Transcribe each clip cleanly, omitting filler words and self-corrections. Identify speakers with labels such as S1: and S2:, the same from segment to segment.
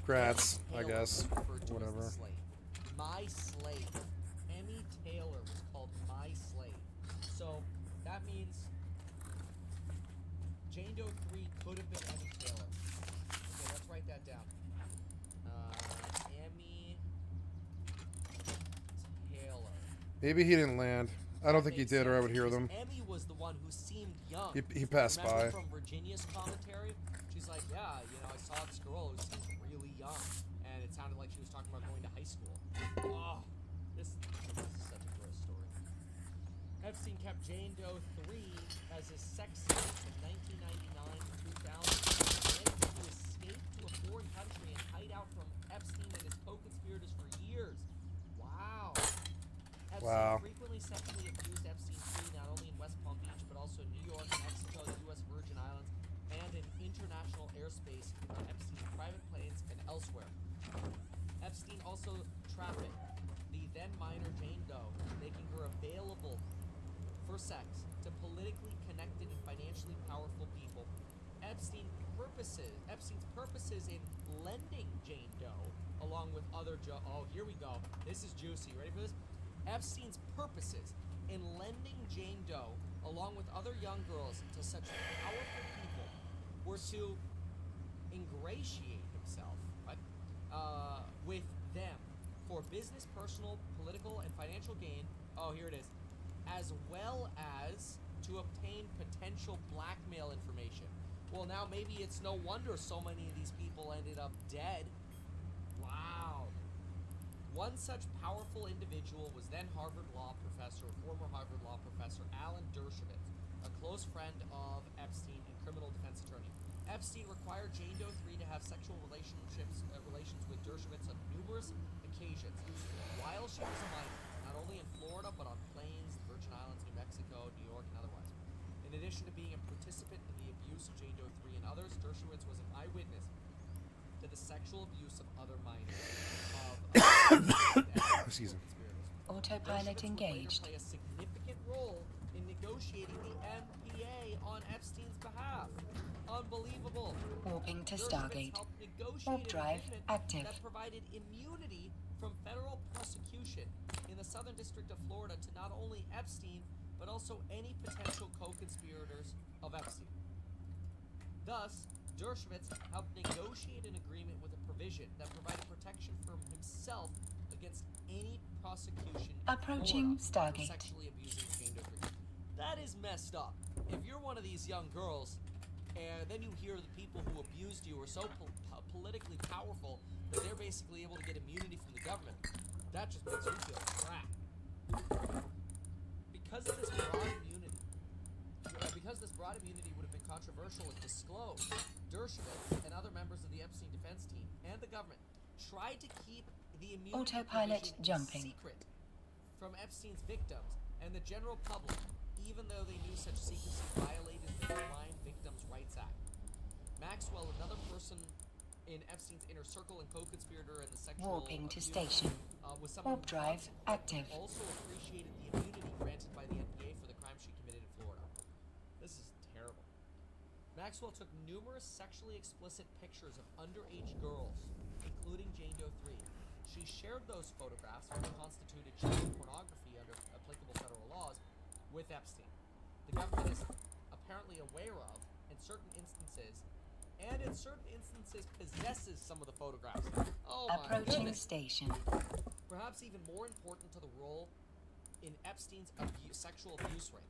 S1: Grats, I
S2: Taylor
S1: guess.
S2: was referred to
S1: Whatever.
S2: as the slave. My slave. Emmy Taylor was called my slave. So that means Jane Doe 3 could have been Emmy Taylor. Okay, let's write that down. Emmy Taylor.
S1: Maybe he didn't land. I don't think he did, or I would hear them.
S2: Emmy was the one who seemed young.
S1: He passed
S2: Remember
S1: by.
S2: from Virginia's commentary? She's like, yeah, you know, I saw this girl who seemed really young. And it sounded like she was talking about going to high school. Oh, this is such a gross story. Epstein kept Jane Doe 3 as his sex slave from 1999 to 2000. Managed to escape to a foreign country and hide out from Epstein and his co-conspirators for years. Wow. Epstein frequently sexually abused Epstein 3 not only in West Palm Beach, but also New York, Mexico, the U.S. Virgin Islands, and in international airspace on Epstein's private planes and elsewhere. Epstein also trafficked the then minor Jane Doe, making her available for sex to politically connected and financially powerful people. Epstein's purposes in lending Jane Doe, along with other oh, here we go. This is juicy. Ready for this? Epstein's purposes in lending Jane Doe, along with other young girls, to such powerful people were to ingratiate himself with them for business, personal, political, and financial gain. Oh, here it is. As well as to obtain potential blackmail information. Well, now maybe it's no wonder so many of these people ended up dead. Wow. One such powerful individual was then former Harvard Law professor Alan Dershowitz, a close friend of Epstein and criminal defense attorney. Epstein required Jane Doe 3 to have sexual relations with Dershowitz on numerous occasions while she was a minor, not only in Florida but on planes, the Virgin Islands, New Mexico, New York, and otherwise. In addition to being a participant in the abuse of Jane Doe 3 and others, Dershowitz was an eyewitness to the sexual abuse of other minors.
S1: Excuse me.
S3: Autopilot engaged.
S2: Play a significant role in negotiating the MPA on Epstein's behalf. Unbelievable.
S3: Warping to Stargate. Warp drive active.
S2: That provided immunity from federal prosecution in the Southern District of Florida to not only Epstein, but also any potential co-conspirators of Epstein. Thus, Dershowitz helped negotiate an agreement with a provision that provided protection for himself against any prosecution
S3: approaching Stargate.
S2: Sexually abusing Jane Doe 3. That is messed up. If you're one of these young girls, and then you hear the people who abused you are so politically powerful that they're basically able to get immunity from the government, that just makes you feel crap. Because this broad immunity would have been controversial if disclosed, Dershowitz and other members of the Epstein defense team and the government tried to keep the immunity
S3: autopilot jumping
S2: secret from Epstein's victims and the general public, even though they knew such secrecy violated the Crime Victims' Rights Act. Maxwell, another person in Epstein's inner circle and co-conspirator in the sexual
S3: warping to
S2: abuse,
S3: station.
S2: Was
S3: warp drive active.
S2: Also appreciated the immunity granted by the NPA for the crime she committed in Florida. This is terrible. Maxwell took numerous sexually explicit pictures of underage girls, including Jane Doe 3. She shared those photographs, which constituted child pornography under applicable federal laws, with Epstein. The government is apparently aware of, in certain instances, possesses some of the photographs. Oh my
S3: approaching
S2: goodness.
S3: Station.
S2: Perhaps even more important to the role in Epstein's sexual abuse ring,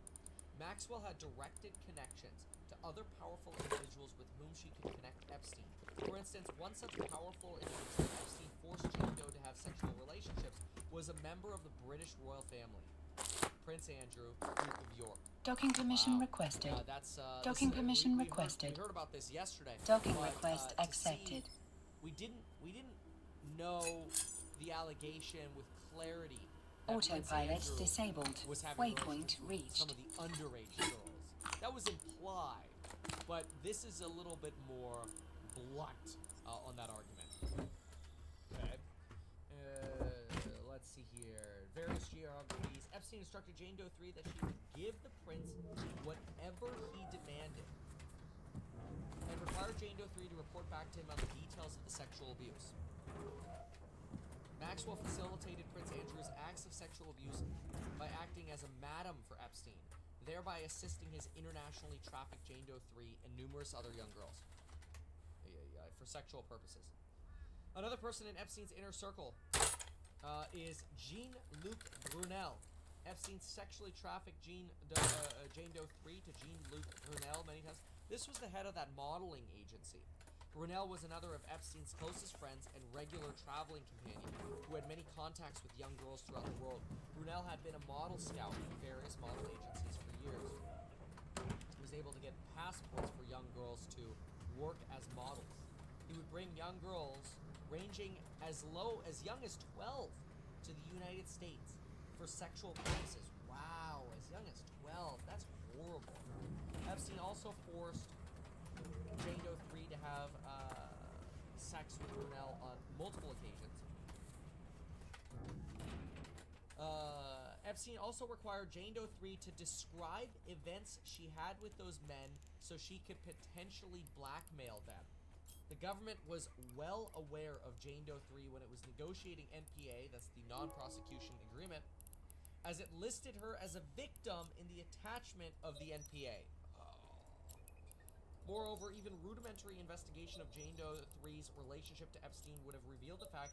S2: Maxwell had directed connections to other powerful individuals with whom she could connect Epstein. For instance, one such powerful individual Epstein forced Jane Doe to have sexual relationships was a member of the British royal family, Prince Andrew, Duke of York.
S3: Docking permission requested. Docking permission requested.
S2: We heard about this yesterday.
S3: Docking request accepted.
S2: We didn't know the allegation with clarity.
S3: Autopilot disabled. Waypoint reached.
S2: Some of the underage girls. That was implied, but this is a little bit more blunt on that argument. Okay. Let's see here. Various geographies. Epstein instructed Jane Doe 3 that she would give the prince whatever he demanded, and required Jane Doe 3 to report back to him on the details of the sexual abuse. Maxwell facilitated Prince Andrew's acts of sexual abuse by acting as a madam for Epstein, thereby assisting his internationally trafficked Jane Doe 3 and numerous other young girls for sexual purposes. Another person in Epstein's inner circle is Jean-Luc Brunel. Epstein sexually trafficked Jane Doe 3 to Jean-Luc Brunel many times. This was the head of that modeling agency. Brunel was another of Epstein's closest friends and regular traveling companion who had many contacts with young girls throughout the world. Brunel had been a model scout for various model agencies for years. He was able to get passports for young girls to work as models. He would bring young girls ranging as young as 12 to the United States for sexual purposes. Wow, as young as 12. That's horrible. Epstein also forced Jane Doe 3 to have sex with Brunel on multiple occasions. Epstein also required Jane Doe 3 to describe events she had with those men so she could potentially blackmail them. The government was well aware of Jane Doe 3 when it was negotiating NPA, that's the non-prosecution agreement, as it listed her as a victim in the attachment of the NPA. Moreover, even rudimentary investigation of Jane Doe 3's relationship to Epstein would have revealed the fact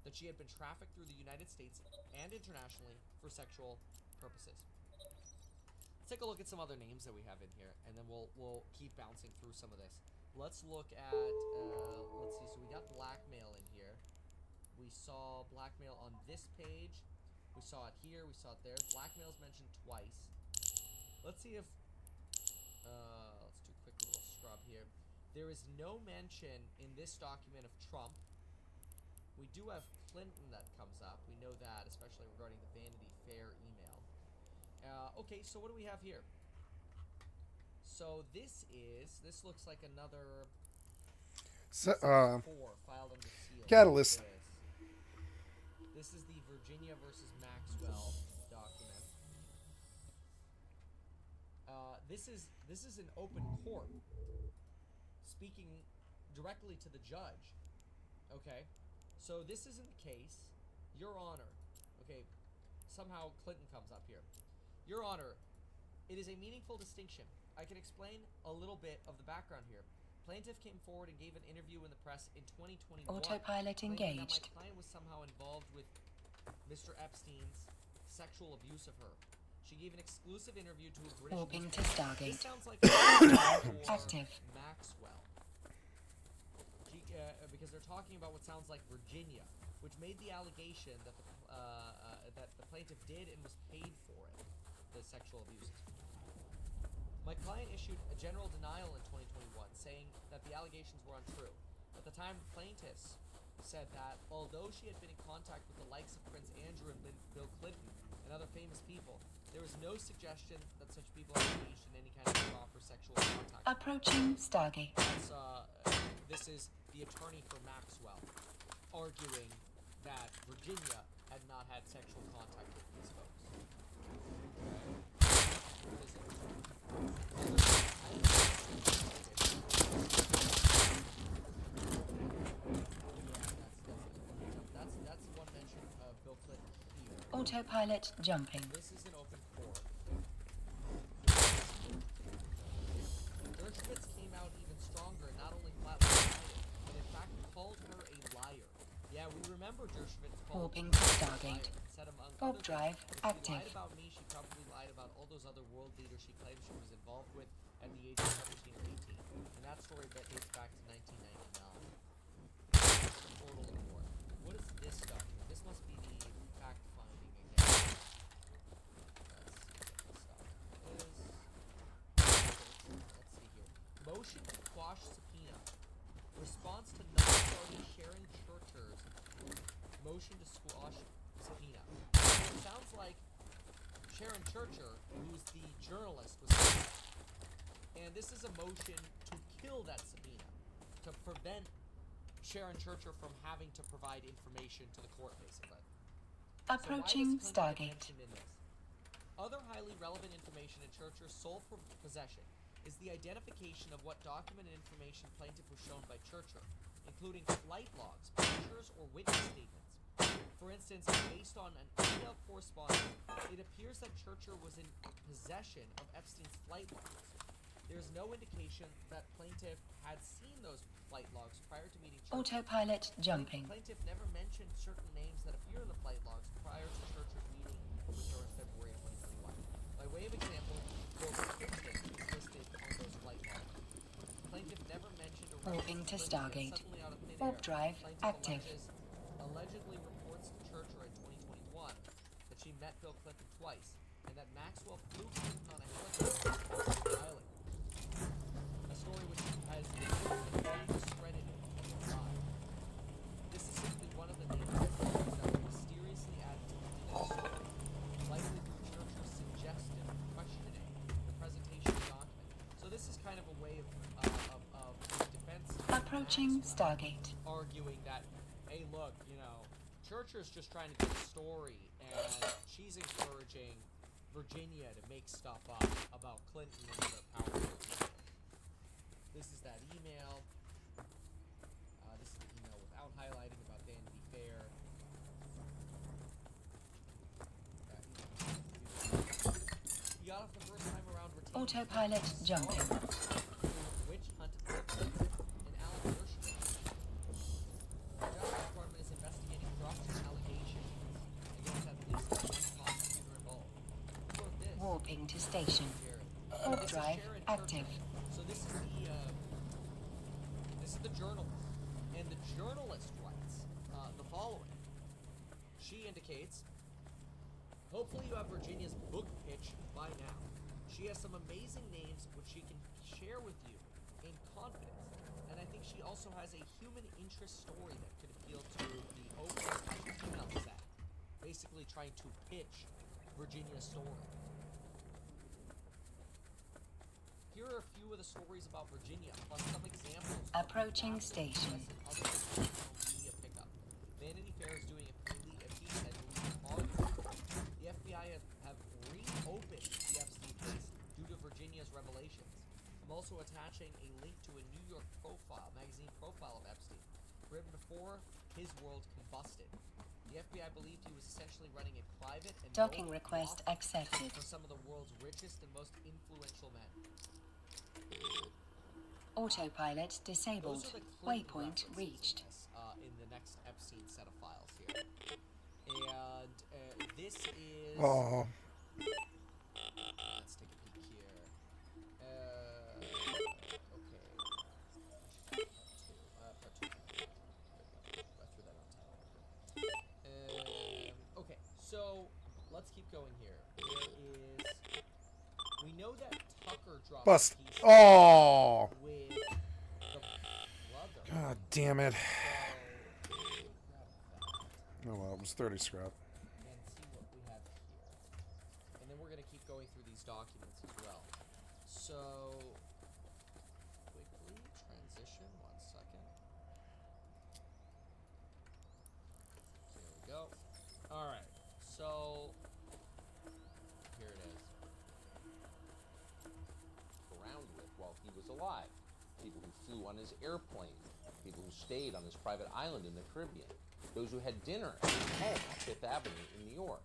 S2: that she had been trafficked through the United States and internationally for sexual purposes. Let's take a look at some other names that we have in here, and then we'll keep bouncing through some of this. Let's look at, let's see, so we got blackmail in here. We saw blackmail on this page. We saw it here, we saw it there. Blackmail is mentioned twice. Let's see if, let's do a quick little scrub here. There is no mention in this document of Trump. We do have Clinton that comes up. We know that, especially regarding the Vanity Fair email. Okay, so what do we have here? So this looks like another filed under seal.
S1: Catalyst.
S2: This is the Virginia versus Maxwell document. This is an open court speaking directly to the judge. Okay, so this isn't the case. Your Honor. Okay, somehow Clinton comes up here. Your Honor, it is a meaningful distinction. I can explain a little bit of the background here. Plaintiff came forward and gave an interview in the press in 2021.
S3: Autopilot engaged.
S2: That my client was somehow involved with Mr. Epstein's sexual abuse of her. She gave an exclusive interview to a British
S3: Warping to
S2: newspaper.
S3: Stargate.
S2: This sounds like a
S3: Active.
S2: Maxwell. Because they're talking about what sounds like Virginia, which made the allegation that the plaintiff did and was paid for it, the sexual abuses. My client issued a general denial in 2021, saying that the allegations were untrue. At the time, plaintiffs said that although she had been in contact with the likes of Prince Andrew and Bill Clinton and other famous people, there was no suggestion that such people had engaged in any kind of improper sexual contact.
S3: Approaching Stargate.
S2: This is the attorney for Maxwell arguing that Virginia had not had sexual contact with these folks. That's one mention of Bill Clinton here.
S3: Autopilot jumping.
S2: This is an open court. Dershowitz came out even stronger, not only flatly denied it, but in fact called her a liar. Yeah, we remember Dershowitz called her
S3: Warping to
S2: a
S3: Stargate.
S2: liar. Said among
S3: Warp
S2: other
S3: drive
S2: things,
S3: active.
S2: She lied about me, she probably lied about all those other world leaders she claims she was involved with at the age of 17 or 18. And that story dates back to 1999. Portal report. What is this document? This must be the fact-finding again. Let's see what this document is. Let's see here. Motion to quash subpoena. Response to non-party Sharon Churcher's motion to squash subpoena. It sounds like Sharon Churcher, who's the journalist, was subpoenaed. And this is a motion to kill that subpoena, to prevent Sharon Churcher from having to provide information to the court, basically.
S3: Approaching
S2: So why does Clinton get
S3: Stargate.
S2: mentioned in this? Other highly relevant information in Churcher's sole possession is the identification of what documented information plaintiff was shown by Churcher, including flight logs, pictures, or witness statements. For instance, based on an email correspondence, it appears that Churcher was in possession of Epstein's flight logs. There's no indication that plaintiff had seen those flight logs prior to meeting Churcher.
S3: Autopilot jumping.
S2: Plaintiff never mentioned certain names that appear in the flight logs prior to Churcher's meeting with her in February of 2021. By way of example, Clinton is listed on those flight logs. Plaintiff never mentioned or
S3: Warping to Stargate.
S2: suddenly out of thin
S3: Warp
S2: air,
S3: drive
S2: plaintiff
S3: active.
S2: allegedly reports to Churcher in 2021 that she met Bill Clinton twice, and that Maxwell flew Clinton on a helicopter to the island. A story which has been very discredited and lied. This is simply one of the many episodes that were mysteriously added to the story, likely through Churcher's suggestive questioning, the presentation document. So this is kind of a way of the defense
S3: Approaching
S2: Maxwell
S3: Stargate.
S2: arguing that, hey, look, you know, Churcher's just trying to get a story, and she's encouraging Virginia to make stuff up about Clinton and other powerful people. This is that email. This is the email without highlighting about Vanity Fair. He got off the first time around retaining
S3: Autopilot jumping.
S2: witch hunted Bill Clinton and Alldayerrydaybaby. The Justice Department is investigating corruption allegations against at least one prosecutor involved. Who wrote this?
S3: Warping to station.
S2: Jared.
S3: Warp
S2: This is
S3: drive
S2: Sharon
S3: active.
S2: Churchill. So this is the journalist, and the journalist writes the following. She indicates, hopefully you have Virginia's book pitch by now. She has some amazing names which she can share with you in confidence, and I think she also has a human interest story that could appeal to the open female set, basically trying to pitch Virginia's story. Here are a few of the stories about Virginia, plus some examples.
S3: Approaching station.
S2: Media pickup. Vanity Fair is doing a piece that argues the FBI have reopened the Epstein case due to Virginia's revelations. I'm also attaching a link to a New York magazine profile of Epstein, written before his world combusted. The FBI believed he was essentially running a private and
S3: Docking
S2: mobile
S3: request
S2: office
S3: accepted.
S2: for some of the world's richest and most influential men.
S3: Autopilot disabled.
S2: Those are the Clinton
S3: Waypoint
S2: references
S3: reached.
S2: in the next Epstein set of files here. And this is...
S1: Oh.
S2: Let's take a peek here. Okay. Part two. I threw that on top. Okay, so let's keep going here. There is... We know that Tucker dropped
S1: Bust.
S2: a piece
S1: Oh.
S2: with the brother.
S1: God damn it.
S2: So, grab that
S1: Oh well, it was 30 scrap.
S2: and see what we have here. And then we're going to keep going through these documents as well. So, quickly transition, 1 second. There we go. Alright, so, here it is.
S4: Around with while he was alive. People who flew on his airplane, people who stayed on his private island in the Caribbean, those who had dinner at his home on Fifth Avenue in New York.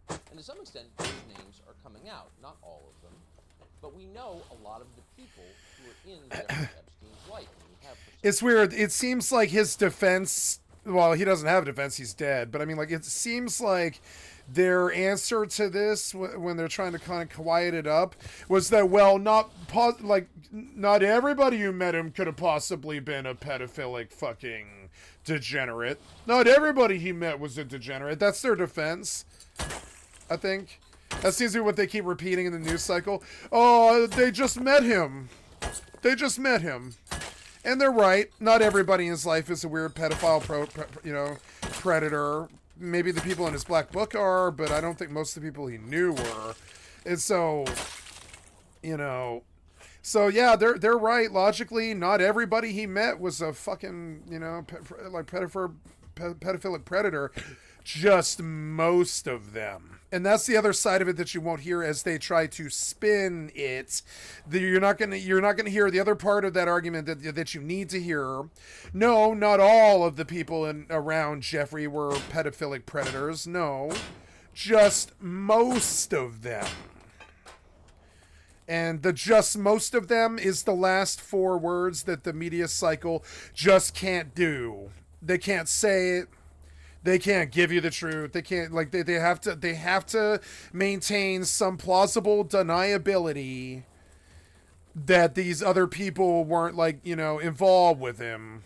S4: And to some extent, those names are coming out, not all of them, but we know a lot of the people who are in Jeffrey Epstein's life. And we have
S1: It's weird. It seems like his defense, well, he doesn't have a defense, he's dead, but I mean, like, it seems like their answer to this, when they're trying to kind of quiet it up, was that, well, not everybody who met him could have possibly been a pedophilic fucking degenerate. Not everybody he met was a degenerate. That's their defense, I think. That seems to be what they keep repeating in the news cycle. Oh, they just met him. They just met him. And they're right. Not everybody in his life is a weird pedophile, predator. Maybe the people in his black book are, but I don't think most of the people he knew were. And so, so yeah, they're right. Logically, not everybody he met was a fucking, pedophilic predator, just most of them. And that's the other side of it that you won't hear as they try to spin it. You're not gonna hear the other part of that argument that you need to hear. No, not all of the people around Jeffrey were pedophilic predators. No, just most of them. And the just most of them is the last 4 words that the media cycle just can't do. They can't say it. They can't give you the truth. They can't, like, they have to maintain some plausible deniability that these other people weren't, like, you know, involved with him.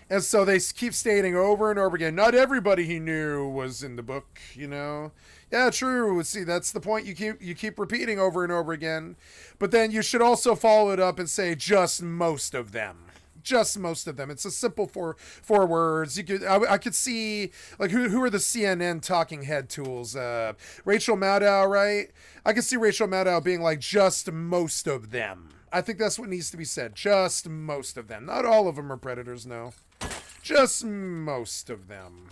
S1: And so they keep stating over and over again, not everybody he knew was in the book, you know. Yeah, true. See, that's the point you keep repeating over and over again. But then you should also follow it up and say just most of them. Just most of them. It's a simple four words. I could see, like, who are the CNN talking head tools? Rachel Maddow, right? I could see Rachel Maddow being like just most of them. I think that's what needs to be said. Just most of them. Not all of them are predators, no. Just most of them.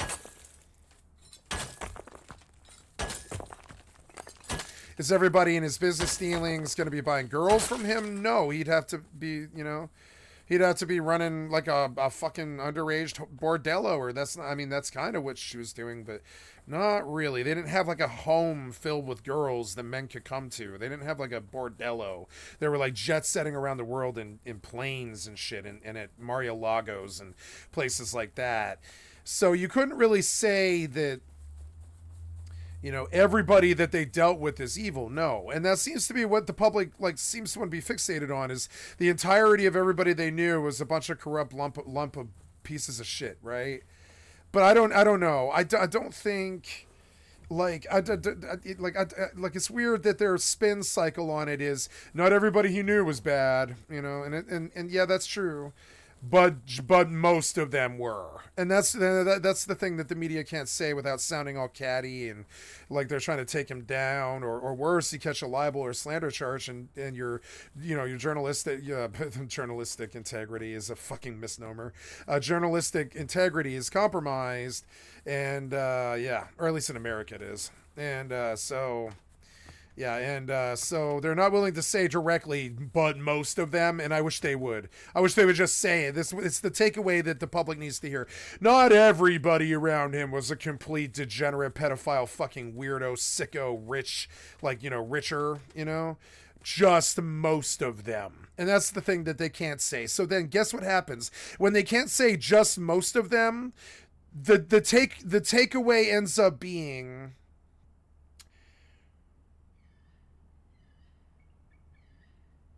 S1: Is everybody in his business dealings going to be buying girls from him? No, he'd have to be, you know, he'd have to be running like a fucking underage bordello, or that's kind of what she was doing, but not really. They didn't have like a home filled with girls that men could come to. They didn't have like a bordello. They were like jet setting around the world in planes and shit, and at Mar-a-Lagos and places like that. So you couldn't really say that, you know, everybody that they dealt with is evil. No. And that seems to be what the public, like, seems to want to be fixated on, is the entirety of everybody they knew was a bunch of corrupt lump of pieces of shit, right? But I don't know. I don't think, like, it's weird that their spin cycle on it is not everybody he knew was bad, you know, and yeah, that's true. But most of them were, and that's the thing that the media can't say without sounding all catty and like they're trying to take him down, or worse, you catch a libel or slander charge, and your journalistic integrity is a fucking misnomer. Journalistic integrity is compromised, and or at least in America it is, and so. Yeah, and so they're not willing to say directly, but most of them, and I wish they would. I wish they would just say it. It's the takeaway that the public needs to hear. Not everybody around him was a complete degenerate, pedophile, fucking weirdo, sicko, rich, like, you know, richer, you know? Just most of them. And that's the thing that they can't say. So then guess what happens? When they can't say just most of them, the takeaway ends up being...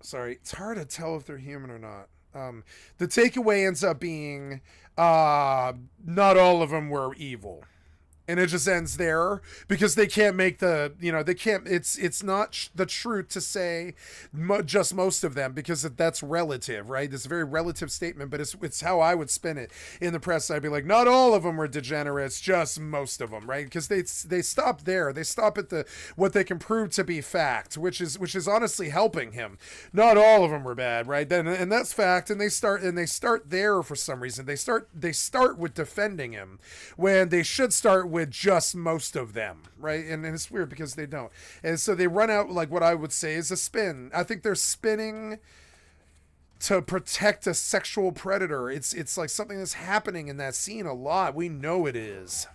S1: Sorry, it's hard to tell if they're human or not. The takeaway ends up being not all of them were evil. And it just ends there because they can't make it's not the truth to say just most of them, because that's relative, right? It's a very relative statement, but it's how I would spin it in the press. I'd be like, not all of them were degenerates, just most of them, right? Because they stop there. They stop at what they can prove to be fact, which is honestly helping him. Not all of them were bad, right? And that's fact. And they start there for some reason. They start with defending him when they should start with just most of them, right? And it's weird because they don't. And so they run out, like, what I would say is a spin. I think they're spinning to protect a sexual predator. It's like something that's happening in that scene a lot. We know it is.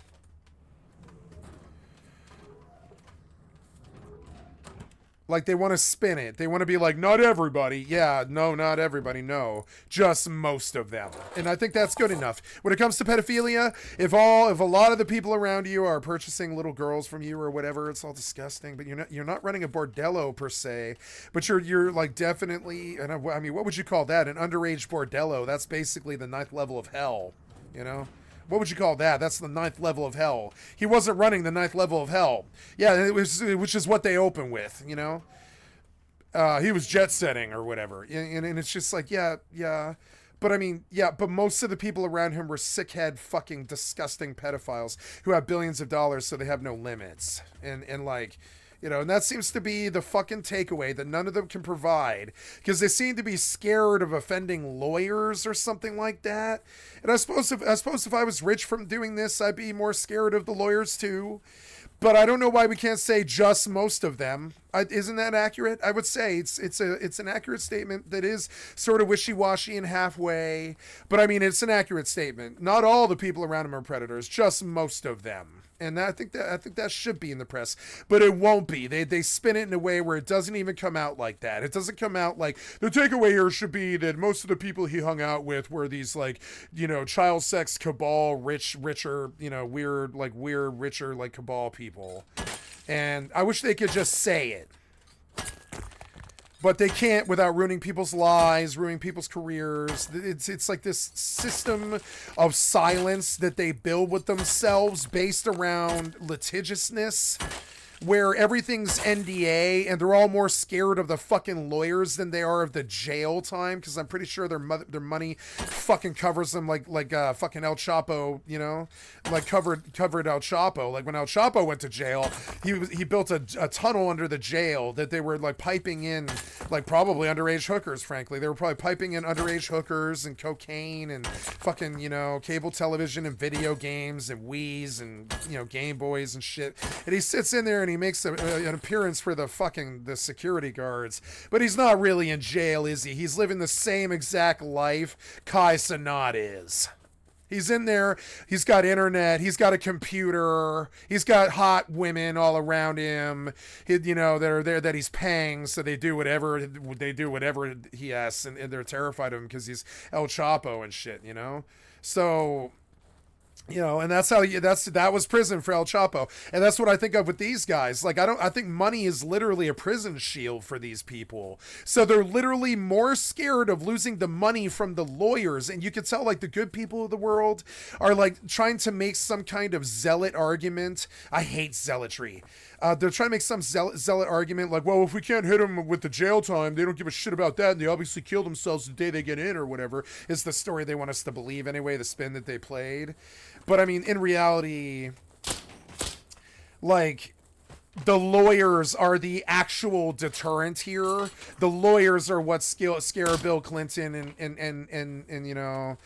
S1: Like, they want to spin it. They want to be like, not everybody. Yeah, no, not everybody. No, just most of them. And I think that's good enough. When it comes to pedophilia, if a lot of the people around you are purchasing little girls from you or whatever, it's all disgusting. But you're not running a bordello per se. But you're like definitely. And I mean, what would you call that? An underage bordello. That's basically the 9th level of hell. You know. What would you call that? That's the 9th level of hell. He wasn't running the 9th level of hell. Yeah, which is what they open with, you know? He was jet setting or whatever. And it's just like, yeah. But I mean, yeah, but most of the people around him were sickhead, fucking disgusting pedophiles who have billions of dollars, so they have no limits. And like, You know, and that seems to be the fucking takeaway that none of them can provide, because they seem to be scared of offending lawyers or something like that. And I suppose if I was rich from doing this, I'd be more scared of the lawyers too. But I don't know why we can't say just most of them. Isn't that accurate? I would say it's an accurate statement that is sort of wishy-washy and halfway. But I mean, it's an accurate statement. Not all the people around him are predators, just most of them. And I think that should be in the press, but it won't be. They spin it in a way where it doesn't even come out like that. It doesn't come out like the takeaway here should be that most of the people he hung out with were these, like, you know, child sex cabal, richer, you know, weird, richer, like, cabal people. And I wish they could just say it. But they can't without ruining people's lives, ruining people's careers. It's like this system of silence that they build with themselves based around litigiousness, where everything's NDA and they're all more scared of the fucking lawyers than they are of the jail time, because I'm pretty sure their money fucking covers them like fucking El Chapo, you know, like covered El Chapo. Like when El Chapo went to jail, he built a tunnel under the jail that they were like piping in, like probably underage hookers, frankly. They were probably piping in underage hookers and cocaine and fucking, you know, cable television and video games and Wii's and, you know, Game Boys and shit. And he sits in there and he makes an appearance for the security guards, but he's not really in jail, is he? He's living the same exact life Kai Cenat is. He's in there, he's got internet, he's got a computer, he's got hot women all around him, you know, that are there that he's paying, so they do whatever he asks, and they're terrified of him because he's El Chapo and shit, you know? So, you know, and that was prison for El Chapo. And that's what I think of with these guys. Like, I think money is literally a prison shield for these people. So they're literally more scared of losing the money from the lawyers. And you can tell, like, the good people of the world are, like, trying to make some kind of zealot argument. I hate zealotry. They're trying to make some zealot argument, like, well, if we can't hit them with the jail time, they don't give a shit about that, and they obviously kill themselves the day they get in, or whatever, is the story they want us to believe anyway, the spin that they played. But, I mean, in reality, like, the lawyers are the actual deterrent here. The lawyers are what scare Bill Clinton and you know,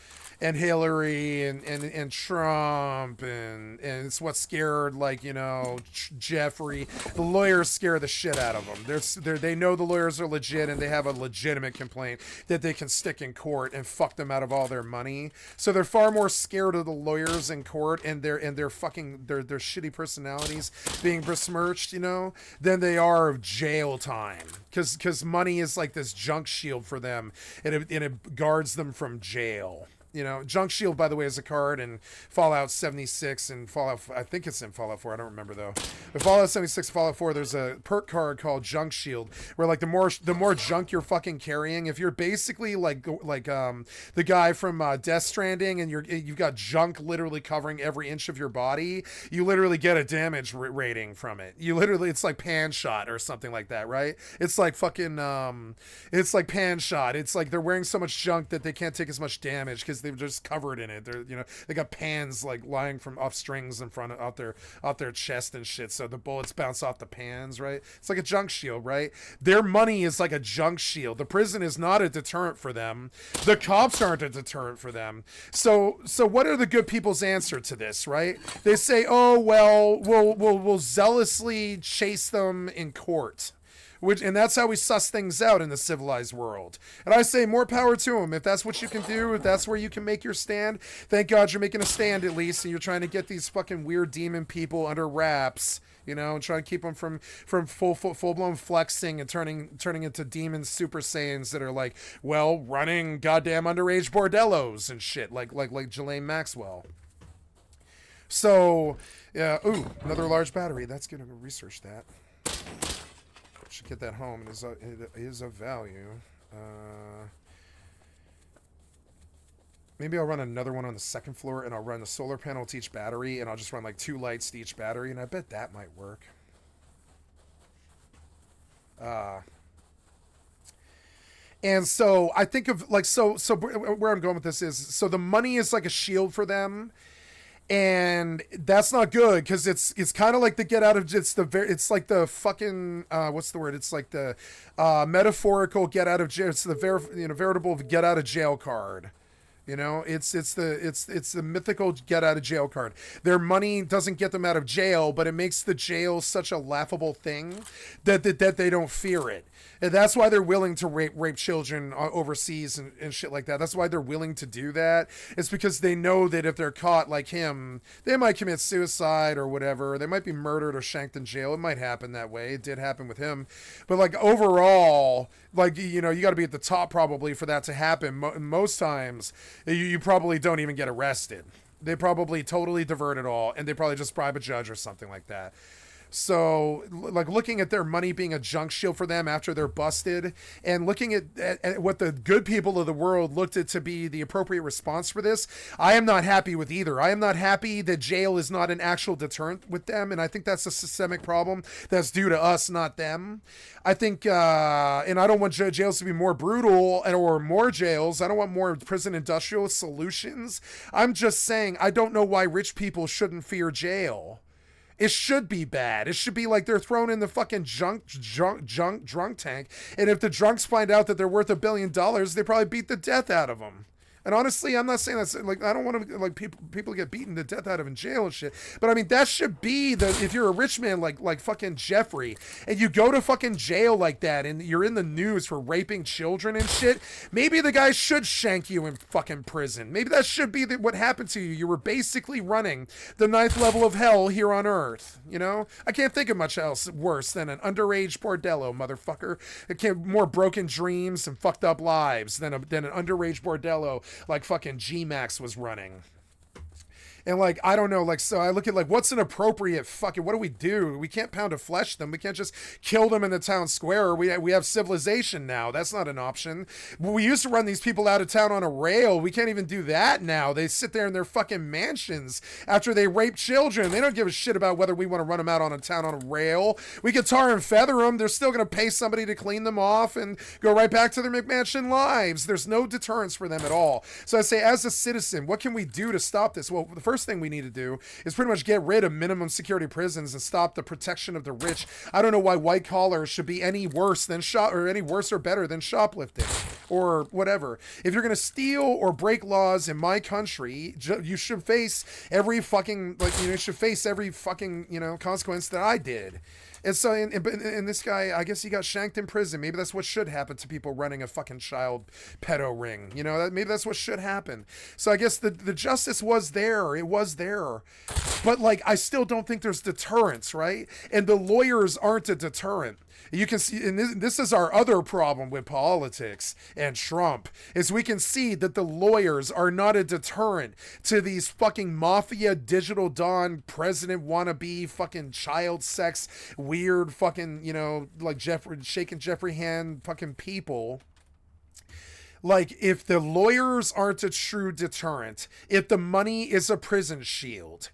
S1: and Hillary and Trump and it's what scared, like, you know, Jeffrey. The lawyers scare the shit out of them. They know the lawyers are legit and they have a legitimate complaint that they can stick in court and fuck them out of all their money. So they're far more scared of the lawyers in court and their shitty personalities being besmirched, you know, than they are of jail time. Because money is like this junk shield for them, and it guards them from jail. You know, Junk Shield, by the way, is a card in Fallout 76 and Fallout... I think it's in Fallout 4. I don't remember, though. But Fallout 76 and Fallout 4, there's a perk card called Junk Shield, where, like, the more junk you're fucking carrying, if you're basically, like the guy from Death Stranding, and you've got junk literally covering every inch of your body, you literally get a damage rating from it. You literally... It's like Pan Shot or something like that, right? It's like fucking... it's like Pan Shot. It's like they're wearing so much junk that they can't take as much damage, because they've just covered in it. They're, you know, they got pans like lying from off strings in front of out their chest and shit, so the bullets bounce off the pans, right? It's like a junk shield, right? Their money is like a junk shield. The prison is not a deterrent for them. The cops aren't a deterrent for them. So what are the good people's answer to this, right? They say, oh well, we'll zealously chase them in court. And that's how we suss things out in the civilized world. And I say more power to them. If that's what you can do, if that's where you can make your stand, thank God you're making a stand at least, and you're trying to get these fucking weird demon people under wraps, you know, and trying to keep them from full-blown flexing and turning into demon Super Saiyans that are like, well, running goddamn underage bordellos and shit, like Ghislaine Maxwell. So, yeah, ooh, another large battery. That's good. I'm gonna research that. Should get that home. It is of value. Maybe I'll run another one on the second floor, and I'll run the solar panel to each battery, and I'll just run like 2 lights to each battery, and I bet that might work. And so I think of like, so where I'm going with this is, so the money is like a shield for them. And that's not good, because it's kind of like the get out of, it's like the fucking what's the word, it's like the metaphorical get out of jail, it's the veritable get out of jail card. You know, it's the mythical get out of jail card. Their money doesn't get them out of jail, but it makes the jail such a laughable thing that they don't fear it. And that's why they're willing to rape children overseas and shit like that. That's why they're willing to do that. It's because they know that if they're caught like him, they might commit suicide or whatever. They might be murdered or shanked in jail. It might happen that way. It did happen with him. But like overall, like, you know, you got to be at the top probably for that to happen. Most times, you probably don't even get arrested. They probably totally divert it all, and they probably just bribe a judge or something like that. So, like, looking at their money being a junk shield for them after they're busted, and looking at what the good people of the world looked at to be the appropriate response for this, I am not happy with either. I am not happy that jail is not an actual deterrent with them, and I think that's a systemic problem that's due to us, not them. I think, and I don't want jails to be more brutal or more jails. I don't want more prison industrial solutions. I'm just saying I don't know why rich people shouldn't fear jail. It should be bad. It should be like they're thrown in the fucking drunk tank. And if the drunks find out that they're worth $1 billion, they probably beat the death out of them. And honestly, I'm not saying that's like, I don't want to like people get beaten to death out of in jail and shit. But I mean, that should be if you're a rich man like fucking Jeffrey, and you go to fucking jail like that, and you're in the news for raping children and shit, maybe the guy should shank you in fucking prison. Maybe that should be what happened to you. You were basically running the 9th level of hell here on Earth. You know, I can't think of much else worse than an underage bordello, motherfucker. More broken dreams and fucked up lives than an underage bordello like fucking G-Max was running. And like, I don't know, like, so I look at like, what's an appropriate fucking, what do we do? We can't pound of flesh them. We can't just kill them in the town square. We have civilization now. That's not an option. We used to run these people out of town on a rail. We can't even do that now. They sit there in their fucking mansions after they rape children. They don't give a shit about whether we want to run them out on a town on a rail. We can tar and feather them. They're still going to pay somebody to clean them off and go right back to their McMansion lives. There's no deterrence for them at all. So I say, as a citizen, what can we do to stop this? Well, the first thing we need to do is pretty much get rid of minimum security prisons and stop the protection of the rich. I don't know why white collar should be any worse than any worse or better than shoplifting or whatever. If you're going to steal or break laws in my country, you should face every fucking, like, you know, you should face every fucking, you know, consequence that I did. And so, and this guy, I guess he got shanked in prison. Maybe that's what should happen to people running a fucking child pedo ring. You know, maybe that's what should happen. So I guess the justice was there. It was there. But, like, I still don't think there's deterrence, right? And the lawyers aren't a deterrent. You can see, and this is our other problem with politics and Trump, is we can see that the lawyers are not a deterrent to these fucking mafia, digital dawn, president wannabe, fucking child sex, weird fucking, you know, like shaking Jeffrey hand fucking people. Like, if the lawyers aren't a true deterrent, if the money is a prison shield,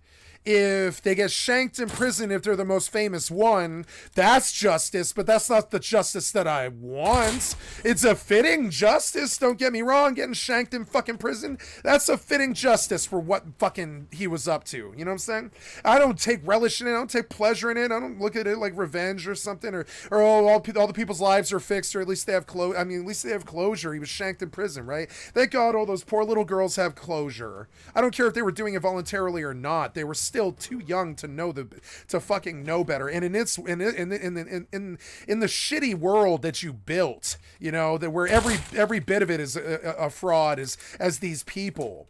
S1: if they get shanked in prison, if they're the most famous one, that's justice, but that's not the justice that I want. It's a fitting justice, don't get me wrong, getting shanked in fucking prison, that's a fitting justice for what fucking he was up to, you know what I'm saying? I don't take relish in it, I don't take pleasure in it, I don't look at it like revenge or something, or all the people's lives are fixed, or at least they have at least they have closure. He was shanked in prison, right? Thank God all those poor little girls have closure. I don't care if they were doing it voluntarily or not, they were still too young to know to fucking know better. And in the shitty world that you built, you know, that where every bit of it is a fraud, as these people.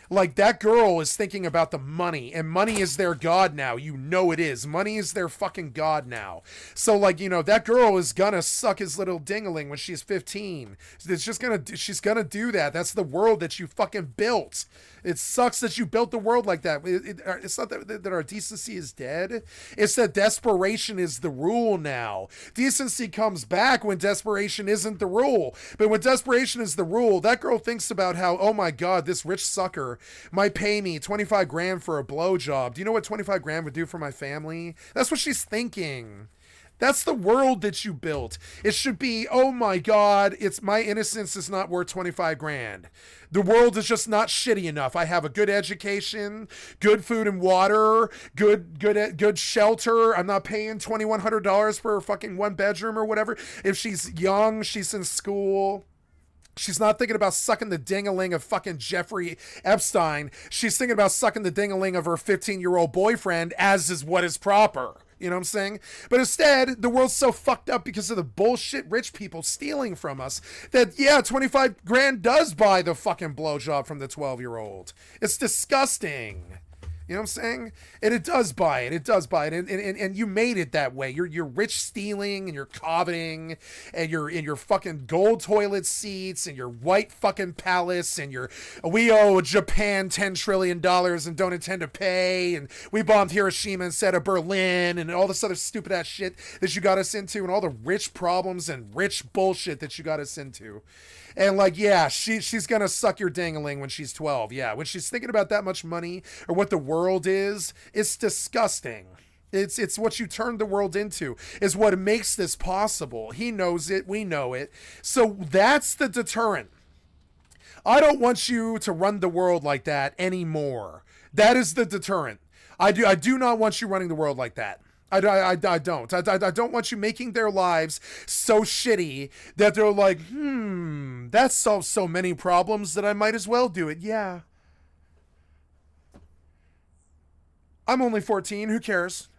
S1: Like, that girl is thinking about the money, and money is their god now. You know it is. Money is their fucking god now. So, like, you know, that girl is gonna suck his little dingling when she's 15. She's gonna do that. That's the world that you fucking built. It sucks that you built the world like that. It's not that our decency is dead. It's that desperation is the rule now. Decency comes back when desperation isn't the rule. But when desperation is the rule, that girl thinks about how, oh my God, this rich sucker might pay me 25 grand for a blowjob. Do you know what 25 grand would do for my family? That's what she's thinking. That's the world that you built. It should be, oh my God, it's my innocence is not worth 25 grand. The world is just not shitty enough. I have a good education, good food and water, good shelter. I'm not paying $2,100 for a fucking 1 bedroom or whatever. If she's young, she's in school. She's not thinking about sucking the ding-a-ling of fucking Jeffrey Epstein. She's thinking about sucking the ding-a-ling of her 15-year-old boyfriend, as is what is proper. You know what I'm saying? But instead, the world's so fucked up because of the bullshit rich people stealing from us that, yeah, 25 grand does buy the fucking blowjob from the 12-year-old. It's disgusting. You know what I'm saying? And it does buy it. It does buy it. And you made it that way. You're rich stealing and you're coveting and you're in your fucking gold toilet seats and your white fucking palace and we owe Japan $10 trillion and don't intend to pay. And we bombed Hiroshima instead of Berlin and all this other stupid ass shit that you got us into and all the rich problems and rich bullshit that you got us into. And like, yeah, she's gonna suck your dangling when she's 12. Yeah, when she's thinking about that much money or what the world is, it's disgusting. It's what you turned the world into is what makes this possible. He knows it. We know it. So that's the deterrent. I don't want you to run the world like that anymore. That is the deterrent. I do not want you running the world like that. I don't. I don't want you making their lives so shitty that they're like, that solves so many problems that I might as well do it. Yeah. I'm only 14. Who cares?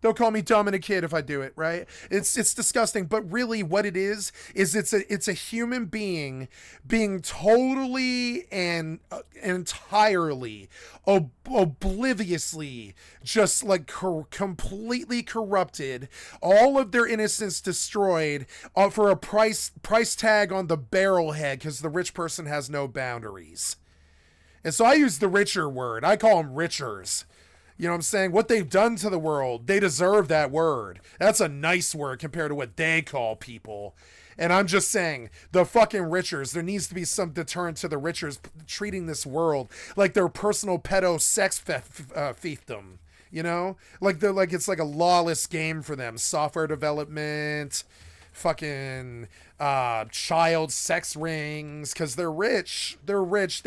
S1: They'll call me dumb and a kid if I do it, right? It's disgusting, but really what it is it's a human being being totally and entirely obliviously just like completely corrupted, all of their innocence destroyed for a price tag on the barrel head because the rich person has no boundaries. And so I use the richer word. I call them richers. You know what I'm saying? What they've done to the world, they deserve that word. That's a nice word compared to what they call people. And I'm just saying, the fucking richers, there needs to be some deterrent to the richers treating this world like their personal pedo sex fiefdom. You know? Like it's like a lawless game for them. Software development, fucking child sex rings, because they're rich. They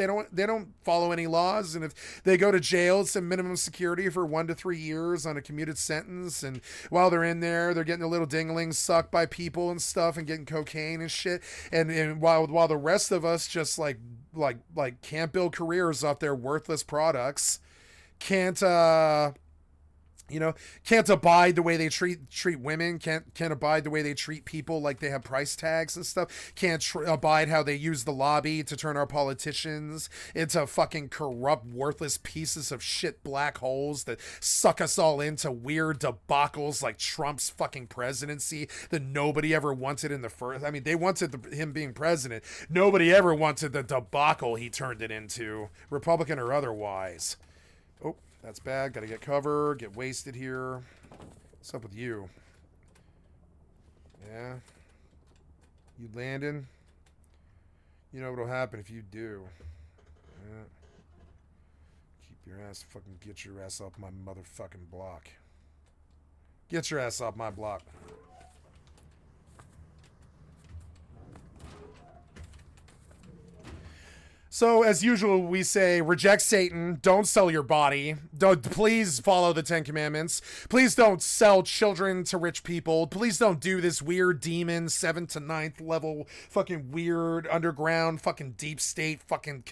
S1: don't follow any laws, and if they go to jail, it's a minimum security for 1 to 3 years on a commuted sentence, and while they're in there, they're getting a little dingling sucked by people and stuff and getting cocaine and shit, and while the rest of us just like can't build careers off their worthless products, can't abide the way they treat women, can't abide the way they treat people like they have price tags and stuff, can't abide how they use the lobby to turn our politicians into fucking corrupt, worthless pieces of shit black holes that suck us all into weird debacles like Trump's fucking presidency that nobody ever wanted in the first. I mean, they wanted him being president. Nobody ever wanted the debacle he turned it into, Republican or otherwise. Oh, that's bad. Gotta get cover. Get wasted here. What's up with you? Yeah? You landing? You know what'll happen if you do. Yeah. Keep your ass fucking... Get your ass off my motherfucking block. Get your ass off my block. So, as usual, we say, reject Satan, don't sell your body, please follow the 10 Commandments, please don't sell children to rich people, please don't do this weird demon 7th to 9th level fucking weird underground fucking deep state fucking,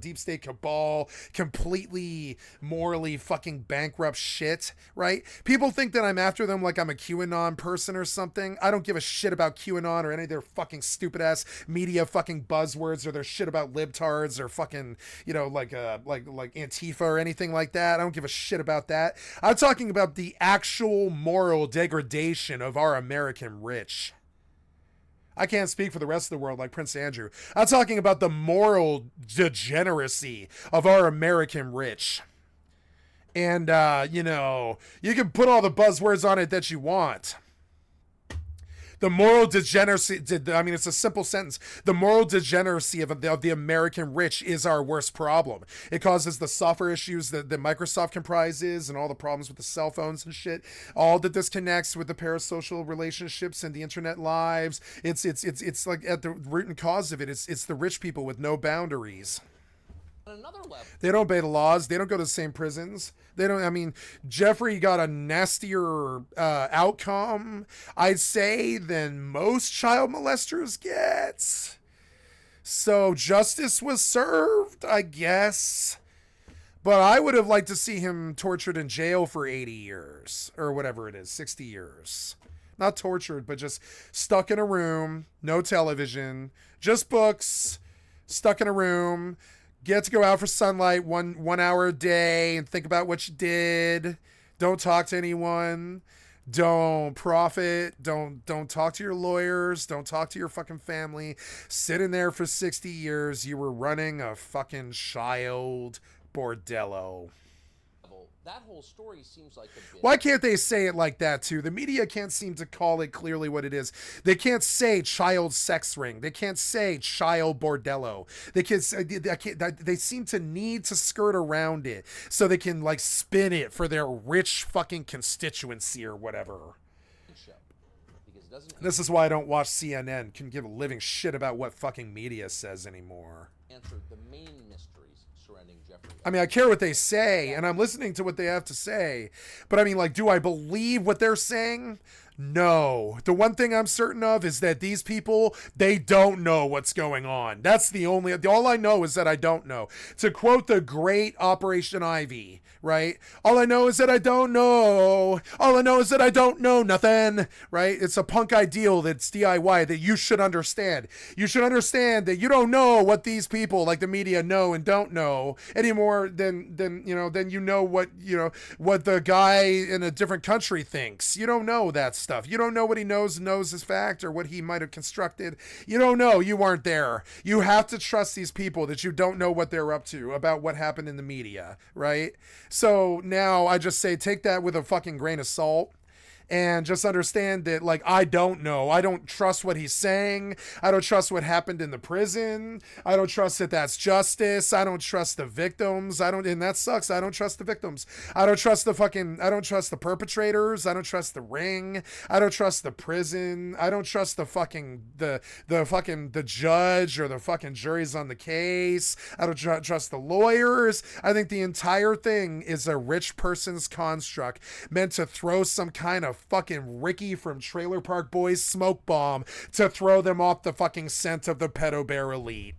S1: deep state cabal, completely morally fucking bankrupt shit, right? People think that I'm after them like I'm a QAnon person or something. I don't give a shit about QAnon or any of their fucking stupid ass media fucking buzzwords or their shit about libtards or fucking, like Antifa or anything like that. I don't give a shit about that. I'm talking about the actual moral degradation of our American rich. I can't speak for the rest of the world like Prince Andrew. I'm talking about the moral degeneracy of our American rich. And, you can put all the buzzwords on it that you want. The moral degeneracy, I mean, it's a simple sentence. The moral degeneracy of the American rich is our worst problem. It causes the software issues that Microsoft comprises and all the problems with the cell phones and shit. All the disconnects with the parasocial relationships and the internet lives. It's like at the root and cause of it. It's the rich people with no boundaries.
S4: On another level,
S1: They don't obey the laws. They don't go to the same prisons. They don't. I mean, Jeffrey got a nastier outcome, I'd say, than most child molesters get. So justice was served, I guess. But I would have liked to see him tortured in jail for 80 years or whatever it is, 60 years. Not tortured, but just stuck in a room, no television, just books, stuck in a room. Get to go out for sunlight 1 hour a day and think about what you did. Don't talk to anyone. Don't profit. Don't talk to your lawyers. Don't talk to your fucking family. Sit in there for 60 years. You were running a fucking child bordello.
S4: that whole story seems like a bit...
S1: Why can't they say it like that, too? The media can't seem to call it clearly what it is. They can't say child sex ring. They can't say child bordello. They seem to need to skirt around it so they can, like, spin it for their rich fucking constituency or whatever. This is why I don't watch CNN. Can give a living shit about what fucking media says anymore.
S4: Answered the main mysteries surrounding Jeffrey.
S1: I mean, I care what they say, and I'm listening to what they have to say. But I mean, like, do I believe what they're saying? No. The one thing I'm certain of is that these people, they don't know what's going on. That's all I know is that I don't know. To quote the great Operation Ivy, right? All I know is that I don't know. All I know is that I don't know nothing, right? It's a punk ideal that's DIY that you should understand. You should understand that you don't know what these people like the media know and don't know any more than you know what the guy in a different country thinks. You don't know that stuff. You don't know what he knows is fact or what he might have constructed. You don't know. You weren't there. You have to trust these people that you don't know what they're up to about what happened in the media, right? So now I just say take that with a fucking grain of salt. And just understand that, like, I don't know. I don't trust what he's saying. I don't trust what happened in the prison. I don't trust that that's justice. I don't trust the victims. And that sucks. I don't trust the victims. I don't trust the perpetrators. I don't trust the ring. I don't trust the prison. I don't trust the judge or the fucking juries on the case. I don't trust the lawyers. I think the entire thing is a rich person's construct meant to throw some kind of fucking Ricky from Trailer Park Boys smoke bomb to throw them off the fucking scent of the pedo bear elite.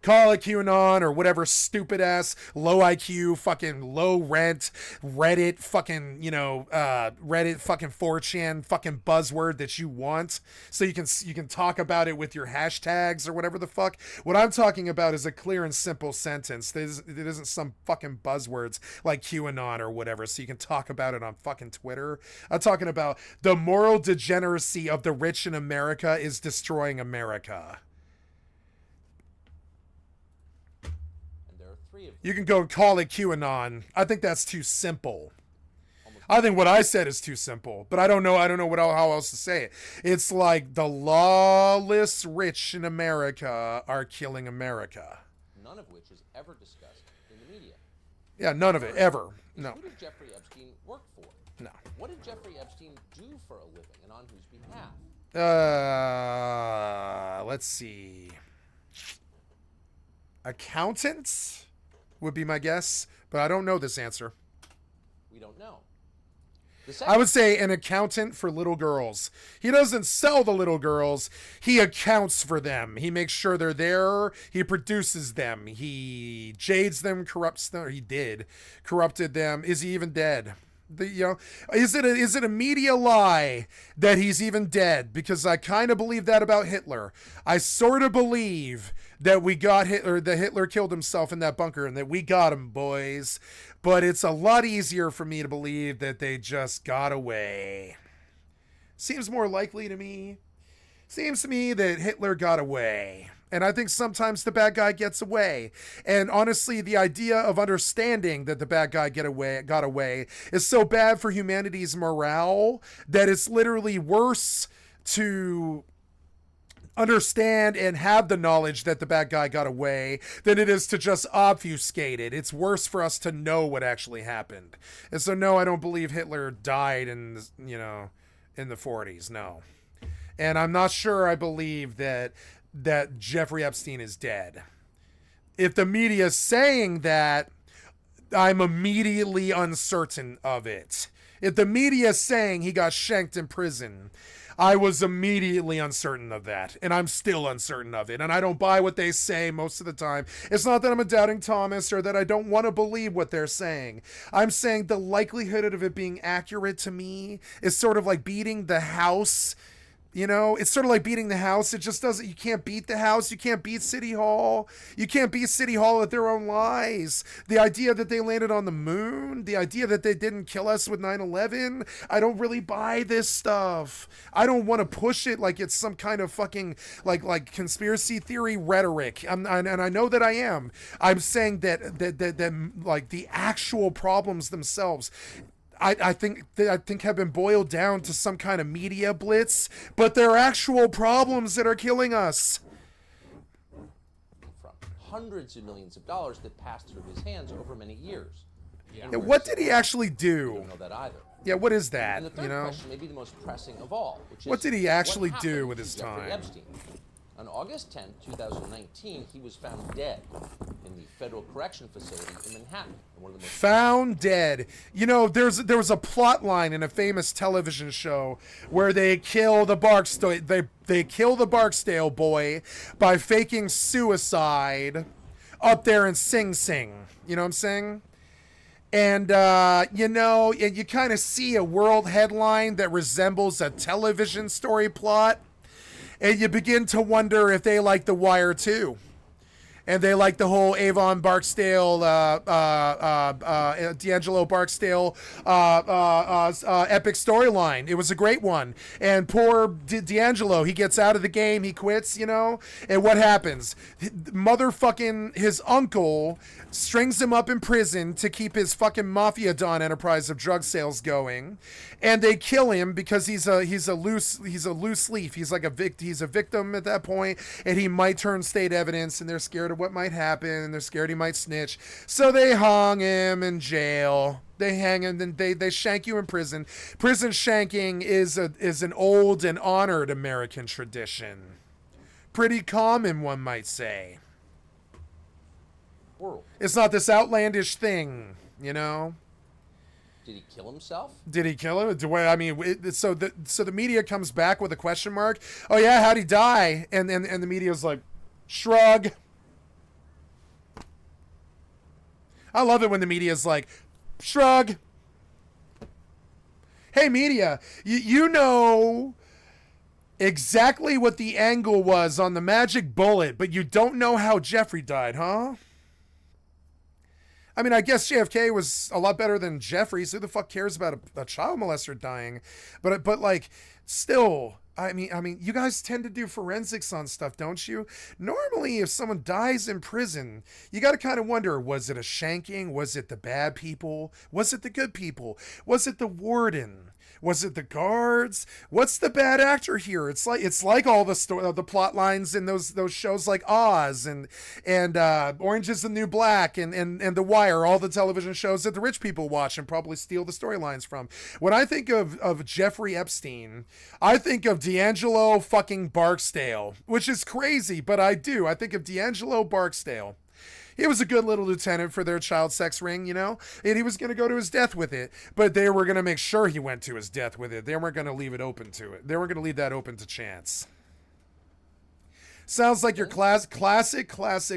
S1: Call it QAnon or whatever stupid ass low IQ fucking low rent Reddit fucking Reddit fucking 4chan fucking buzzword that you want so you can talk about it with your hashtags or whatever the fuck. What I'm talking about is a clear and simple sentence. It isn't some fucking buzzwords like QAnon or whatever so you can talk about it on fucking Twitter. I'm talking about the moral degeneracy of the rich in America is destroying America. You can go call it QAnon. I think that's too simple. I think what I said is too simple, but I don't know how else to say it. It's like the lawless rich in America are killing America.
S4: None of which is ever discussed in the media.
S1: Yeah, none of it, ever. No.
S4: Who did Jeffrey Epstein work for?
S1: No.
S4: What did Jeffrey Epstein do for a living and on whose behalf?
S1: Let's see. Accountants would be my guess, but I don't know this answer.
S4: We don't know.
S1: I would say an accountant for little girls. He doesn't sell the little girls. He accounts for them. He makes sure they're there. He produces them. He jades them, corrupts them. Or he did. Corrupted them. Is he even dead? Is it a media lie that he's even dead? Because I kind of believe that about Hitler. I sort of believe that we got Hitler, that Hitler killed himself in that bunker and that we got him, boys. But it's a lot easier for me to believe that they just got away. Seems more likely to me. Seems to me that Hitler got away. And I think sometimes the bad guy gets away. And honestly, the idea of understanding that the bad guy got away is so bad for humanity's morale that it's literally worse to understand and have the knowledge that the bad guy got away than it is to just obfuscate it. It's worse for us to know what actually happened. And so, no, I don't believe Hitler died in the 40s. No. And I'm not sure I believe that Jeffrey Epstein is dead. If the media is saying that, I'm immediately uncertain of it. If the media is saying he got shanked in prison, I was immediately uncertain of that, and I'm still uncertain of it, and I don't buy what they say most of the time. It's not that I'm a doubting Thomas or that I don't want to believe what they're saying. I'm saying the likelihood of it being accurate to me is sort of like beating the house. You know, it's sort of like beating the house. It just doesn't, you can't beat the house. You can't beat City Hall. You can't beat City Hall at their own lies. The idea that they landed on the moon, the idea that they didn't kill us with 9/11, I don't really buy this stuff. I don't want to push it like it's some kind of fucking, like conspiracy theory rhetoric. And I know that I am. I'm saying that like the actual problems themselves, I think have been boiled down to some kind of media blitz, but they're actual problems that are killing us.
S4: From hundreds of millions of dollars that passed through his hands over many years.
S1: Yeah, what did he actually do?
S4: I don't know that either.
S1: Yeah, what is that?
S4: And the third question may be the most pressing of all, which is,
S1: what did he actually do with
S4: to
S1: his
S4: Jeffrey
S1: time?
S4: Epstein? On August 10, 2019, he was found dead in the federal correction facility in Manhattan. One of the most
S1: Found dead. You know, there was a plot line in a famous television show where they kill the Barksdale they kill the Barksdale boy by faking suicide up there in Sing Sing. You know what I'm saying? And, you kind of see a world headline that resembles a television story plot. And you begin to wonder if they like The Wire too. And they like the whole Avon Barksdale, D'Angelo Barksdale epic storyline. It was a great one. And poor D'Angelo, he gets out of the game, he quits, and what happens? Motherfucking his uncle strings him up in prison to keep his fucking Mafia Don enterprise of drug sales going, and they kill him because he's a loose leaf. He's like he's a victim at that point, and he might turn state evidence, and they're scared of what might happen, and they're scared he might snitch, so they hung him in jail. They hang him, and they shank you in prison. Prison shanking is an old and honored American tradition, pretty common, one might say.
S4: world.
S1: It's not this outlandish thing, Did
S4: he kill himself?
S1: Did he kill him? So the media comes back with a question mark. Oh yeah, how'd he die? And the media's like, shrug. I love it when the media's like, shrug. Hey media, you know exactly what the angle was on the magic bullet, but you don't know how Jeffrey died, huh? I mean, I guess JFK was a lot better than Jeffrey's. Who the fuck cares about a child molester dying? But like, still, I mean, you guys tend to do forensics on stuff, don't you? Normally, if someone dies in prison, you got to kind of wonder, was it a shanking? Was it the bad people? Was it the good people? Was it the warden? Was it the guards? What's the bad actor here? It's like all the plot lines in those shows like Oz and Orange is the New Black and The Wire, all the television shows that the rich people watch and probably steal the storylines from. When I think of Jeffrey Epstein, I think of D'Angelo fucking Barksdale, which is crazy, but I do. I think of D'Angelo Barksdale. He was a good little lieutenant for their child sex ring, and he was going to go to his death with it, but they were going to make sure he went to his death with it. They weren't going to leave it open to it. They weren't going to leave that open to chance. Sounds like your classic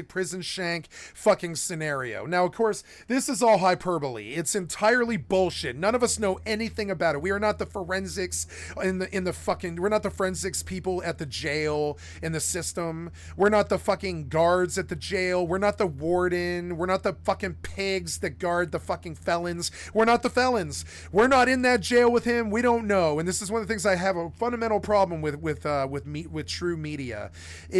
S1: prison shank fucking scenario. Now, of course, this is all hyperbole. It's entirely bullshit. None of us know anything about it. We are not the forensics we're not the forensics people at the jail in the system. We're not the fucking guards at the jail. We're not the warden. We're not the fucking pigs that guard the fucking felons. We're not the felons. We're not in that jail with him. We don't know. And this is one of the things I have a fundamental problem with true media.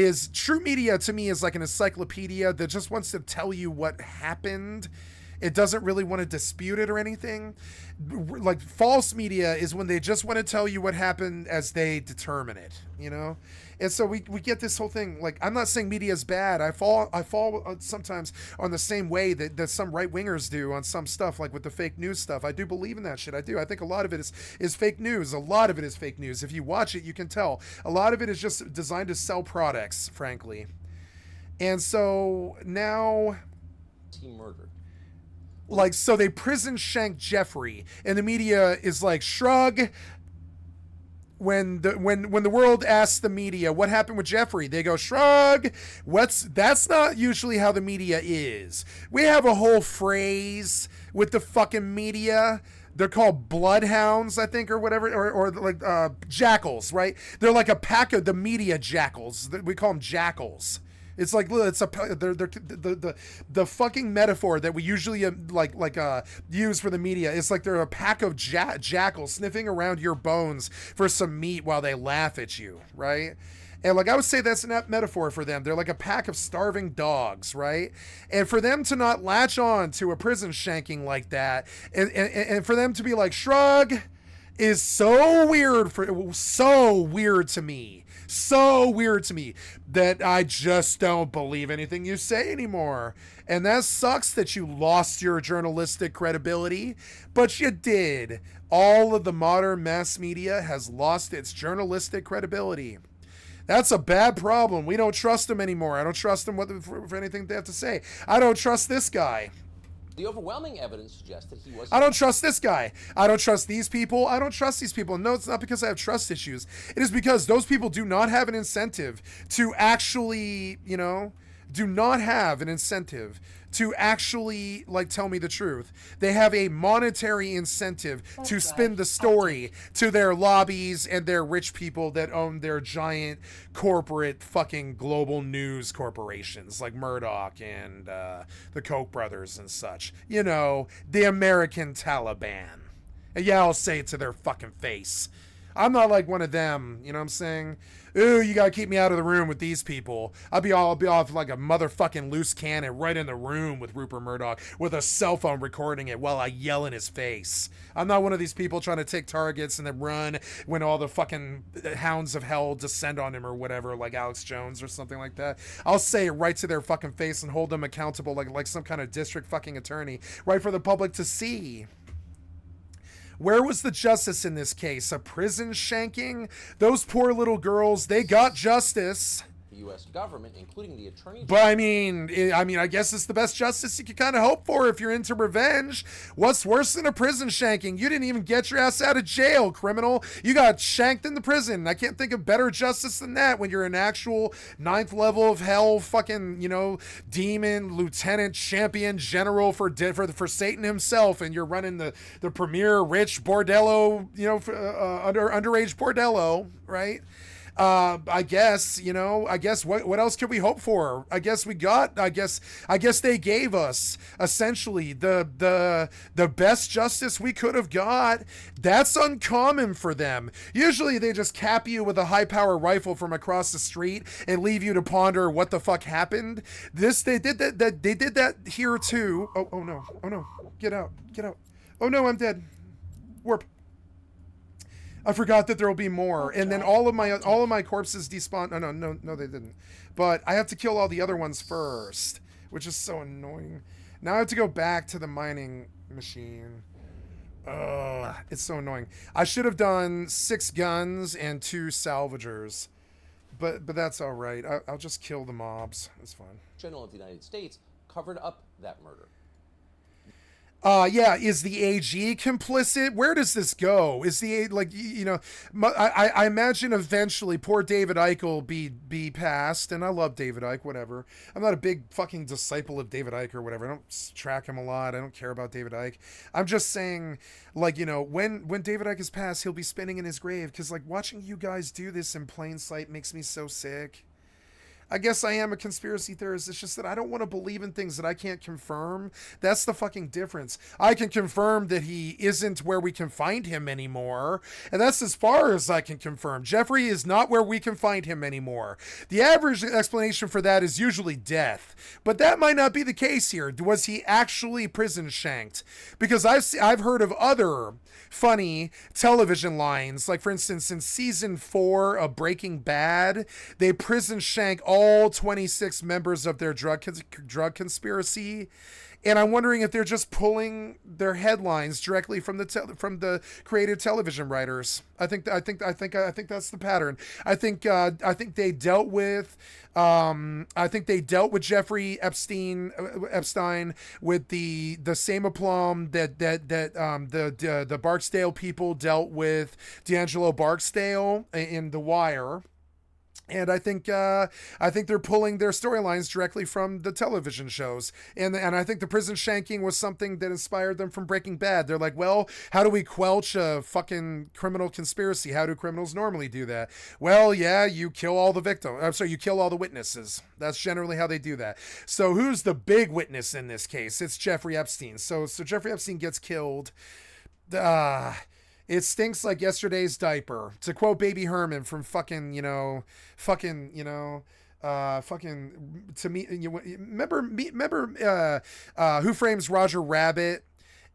S1: Is true media to me is like an encyclopedia that just wants to tell you what happened, It doesn't really want to dispute it or anything. Like, false media is when they just want to tell you what happened as they determine it, you know? And so we get this whole thing. Like, I'm not saying media is bad. I fall sometimes on the same way that some right-wingers do on some stuff, like with the fake news stuff. I do believe in that shit. I do. I think a lot of it is fake news. A lot of it is fake news. If you watch it, you can tell. A lot of it is just designed to sell products, frankly. And so now...
S4: He murdered.
S1: Like, so they prison shanked Jeffrey, and the media is like, shrug. When the world asks the media what happened with Jeffrey, they go, shrug. That's not usually how the media is. We have a whole phrase with the fucking media. They're called bloodhounds, I think, or whatever, or like jackals, right? They're like a pack of the media jackals. We call them jackals. It's like they're the fucking metaphor that we usually use for the media. It's like they're a pack of jackals sniffing around your bones for some meat while they laugh at you, right? And like I would say that's a metaphor for them. They're like a pack of starving dogs, right? And for them to not latch on to a prison shanking like that, and for them to be like, shrug, is so weird to me. So weird to me that I just don't believe anything you say anymore. And that sucks that you lost your journalistic credibility, but you did. All of the modern mass media has lost its journalistic credibility. That's a bad problem. We don't trust them anymore. I don't trust them for anything they have to say. I don't trust this guy.
S4: The overwhelming evidence suggests that he was...
S1: I don't trust this guy. I don't trust these people. I don't trust these people. No, it's not because I have trust issues. It is because those people do not have an incentive to actually, do not have an incentive to actually, tell me the truth. They have a monetary incentive to spin the story to their lobbies and their rich people that own their giant corporate fucking global news corporations like Murdoch and the Koch brothers and such. The American Taliban. And yeah, I'll say it to their fucking face. I'm not like one of them, you know what I'm saying? Ooh, you gotta keep me out of the room with these people. I'll be off like a motherfucking loose cannon right in the room with Rupert Murdoch with a cell phone recording it while I yell in his face. I'm not one of these people trying to take targets and then run when all the fucking hounds of hell descend on him or whatever, like Alex Jones or something like that. I'll say it right to their fucking face and hold them accountable like some kind of district fucking attorney, right for the public to see. Where was the justice in this case? A prison shanking? Those poor little girls, they got justice.
S4: The U.S. government, including the attorney general.
S1: But I guess it's the best justice you could kind of hope for if you're into revenge. What's worse than a prison shanking? You didn't even get your ass out of jail, criminal. You got shanked in the prison. I can't think of better justice than that when you're an actual 9th level of hell fucking, demon, lieutenant, champion, general for Satan himself, and you're running the premier rich bordello, underage bordello, right? I guess what else could we hope for? I guess they gave us essentially the best justice we could have got. That's uncommon for them. Usually they just cap you with a high power rifle from across the street and leave you to ponder what the fuck happened. They did that here too. Oh no. Get out. Oh no, I'm dead. Warp. I forgot that there will be more, and then all of my corpses despawn. No, they didn't. But I have to kill all the other ones first, which is so annoying. Now I have to go back to the mining machine. Ugh, it's so annoying. I should have done 6 guns and 2 salvagers, but that's all right. I'll just kill the mobs. It's fine.
S4: General of the United States covered up that murder.
S1: Yeah, is the AG complicit? Where does this go? Is the, I imagine eventually poor David Icke will be passed, and I love David Icke, whatever. I'm not a big fucking disciple of David Icke or whatever. I don't track him a lot. I don't care about David Icke. I'm just saying, when David Icke is passed, he'll be spinning in his grave, because, watching you guys do this in plain sight makes me so sick. I guess I am a conspiracy theorist. It's just that I don't want to believe in things that I can't confirm. That's the fucking difference. I can confirm that he isn't where we can find him anymore, and that's as far as I can confirm. Jeffrey is not where we can find him anymore. The average explanation for that is usually death, but that might not be the case here. Was he actually prison shanked? Because I've heard of other funny television lines, like for instance in season 4 of Breaking Bad, they prison shank all 26 members of their drug conspiracy, and I'm wondering if they're just pulling their headlines directly from the creative television writers. I think that's the pattern. I think they dealt with Jeffrey Epstein with the same aplomb that the Barksdale people dealt with D'Angelo Barksdale in The Wire. And I think they're pulling their storylines directly from the television shows, and I think the prison shanking was something that inspired them from Breaking Bad. They're like, well, how do we quelch a fucking criminal conspiracy? How do criminals normally do that? Well, yeah, you kill all the victims. I'm sorry, you kill all the witnesses. That's generally how they do that. So who's the big witness in this case? It's Jeffrey Epstein. So Jeffrey Epstein gets killed. It stinks like yesterday's diaper. To quote Baby Herman from fucking to me, remember Who Frames Roger Rabbit?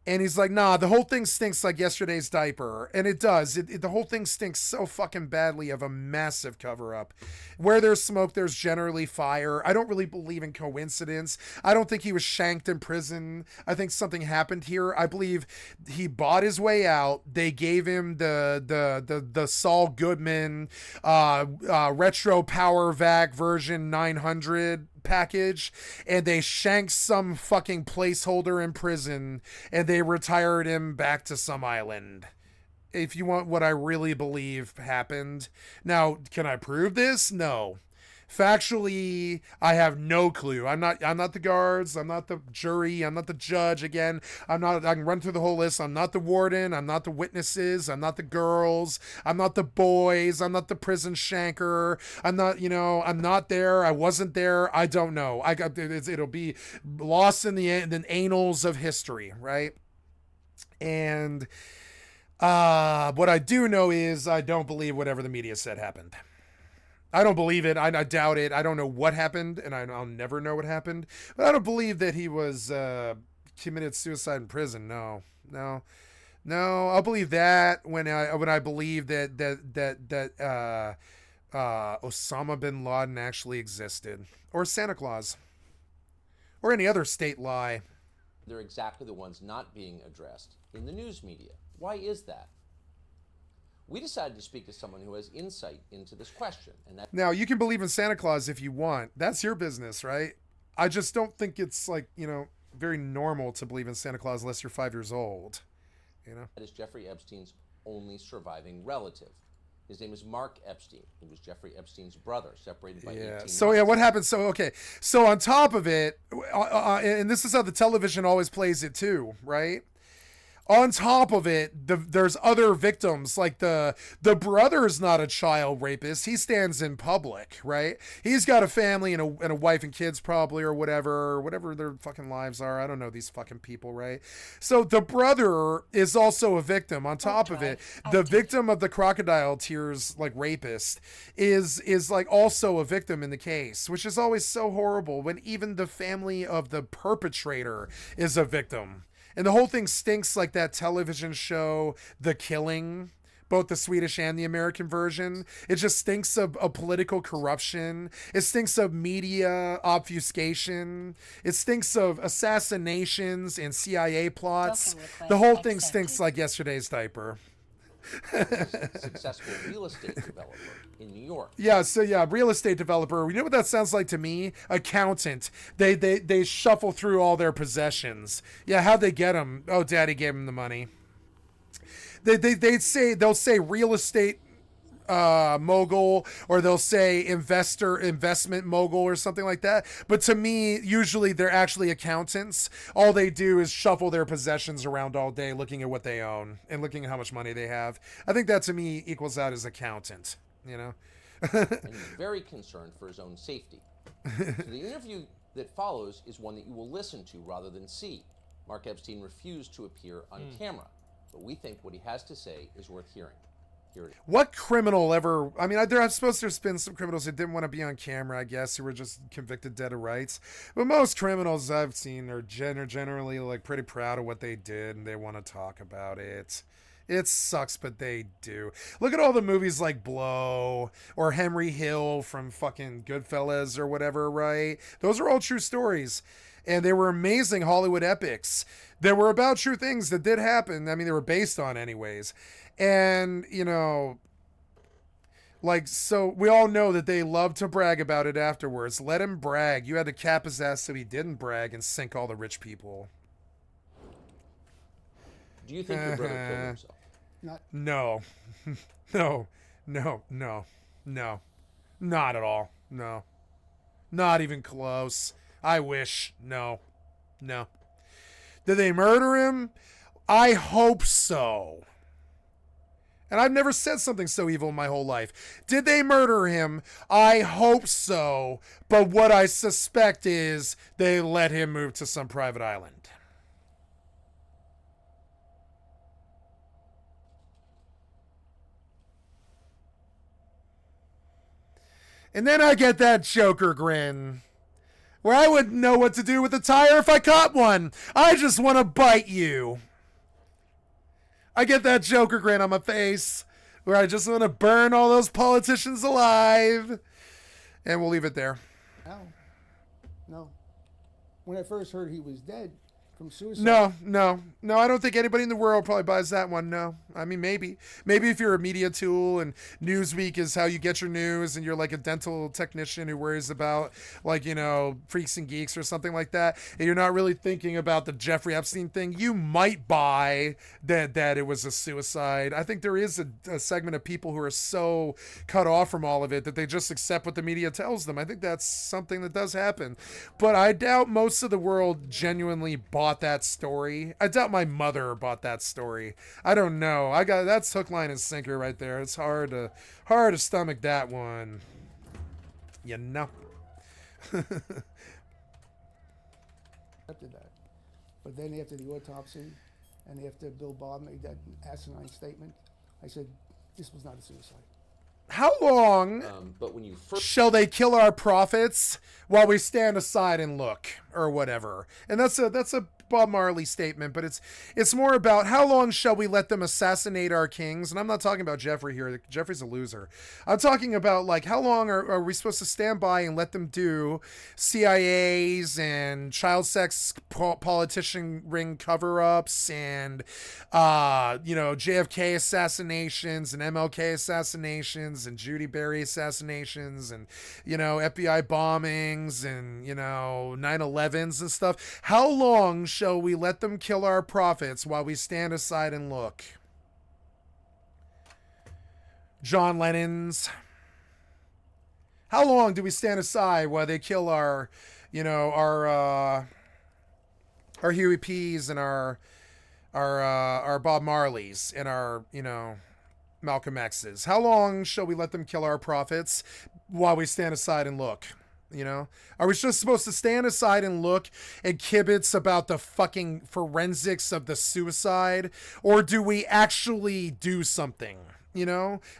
S1: And he's like, nah, the whole thing stinks like yesterday's diaper. And it does. The whole thing stinks so fucking badly of a massive cover-up. Where there's smoke, there's generally fire. I don't really believe in coincidence. I don't think he was shanked in prison. I think something happened here. I believe he bought his way out. They gave him the Saul Goodman Retro Power Vac version 900 package, and they shanked some fucking placeholder in prison, and they retired him back to some island. If you want what I really believe happened. Now, can I prove this? No. Factually, I have no clue. I'm not the guards. I'm not the jury. I'm not the judge. Again, I can run through the whole list. I'm not the warden. I'm not the witnesses. I'm not the girls. I'm not the boys. I'm not the prison shanker. I'm not there. I wasn't there. I don't know. It'll be lost in the annals of history, right? And what I do know is I don't believe whatever the media said happened. I don't believe it. I doubt it. I don't know what happened, and I'll never know what happened. But I don't believe that he was committed suicide in prison. No. I'll believe that when I believe that Osama bin Laden actually existed, or Santa Claus, or any other state lie.
S4: They're exactly the ones not being addressed in the news media. Why is that? We decided to speak to someone who has insight into this question.
S1: Now, you can believe in Santa Claus if you want. That's your business, right? I just don't think it's very normal to believe in Santa Claus unless you're 5 years old.
S4: That is Jeffrey Epstein's only surviving relative. His name is Mark Epstein. He was Jeffrey Epstein's brother, separated by 18 months.
S1: So, what happened? So on top of it, and this is how the television always plays it too, right? On top of it, there's other victims, like the brother's not a child rapist. He stands in public, right? He's got a family and a wife and kids probably, or whatever their fucking lives are. I don't know these fucking people, right? So the brother is also a victim. On top of it, the victim of the crocodile tears, like rapist, is like also a victim in the case, which is always so horrible when even the family of the perpetrator is a victim. And the whole thing stinks like that television show, The Killing, both the Swedish and the American version. It just stinks of political corruption. It stinks of media obfuscation. It stinks of assassinations and CIA plots. The whole thing stinks like yesterday's diaper.
S4: Successful real estate developer in New York.
S1: Real estate developer. You know what that sounds like to me? Accountant. They shuffle through all their possessions. Yeah, how'd they get them? Oh, daddy gave them the money. They'll say real estate mogul, or they'll say investment mogul or something like that. But to me, usually they're actually accountants. All they do is shuffle their possessions around all day, looking at what they own and looking at how much money they have. I think that to me equals out as accountant,
S4: and he's very concerned for his own safety. So the interview that follows is one that you will listen to rather than see. Mark Epstein refused to appear on camera, but we think what he has to say is worth hearing. Here it is.
S1: What criminal ever... I mean, I suppose there's been some criminals that didn't want to be on camera, I guess, who were just convicted dead of rights. But most criminals I've seen are generally like pretty proud of what they did, and they want to talk about it. It sucks, but they do. Look at all the movies like Blow or Henry Hill from fucking Goodfellas or whatever, right? Those are all true stories. And they were amazing Hollywood epics. They were about true things that did happen. I mean, they were based on anyways. And, you know, like, so we all know that they love to brag about it afterwards. Let him brag. You had to cap his ass so he didn't brag and sink all the rich people.
S4: Do you think your brother killed himself?
S1: No. No. Not at all. No. Not even close. I wish. No. Did they murder him? I hope so. And I've never said something so evil in my whole life. Did they murder him? I hope so. But what I suspect is they let him move to some private island. And then I get that Joker grin, where I wouldn't know what to do with a tire if I caught one. I just want to bite you. I get that Joker grin on my face, where I just want to burn all those politicians alive. And we'll leave it there.
S5: No. When I first heard he was dead from suicide.
S1: No. I don't think anybody in the world probably buys that one. No. I mean, maybe if you're a media tool and Newsweek is how you get your news, and you're like a dental technician who worries about, like, you know, freaks and geeks or something like that, and you're not really thinking about the Jeffrey Epstein thing, you might buy that it was a suicide. I think there is a segment of people who are so cut off from all of it that they just accept what the media tells them. I think that's something that does happen. But I doubt most of the world genuinely bought that story. I doubt my mother bought that story. I don't know. That's hook, line, and sinker right there. It's hard to stomach that one. You know.
S5: Accepted that. But then after the autopsy and after Bill Bob made that asinine statement, I said, this was not a suicide.
S1: How long
S4: But when you first
S1: shall they kill our prophets while we stand aside and look, or whatever? And that's a Bob Marley statement, but it's more about how long shall we let them assassinate our kings? And I'm not talking about Jeffrey here. Jeffrey's a loser. I'm talking about, like, how long are we supposed to stand by and let them do CIAs and child sex politician ring cover-ups and JFK assassinations and MLK assassinations and Judy Berry assassinations and FBI bombings and 9/11s and stuff? How long shall we let them kill our prophets while we stand aside and look? John Lennon's. How long do we stand aside while they kill our Huey P's and our Bob Marleys and our Malcolm X's? How long shall we let them kill our prophets while we stand aside and look? Are we just supposed to stand aside and look and kibitz about the fucking forensics of the suicide? Or do we actually do something?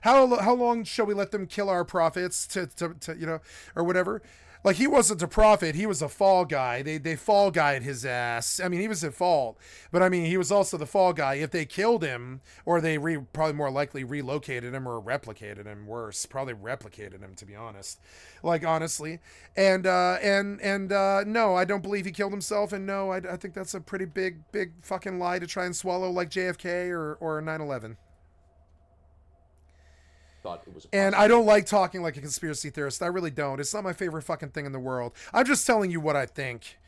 S1: How long shall we let them kill our prophets to or whatever? Like, he wasn't a prophet. He was a fall guy. They fall guyed his ass. I mean, he was at fault. But, I mean, he was also the fall guy. If they killed him, or they probably more likely relocated him or replicated him, worse. Probably replicated him, to be honest. Like, honestly. And no, I don't believe he killed himself. And no, I think that's a pretty big fucking lie to try and swallow, like JFK or 9/11.
S4: thought it was
S1: And I don't like talking like a conspiracy theorist. I really don't. It's not my favorite fucking thing in the world. I'm just telling you what I think,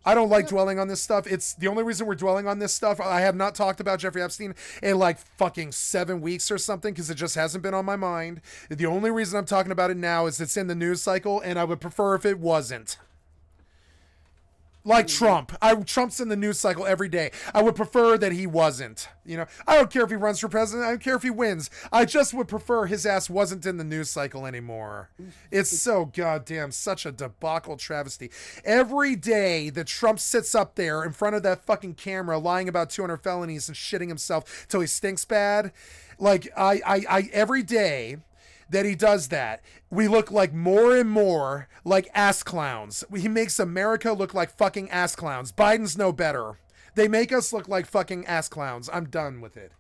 S1: I don't like dwelling on this stuff. It's the only reason we're dwelling on this stuff. I have not talked about Jeffrey Epstein in like fucking 7 weeks or something because it just hasn't been on my mind. The only reason I'm talking about it now is it's in the news cycle, and I would prefer if it wasn't. Like Trump. Trump's in the news cycle every day. I would prefer that he wasn't. You know, I don't care if he runs for president. I don't care if he wins. I just would prefer his ass wasn't in the news cycle anymore. It's so goddamn such a debacle travesty. Every day that Trump sits up there in front of that fucking camera lying about 200 felonies and shitting himself till he stinks bad. Like, I every day that he does that, we look like more and more like ass clowns. He makes America look like fucking ass clowns. Biden's no better. They make us look like fucking ass clowns. I'm done with it.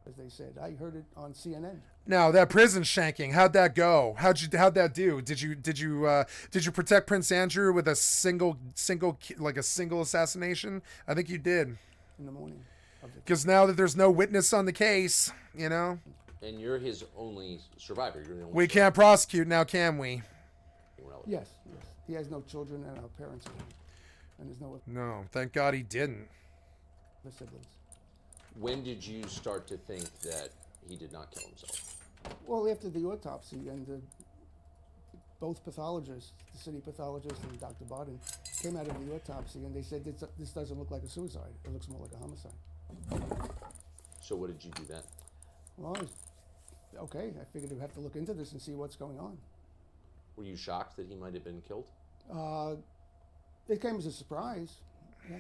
S5: As they said, I heard it on CNN.
S1: Now that prison shanking, how'd that go? How'd that do? Did you protect Prince Andrew with a single assassination? I think you did.
S5: In the morning.
S1: Because now that there's no witness on the case, you know.
S4: And you're his only survivor. You're the only
S1: We can't prosecute now, can we?
S5: Yes. He has no children, and our parents are, and there's no.
S1: No, thank God he didn't.
S5: The siblings.
S4: When did you start to think that he did not kill himself?
S5: Well, after the autopsy, and both pathologists, the city pathologist and Dr. Barden, came out of the autopsy, and they said this doesn't look like a suicide. It looks more like a homicide.
S4: So what did you do then?
S5: Well, okay, I figured we'd have to look into this and see what's going on.
S4: Were you shocked that he might have been killed?
S5: It came as a surprise. Yeah.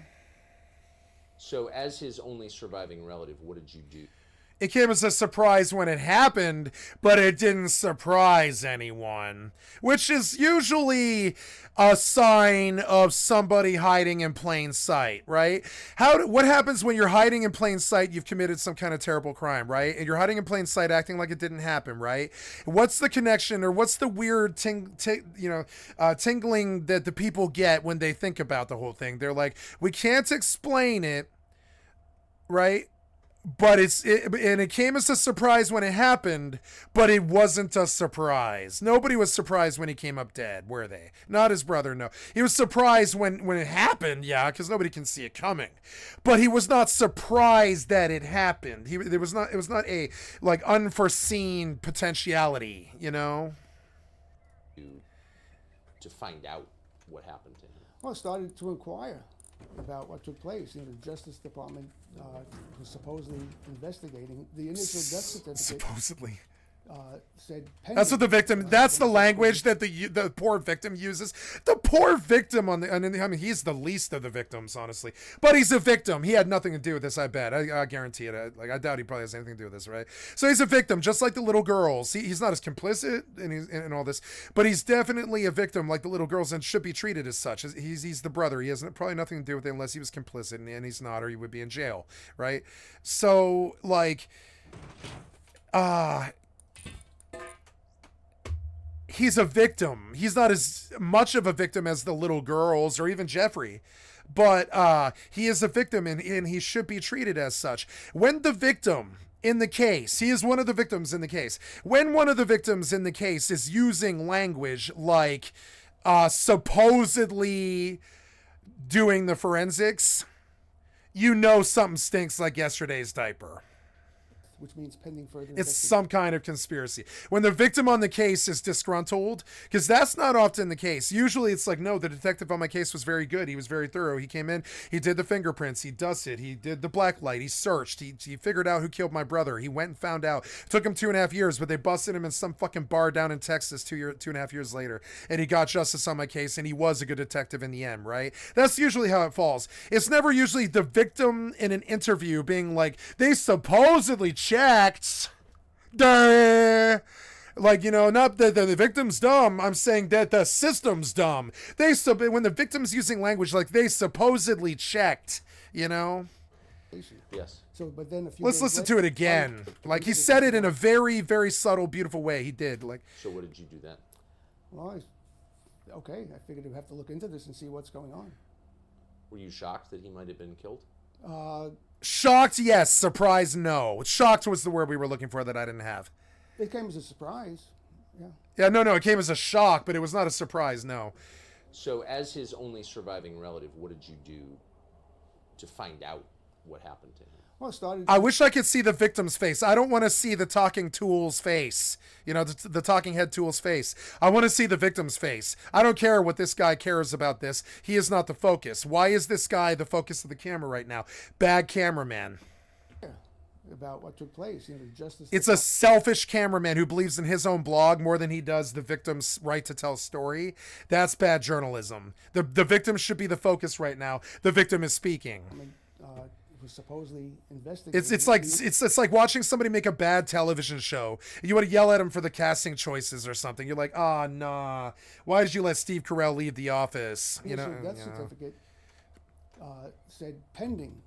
S4: So as his only surviving relative, what did you do?
S1: It came as a surprise when it happened, but it didn't surprise anyone, which is usually a sign of somebody hiding in plain sight, right? What happens when you're hiding in plain sight? You've committed some kind of terrible crime, right? And you're hiding in plain sight, acting like it didn't happen, right? What's the connection, or what's the weird tingling that the people get when they think about the whole thing? They're like, we can't explain it, right? But it came as a surprise when it happened, but it wasn't a surprise. Nobody was surprised when he came up dead, were they? Not his brother, no. He was surprised when it happened, yeah, because nobody can see it coming. But he was not surprised that it happened. It was not a like unforeseen potentiality, you know?
S4: To find out what happened to him.
S5: Well, I started to inquire about what took place. You know, the Justice Department was supposedly investigating the initial death certificate.
S1: Supposedly.
S5: Said
S1: that's what the victim. That's the language that the poor victim uses. The poor victim I mean, he's the least of the victims, honestly. But he's a victim. He had nothing to do with this. I bet. I guarantee it. I doubt he probably has anything to do with this, right? So he's a victim, just like the little girls. He's not as complicit in all this, but he's definitely a victim, like the little girls, and should be treated as such. He's the brother. He has probably nothing to do with it unless he was complicit, and he's not, or he would be in jail, right? So like, he's a victim. He's not as much of a victim as the little girls or even Jeffrey, but he is a victim, and he should be treated as such. When the victim in the case, he is one of the victims in the case. When one of the victims in the case is using language like supposedly doing the forensics, you know something stinks like yesterday's diaper.
S5: Which means pending further
S1: It's some kind of conspiracy. When the victim on the case is disgruntled, because that's not often the case. Usually it's like, no, the detective on my case was very good. He was very thorough. He came in, he did the fingerprints, he dusted, he did the black light, he searched, he figured out who killed my brother. He went and found out. Took him 2.5 years, but they busted him in some fucking bar down in Texas 2.5 years later. And he got justice on my case, and he was a good detective in the end, right? That's usually how it falls. It's never usually the victim in an interview being like, they supposedly checked. Like, you know, not that the victim's dumb. I'm saying that the system's dumb. When the victim's using language like they supposedly checked, you know.
S4: Yes.
S5: So, but then
S1: let's listen to it again. Like, he said it in a very, very subtle, beautiful way. He did. Like.
S4: So what did you do then?
S5: Well, okay. I figured we'd have to look into this and see what's going on.
S4: Were you shocked that he might have been killed?
S1: Shocked, yes. Surprised, no. Shocked was the word we were looking for that I didn't have.
S5: It came as a surprise. Yeah.
S1: Yeah, no. It came as a shock, but it was not a surprise, no.
S4: So as his only surviving relative, what did you do to find out what happened to him.
S5: Well, it started.
S1: I wish I could see the victim's face. I don't want to see the talking tool's face. You know, the talking head tool's face. I want to see the victim's face. I don't care what this guy cares about this. He is not the focus. Why is this guy the focus of the camera right now? Bad cameraman.
S5: About what took place, you know, the justice.
S1: It's a selfish cameraman who believes in his own blog more than he does the victim's right to tell a story. That's bad journalism. The victim should be the focus right now. The victim is speaking.
S5: I mean, it was supposedly investigated.
S1: It's like watching somebody make a bad television show. You want to yell at him for the casting choices or something. You're like, ah, nah. Why did you let Steve Carell leave The Office? You know,
S5: Death certificate said pending.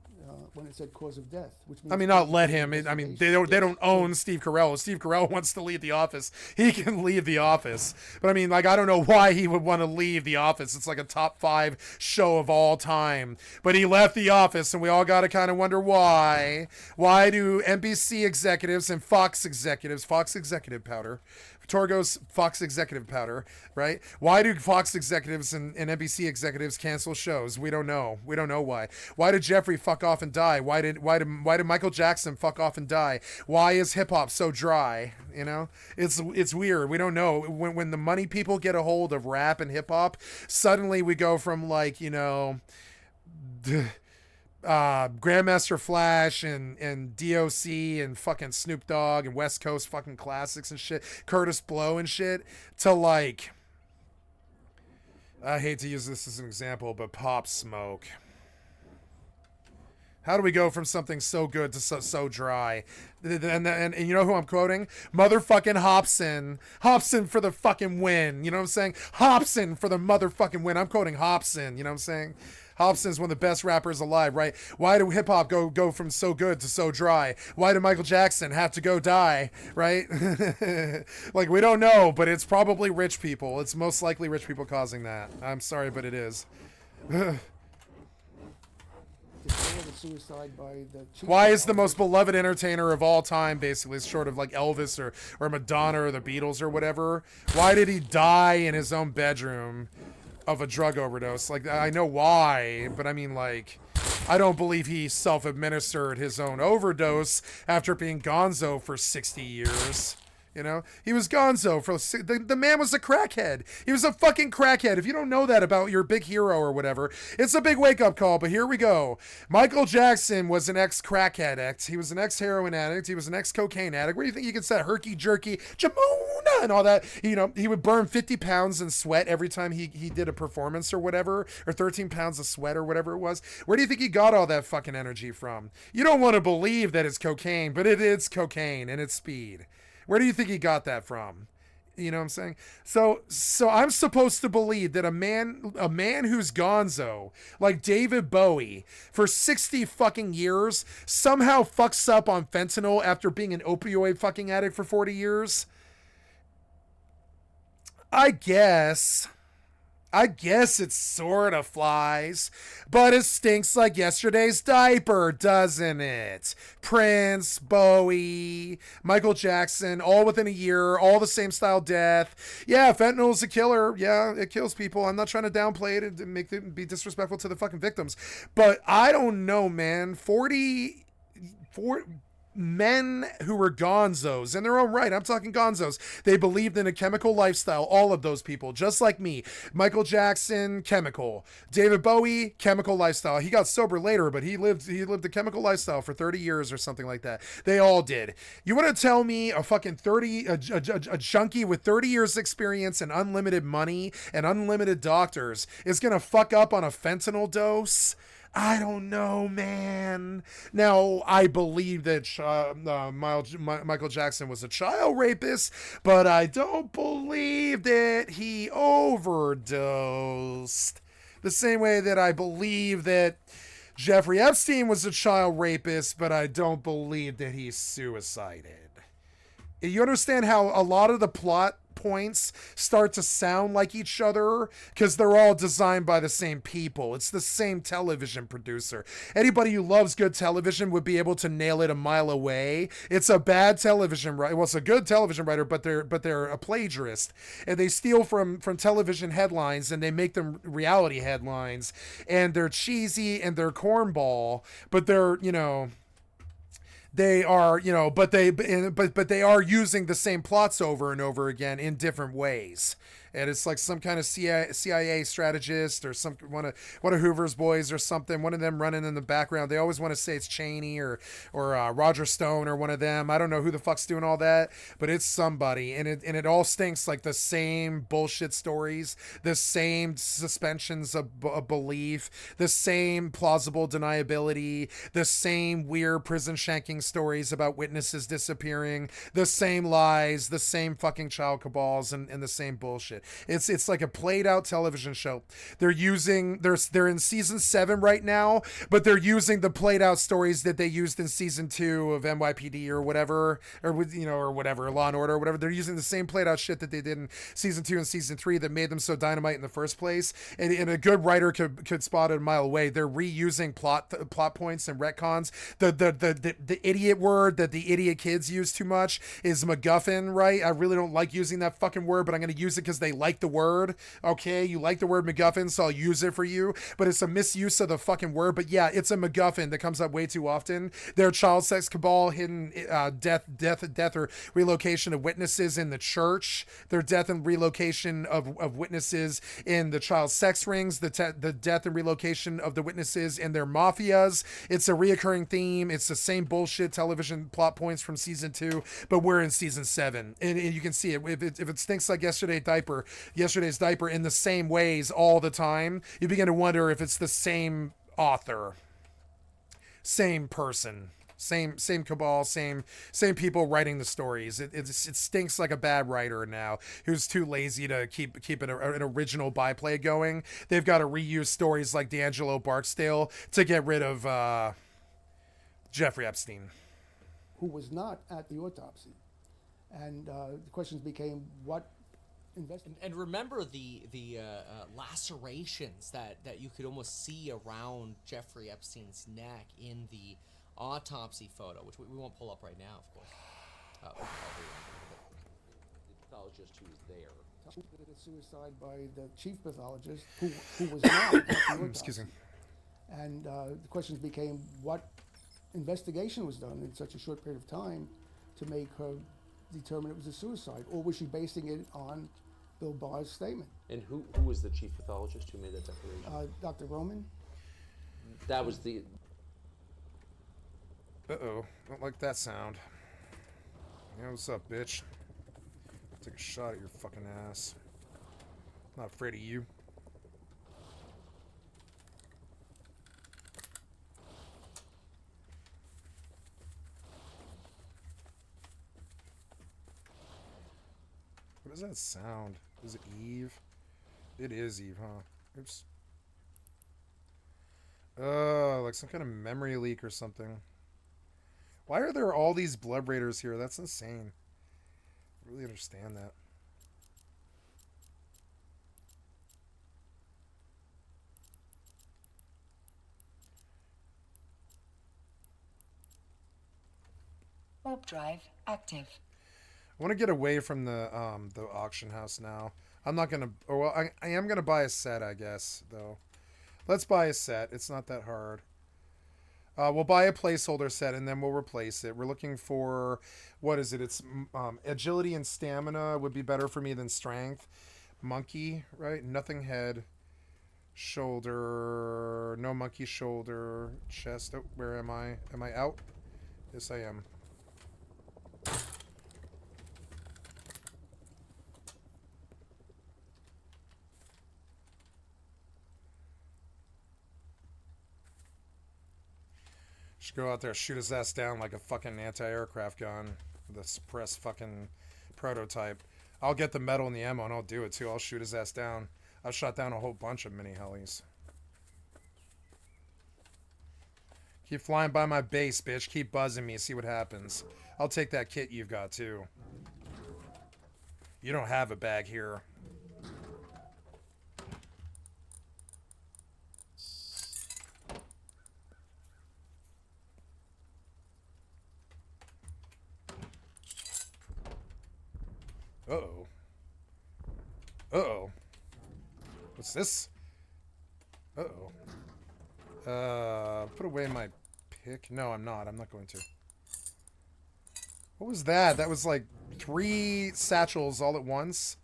S5: When it said cause of death, which means
S1: I mean, not let him. They don't own Steve Carell. If Steve Carell wants to leave The Office, he can leave The Office. But I mean, like, I don't know why he would want to leave The Office. It's like a top 5 show of all time. But he left The Office, and we all got to kind of wonder why. Why do NBC executives and Fox executive powder, Torgo's Fox executive powder, right? Why do Fox executives and NBC executives cancel shows? We don't know. We don't know why. Why did Jeffrey fuck off and die? Why did Michael Jackson fuck off and die? Why is hip hop so dry? You know, it's weird. We don't know. When the money people get a hold of rap and hip hop, suddenly we go from, like, you know, Grandmaster Flash and DOC and fucking Snoop Dogg and West Coast fucking classics and shit, Curtis Blow and shit, to, like, I hate to use this as an example, but Pop Smoke. How do we go from something so good to so dry? And you know who I'm quoting? Motherfucking Hobson. Hobson for the fucking win. You know what I'm saying? Hobson for the motherfucking win. I'm quoting Hobson. You know what I'm saying? Hobson's one of the best rappers alive, right? Why do hip hop go from so good to so dry? Why did Michael Jackson have to go die, right? Like, we don't know, but it's probably rich people. It's most likely rich people causing that. I'm sorry, but it is.
S5: Suicide by the
S1: Why is the most beloved entertainer of all time, basically, short of like Elvis or Madonna or the Beatles or whatever? Why did he die in his own bedroom of a drug overdose? Like, I know why, but I mean, like, I don't believe he self-administered his own overdose after being gonzo for 60 years. You know, he was gonzo for the man was a crackhead. He was a fucking crackhead. If you don't know that about your big hero or whatever, it's a big wake-up call. But here we go. Michael Jackson was an ex-crack addict. He was an ex-heroin addict. He was an ex-cocaine addict. Where do you think you could say herky jerky, Jamona, and all that? You know, he would burn 50 pounds in sweat every time he did a performance or whatever, or 13 pounds of sweat or whatever it was. Where do you think he got all that fucking energy from? You don't want to believe that it's cocaine, but it is cocaine and it's speed. Where do you think he got that from? You know what I'm saying? So I'm supposed to believe that a man who's gonzo, like David Bowie, for 60 fucking years, somehow fucks up on fentanyl after being an opioid fucking addict for 40 years? I guess it sort of flies, but it stinks like yesterday's diaper, doesn't it? Prince, Bowie, Michael Jackson, all within a year, all the same style death. Yeah, fentanyl's a killer. Yeah, it kills people. I'm not trying to downplay it and make it be disrespectful to the fucking victims. But I don't know, man. 40 men who were gonzos in their own right. I'm talking gonzos. They believed in a chemical lifestyle. All of those people, just like me. Michael Jackson, chemical. David Bowie, chemical lifestyle. He got sober later, but he lived a chemical lifestyle for 30 years or something like that. They all did. You want to tell me a fucking a junkie with 30 years experience and unlimited money and unlimited doctors is gonna fuck up on a fentanyl dose? I don't know, man. Now, I believe that Michael Jackson was a child rapist, but I don't believe that he overdosed. The same way that I believe that Jeffrey Epstein was a child rapist, but I don't believe that he suicided. You understand how a lot of the plot points start to sound like each other because they're all designed by the same people. It's the same television producer. Anybody who loves good television would be able to nail it a mile away. It's a bad television writer. Well, it's a good television writer, but they're a plagiarist, and they steal from television headlines and they make them reality headlines, and they're cheesy and they're cornball, but they're, you know, they are, you know, but they are using the same plots over and over again in different ways. And it's like some kind of CIA strategist or one of Hoover's boys or something. One of them running in the background. They always want to say it's Cheney or Roger Stone or one of them. I don't know who the fuck's doing all that, but it's somebody. And it all stinks like the same bullshit stories, the same suspensions of belief, the same plausible deniability, the same weird prison shanking stories about witnesses disappearing, the same lies, the same fucking child cabals, and the same bullshit. It's like a played out television show. They're in season 7 right now, but they're using the played out stories that they used in season 2 of NYPD or whatever, or whatever, Law and Order or whatever. They're using the same played out shit that they did in season 2 and season 3 that made them so dynamite in the first place. And a good writer could spot it a mile away. They're reusing plot points and retcons. The idiot word that the idiot kids use too much is MacGuffin, right? I really don't like using that fucking word, but I'm going to use it because they like the word. Okay, you like the word MacGuffin, so I'll use it for you, but it's a misuse of the fucking word. But yeah, it's a MacGuffin that comes up way too often. Their child sex cabal, hidden death or relocation of witnesses in the church, their death and relocation of witnesses in the child sex rings, the death and relocation of the witnesses in their mafias. It's a reoccurring theme. It's the same bullshit television plot points from season 2, but we're in season 7, and you can see it. If it stinks like yesterday's diaper in the same ways all the time, you begin to wonder if it's the same author, same person, same cabal, same people writing the stories. It stinks like a bad writer now who's too lazy to keep an original byplay going. They've got to reuse stories like D'Angelo Barksdale to get rid of Jeffrey Epstein,
S5: who was not at the autopsy. And the questions became, what
S2: and remember the lacerations that you could almost see around Jeffrey Epstein's neck in the autopsy photo, which we won't pull up right now, of course.
S4: The pathologist who was there.
S5: Committed suicide by the chief pathologist, who was not at the autopsy.
S1: Excuse me.
S5: And the questions became, what investigation was done in such a short period of time to make her determine it was a suicide, or was she basing it on Bill Barr's statement?
S4: And who was the chief pathologist who made that declaration?
S5: Dr. Roman.
S4: That was the...
S1: Uh-oh. Don't like that sound. Yeah, what's up, bitch? Take a shot at your fucking ass. Not afraid of you. What does that sound? Is it Eve? It is Eve, huh? Oops. Like some kind of memory leak or something. Why are there all these blood raiders here? That's insane. I really understand that.
S3: Warp drive active.
S1: I want to get away from the auction house now. I'm not gonna, or well, I am gonna buy a set, I guess, though. Let's buy a set. It's not that hard. We'll buy a placeholder set and then we'll replace it. We're looking for, what is it? It's agility and stamina would be better for me than strength. Monkey, right? Nothing head. Shoulder. No monkey shoulder. Chest. Oh, where am I? Am I out? Yes, I am. Should go out there, shoot his ass down like a fucking anti-aircraft gun with a suppressed fucking prototype. I'll get the metal and the ammo and I'll do it too. I'll shoot his ass down. I've shot down a whole bunch of mini helis. Keep flying by my base, bitch. Keep buzzing me. See what happens. I'll take that kit you've got too. You don't have a bag here. Uh-oh. Uh-oh. What's this? Uh-oh. Put away my pick. No, I'm not. I'm not going to. What was that? That was like 3 satchels all at once.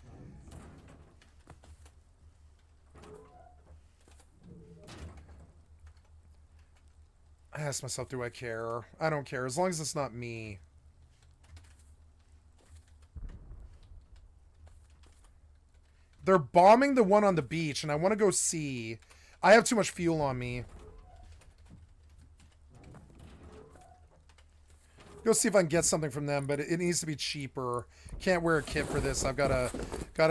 S1: I asked myself, do I care? I don't care. As long as it's not me. They're bombing the one on the beach, and I want to go see. I have too much fuel on me. Go see if I can get something from them, but it needs to be cheaper. Can't wear a kit for this. I've gotta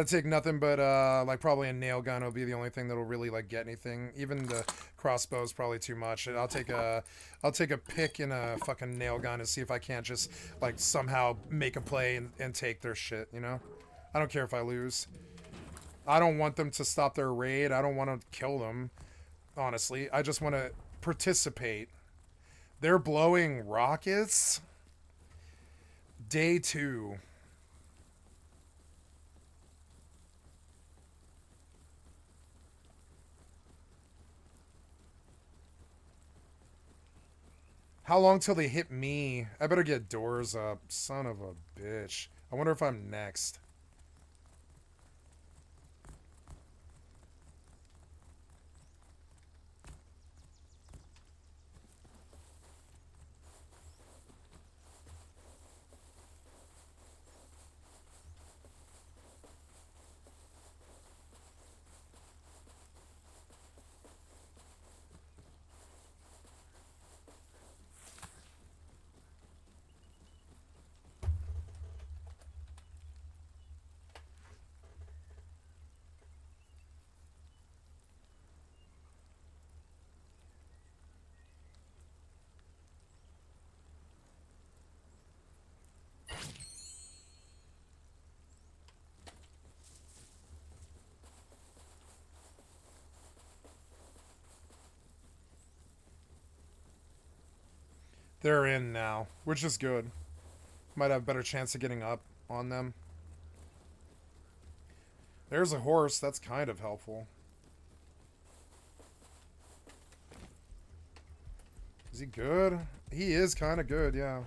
S1: take nothing but like probably a nail gun will be the only thing that'll really like get anything. Even the crossbow is probably too much. I'll take a pick and a fucking nail gun and see if I can't just like somehow make a play and take their shit, you know? I don't care if I lose. I don't want them to stop their raid. I don't want to kill them, honestly. I just want to participate. They're blowing rockets. Day 2. How long till they hit me? I better get doors up. Son of a bitch. I wonder if I'm next. They're in now, which is good. Might have a better chance of getting up on them. There's a horse. That's kind of helpful. Is he good? He is kind of good, yeah.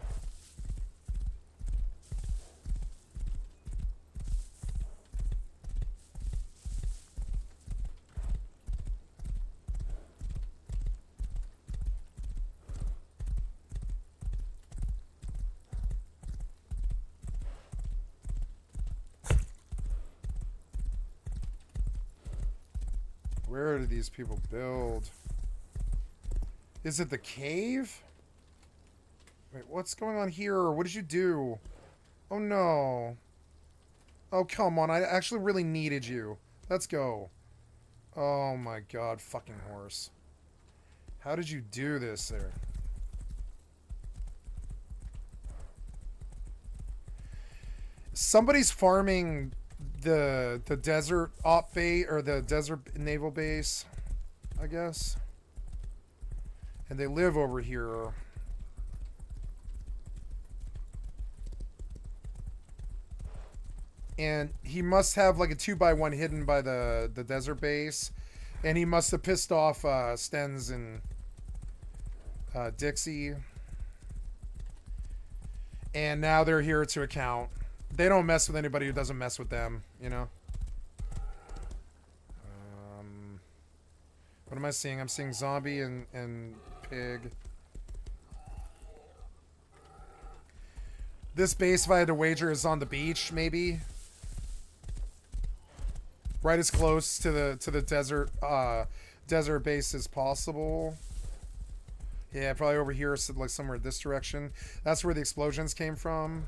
S1: Where do these people build? Is it the cave? Wait, what's going on here? What did you do? Oh no. Oh, come on. I actually really needed you. Let's go. Oh my god, fucking horse. How did you do this there? Somebody's farming the desert op base, or the desert naval base, I guess. And they live over here. And he must have like a 2x1 hidden by the desert base. And he must have pissed off Stens and Dixie. And now they're here to account. They don't mess with anybody who doesn't mess with them, you know? What am I seeing? I'm seeing zombie and pig. This base, if I had to wager, is on the beach, maybe? Right as close to the desert base as possible. Yeah, probably over here, so like somewhere this direction. That's where the explosions came from.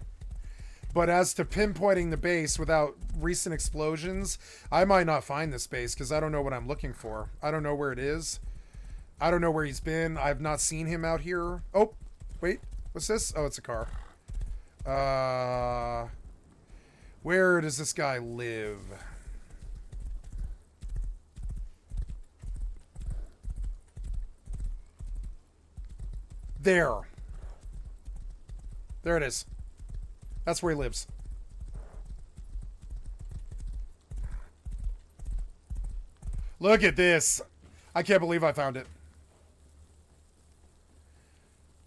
S1: But as to pinpointing the base without recent explosions, I might not find this base because I don't know what I'm looking for. I don't know where it is. I don't know where he's been. I've not seen him out here. Oh, wait. What's this? Oh, it's a car. Where does this guy live? There. There it is. That's where he lives. Look at this. I can't believe I found it.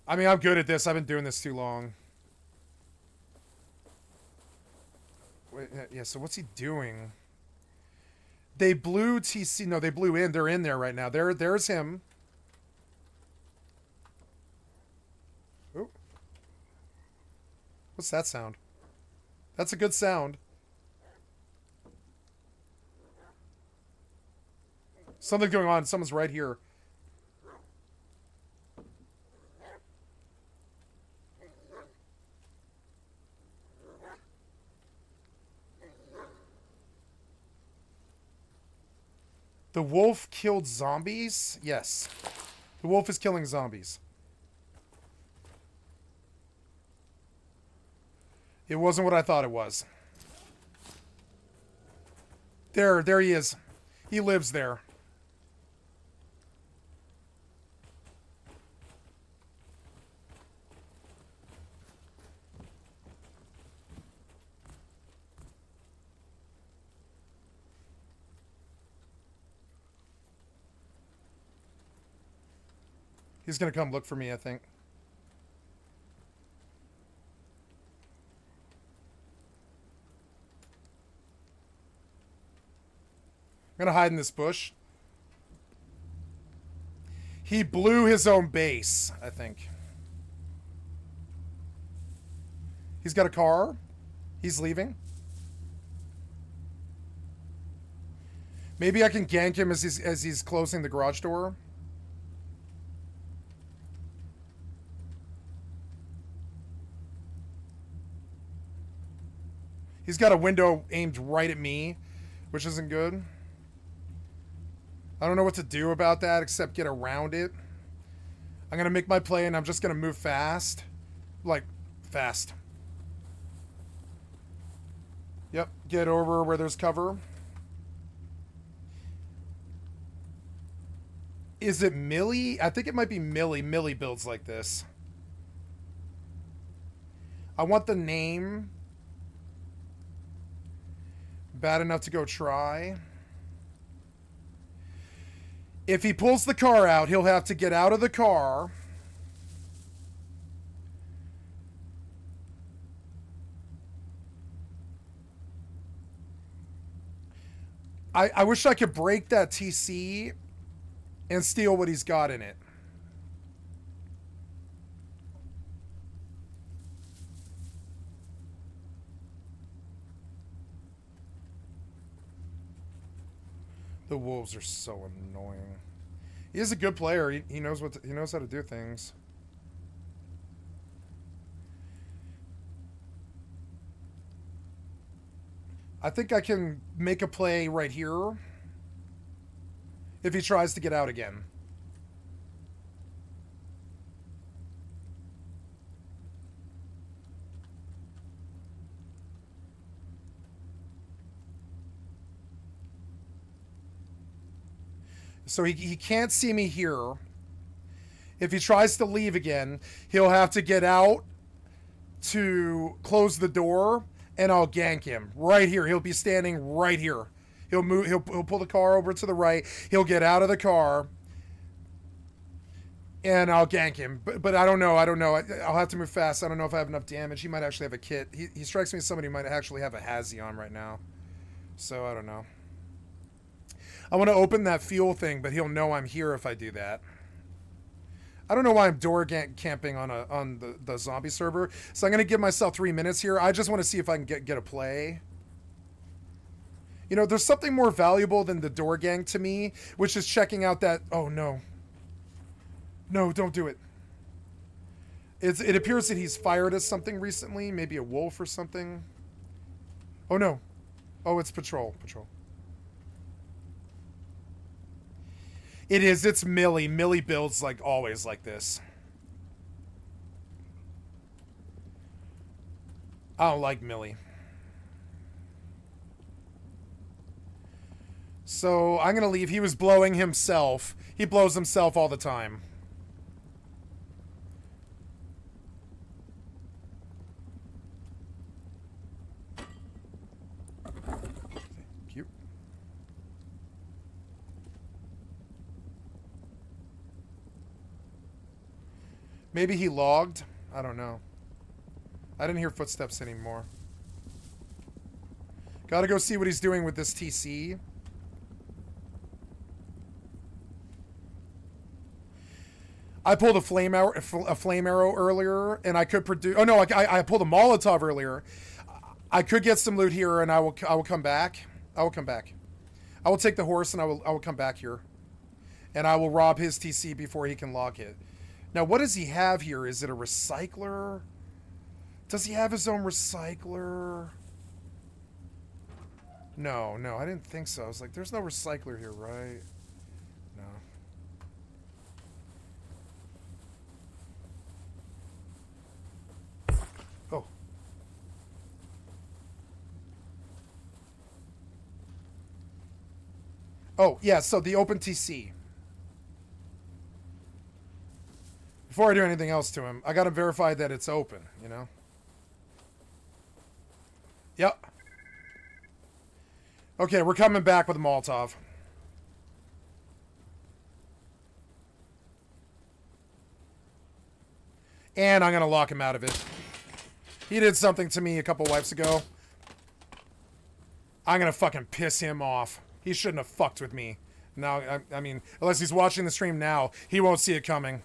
S1: I mean, I'm good at this. I've been doing this too long. Wait, yeah, so what's he doing? They blew TC. No, they blew in. They're in there right now. There's him. Ooh. What's that sound? That's a good sound. Something's going on. Someone's right here. The wolf killed zombies? Yes. The wolf is killing zombies. It wasn't what I thought it was. There he is. He lives there. He's gonna come look for me, I think. I'm gonna hide in this bush. He blew his own base, I think. He's got a car. He's leaving. Maybe I can gank him as he's closing the garage door. He's got a window aimed right at me, which isn't good. I don't know what to do about that except get around it. I'm going to make my play and I'm just going to move fast. Like, fast. Yep, get over where there's cover. Is it Millie? I think it might be Millie. Millie builds like this. I want the name. Bad enough to go try. If he pulls the car out, he'll have to get out of the car. I wish I could break that TC and steal what he's got in it. The wolves are so annoying. He is a good player. He knows he knows how to do things. I think I can make a play right here if he tries to get out again. So he can't see me here. If he tries to leave again, he'll have to get out to close the door, and I'll gank him right here. He'll be standing right here. He'll move. He'll pull the car over to the right. He'll get out of the car, and I'll gank him. But I don't know. I'll have to move fast. I don't know if I have enough damage. He might actually have a kit. He strikes me as somebody who might actually have a Hazy on right now. So I don't know. I want to open that fuel thing, but he'll know I'm here if I do that. I don't know why I'm door camping on the zombie server. So I'm going to give myself 3 minutes here. I just want to see if I can get a play. You know, there's something more valuable than the door gang to me, which is checking out that... Oh, no. No, don't do it. It appears that he's fired at something recently. Maybe a wolf or something. Oh, no. Oh, it's patrol. Patrol. It is. It's Millie. Millie builds like always like this. I don't like Millie. So I'm gonna leave. He was blowing himself. He blows himself all the time. Thank you. Maybe he logged? I don't know. I didn't hear footsteps anymore. Gotta go see what he's doing with this TC. I pulled a flame arrow earlier, and I could produce. Oh no, I pulled a Molotov earlier. I could get some loot here, and I will come back. I will come back. I will take the horse, and I will come back here, and I will rob his TC before he can lock it. Now, what does he have here? Is it a recycler? Does he have his own recycler? No, I didn't think so. I was like, there's no recycler here, right? No. Oh. Oh, yeah, so the open TC. Before I do anything else to him, I gotta verify that it's open, you know? Yep. Okay, we're coming back with a Molotov. And I'm gonna lock him out of it. He did something to me a couple wipes ago. I'm gonna fucking piss him off. He shouldn't have fucked with me. Now, I mean, unless he's watching the stream now, he won't see it coming.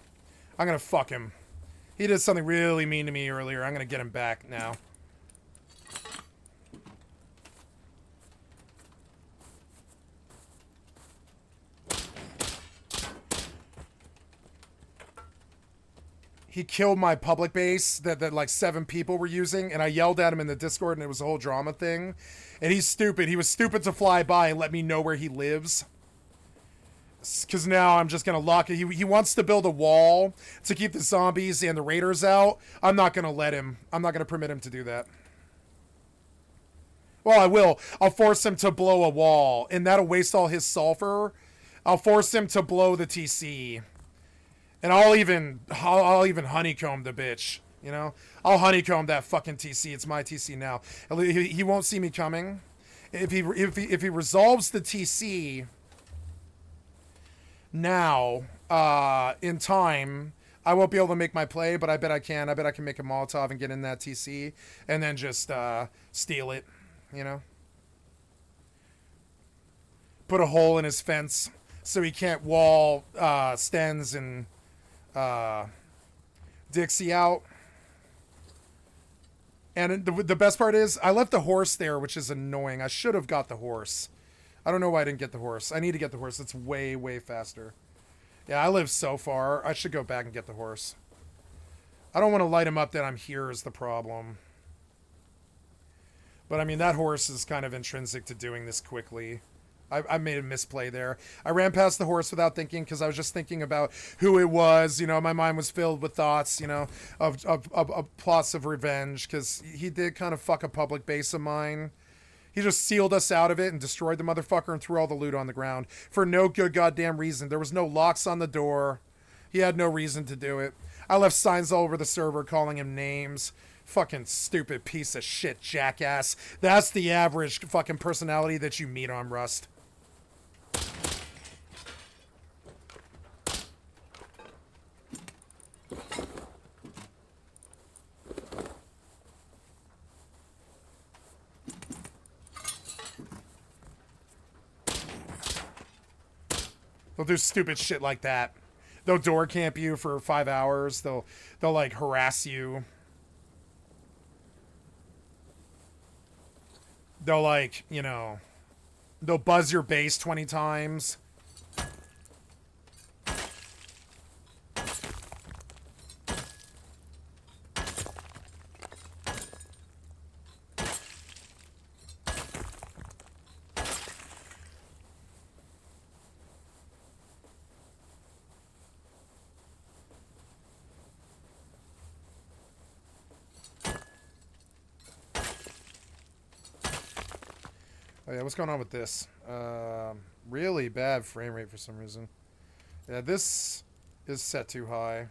S1: I'm gonna fuck him. He did something really mean to me earlier. I'm gonna get him back now. He killed my public base that like 7 people were using, and I yelled at him in the Discord, and it was a whole drama thing. And he's stupid. He was stupid to fly by and let me know where he lives. Because now I'm just going to lock it. He wants to build a wall to keep the zombies and the raiders out. I'm not going to let him. I'm not going to permit him to do that. Well, I will. I'll force him to blow a wall, and that'll waste all his sulfur. I'll force him to blow the TC. And I'll even honeycomb the bitch, you know? I'll honeycomb that fucking TC. It's my TC now. He won't see me coming. If he resolves the TC now, in time, I won't be able to make my play, but I bet I can. I bet I can make a Molotov and get in that TC and then just steal it, you know? Put a hole in his fence so he can't wall Stens and Dixie out. And the best part is I left the horse there, which is annoying. I should have got the horse. I don't know why I didn't get the horse. I need to get the horse. It's way, way faster. Yeah, I live so far. I should go back and get the horse. I don't want to light him up that I'm here is the problem. But I mean, that horse is kind of intrinsic to doing this quickly. I made a misplay there. I ran past the horse without thinking because I was just thinking about who it was. You know, my mind was filled with thoughts, you know, of plots of revenge because he did kind of fuck a public base of mine. He just sealed us out of it and destroyed the motherfucker and threw all the loot on the ground for no good goddamn reason. There was no locks on the door. He had no reason to do it. I left signs all over the server calling him names. Fucking stupid piece of shit, jackass. That's the average fucking personality that you meet on Rust. They'll do stupid shit like that. They'll door camp you for 5 hours. They'll like harass you. They'll like, you know, they'll buzz your base 20 times. Oh yeah, what's going on with this? Really bad frame rate for some reason. Yeah, this is set too high.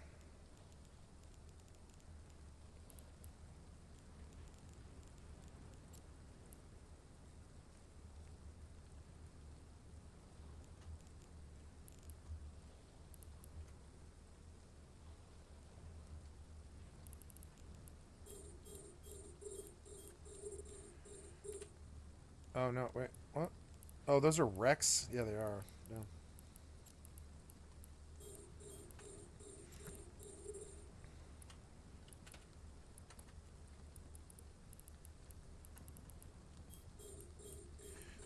S1: Oh, no, wait, what? Oh, those are wrecks? Yeah, they are. Yeah.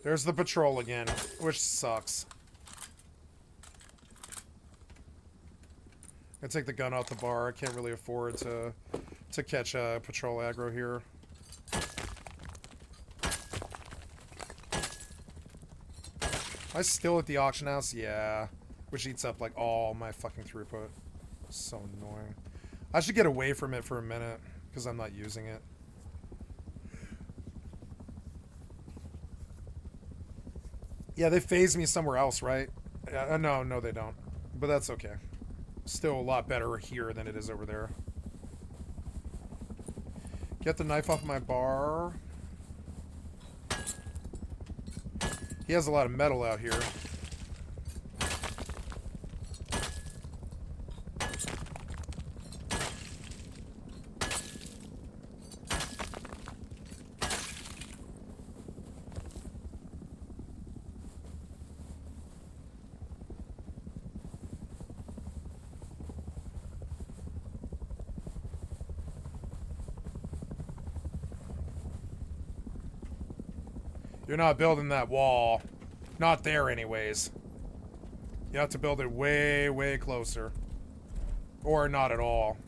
S1: There's the patrol again, which sucks. I take the gun out the bar. I can't really afford to catch a patrol aggro here. Am I still at the auction house? Yeah. Which eats up like all my fucking throughput. So annoying. I should get away from it for a minute because I'm not using it. Yeah, they phase me somewhere else, right? No, they don't. But that's okay. Still a lot better here than it is over there. Get the knife off my bar. He has a lot of metal out here. You're not building that wall. Not there, anyways. You have to build it way, way closer. Or not at all.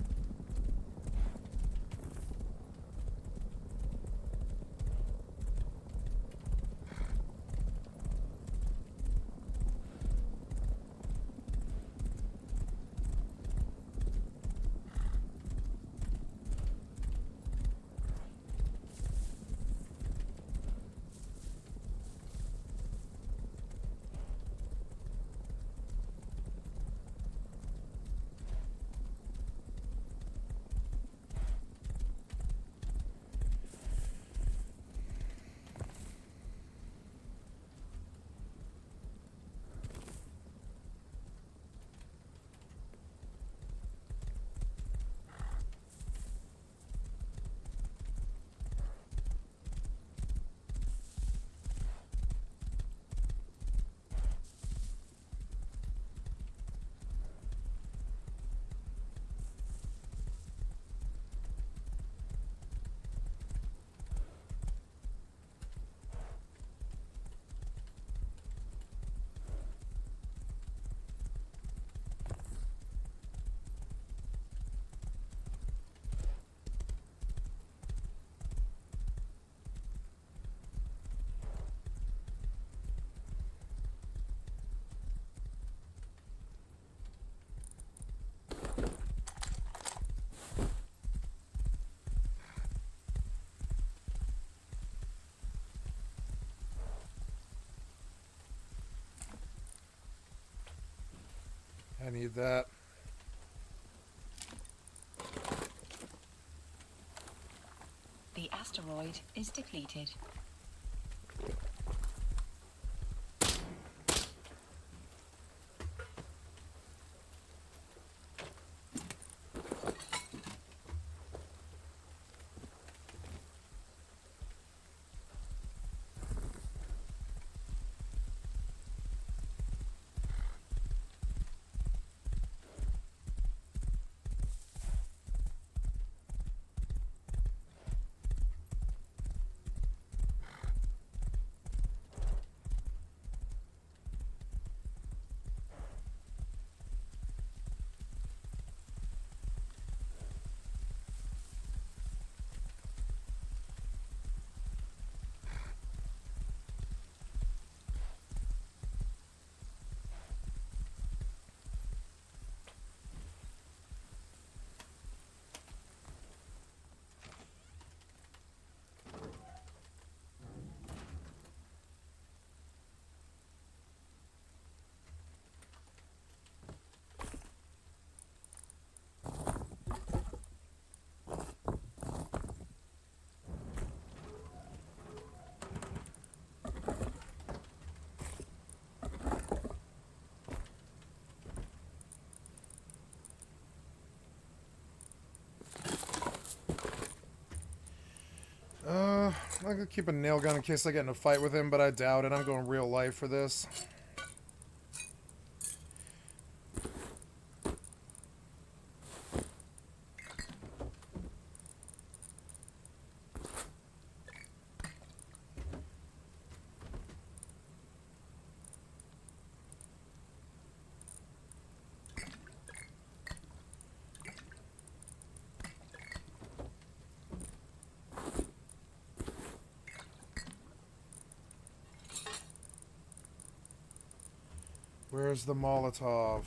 S1: I need that.
S3: The asteroid is depleted.
S1: I'm gonna keep a nail gun in case I get in a fight with him, but I doubt it. I'm going real life for this. Where's the Molotov?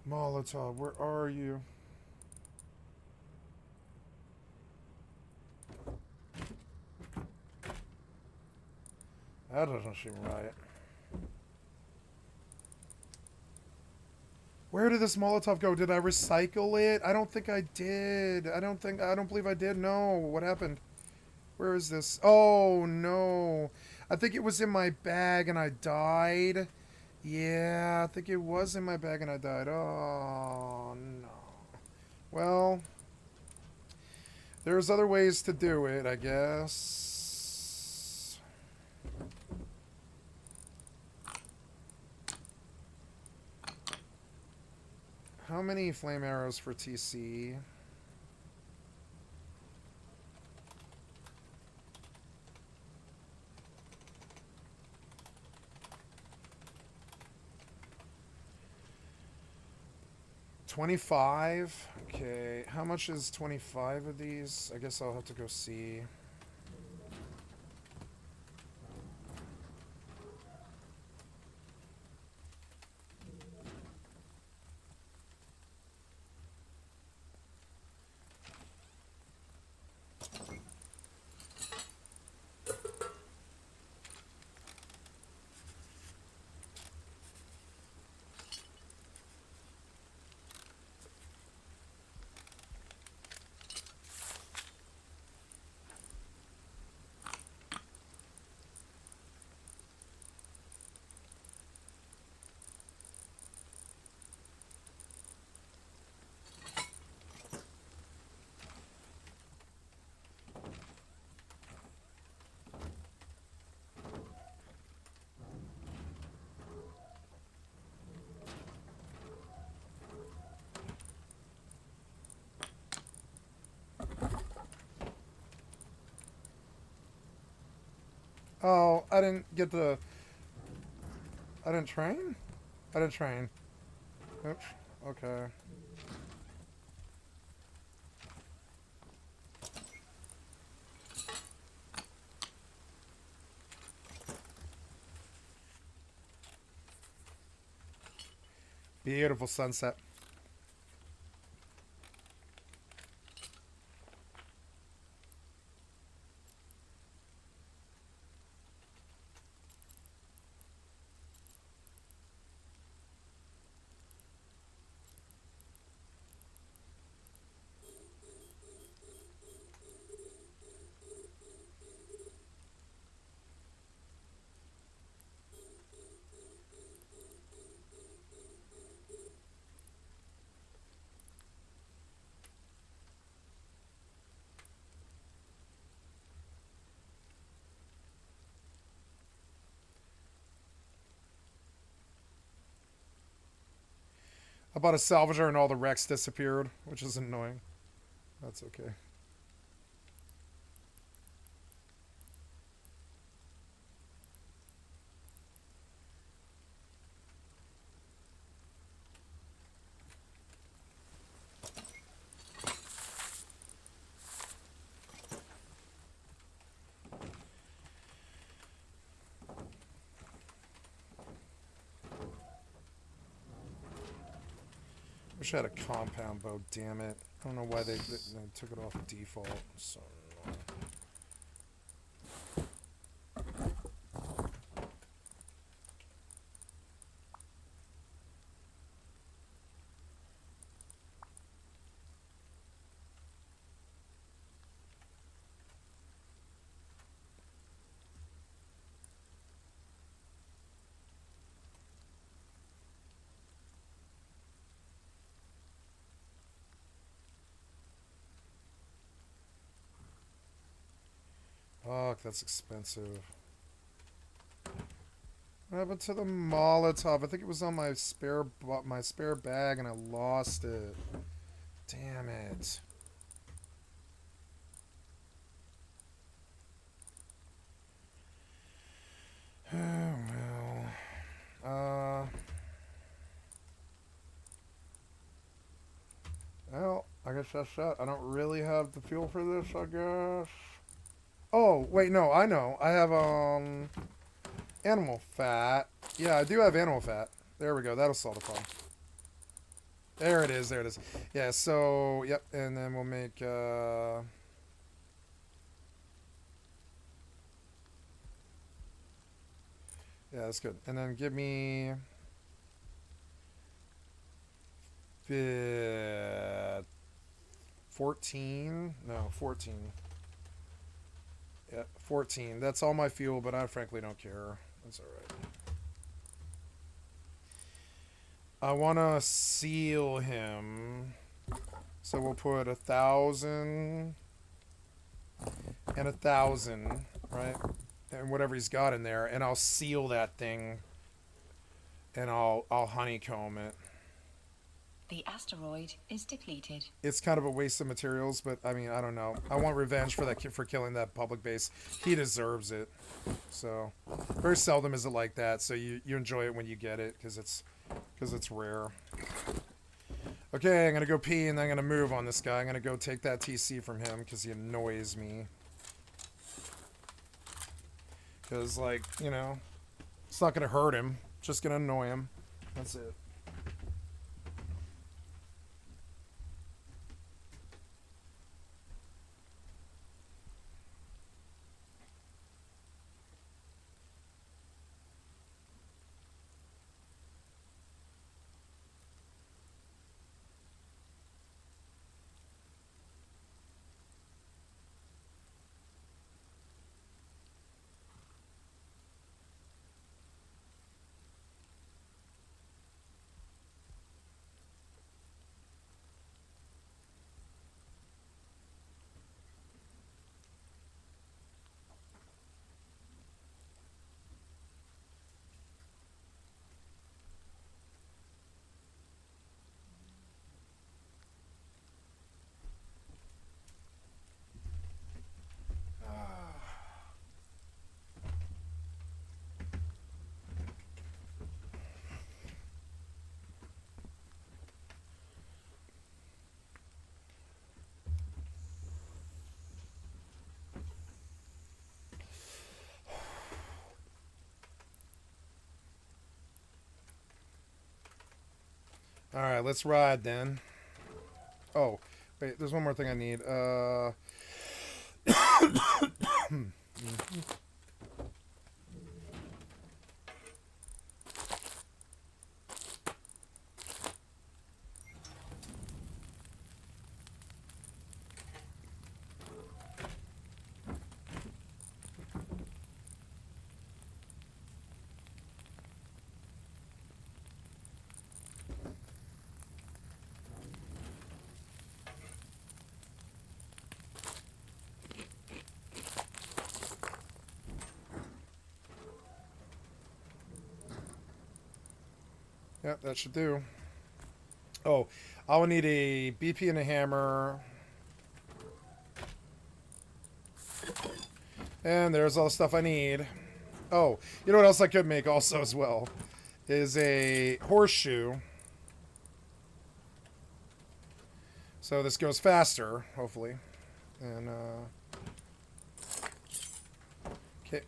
S1: Molotov, where are you? That doesn't seem right. Where did this Molotov go? Did I recycle it? I don't think I did. I don't believe I did. No. What happened? Where is this? Oh, no. I think it was in my bag and I died. Yeah, I think it was in my bag and I died. Oh, no. Well, there's other ways to do it, I guess. How many flame arrows for TC? $25? Okay, how much is 25 of these? I guess I'll have to go see. Oh, I didn't get the... I didn't train? I didn't train. Oops. Okay. Beautiful sunset. I bought a salvager and all the wrecks disappeared, which is annoying. That's okay. Wish I had a compound bow, damn it. I don't know why they took it off default. So annoying. fuck, that's expensive. What happened to the Molotov? I think it was on my spare bag and I lost it. Damn it. Oh, well. Well, I guess that's that. I don't really have the fuel for this, I guess. Oh, wait, no, I know. I have, animal fat. Yeah, I do have animal fat. There we go. That'll solve the problem. There it is. There it is. Yeah, so, yep. And then we'll make, yeah, that's good. And then give me 14. No, 14. Yeah, 14. That's all my fuel, but I frankly don't care. That's alright. I want to seal him. So we'll put 1,000 and 1,000, right? And whatever he's got in there. And I'll seal that thing. And I'll honeycomb it.
S3: The asteroid is depleted.
S1: It's kind of a waste of materials, but I mean, I don't know. I want revenge for that kid for killing that public base. He deserves it. So, very seldom is it like that. So you enjoy it when you get it because it's rare. Okay, I'm gonna go pee and then I'm gonna move on this guy. I'm gonna go take that TC from him because he annoys me. Because, like, you know, it's not gonna hurt him. It's just gonna annoy him. That's it. Alright, let's ride then. Oh, wait, there's one more thing I need. Yep, that should do. Oh, I will need a BP and a hammer. And there's all the stuff I need. Oh, you know what else I could make also as well? Is a horseshoe. So this goes faster, hopefully. And, okay.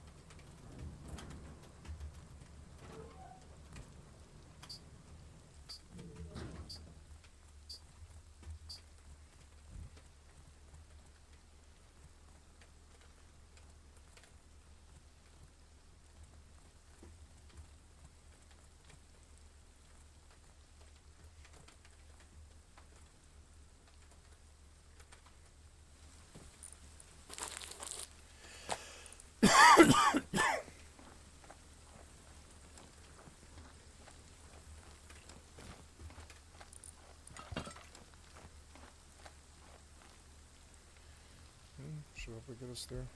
S1: Should hopefully get us there.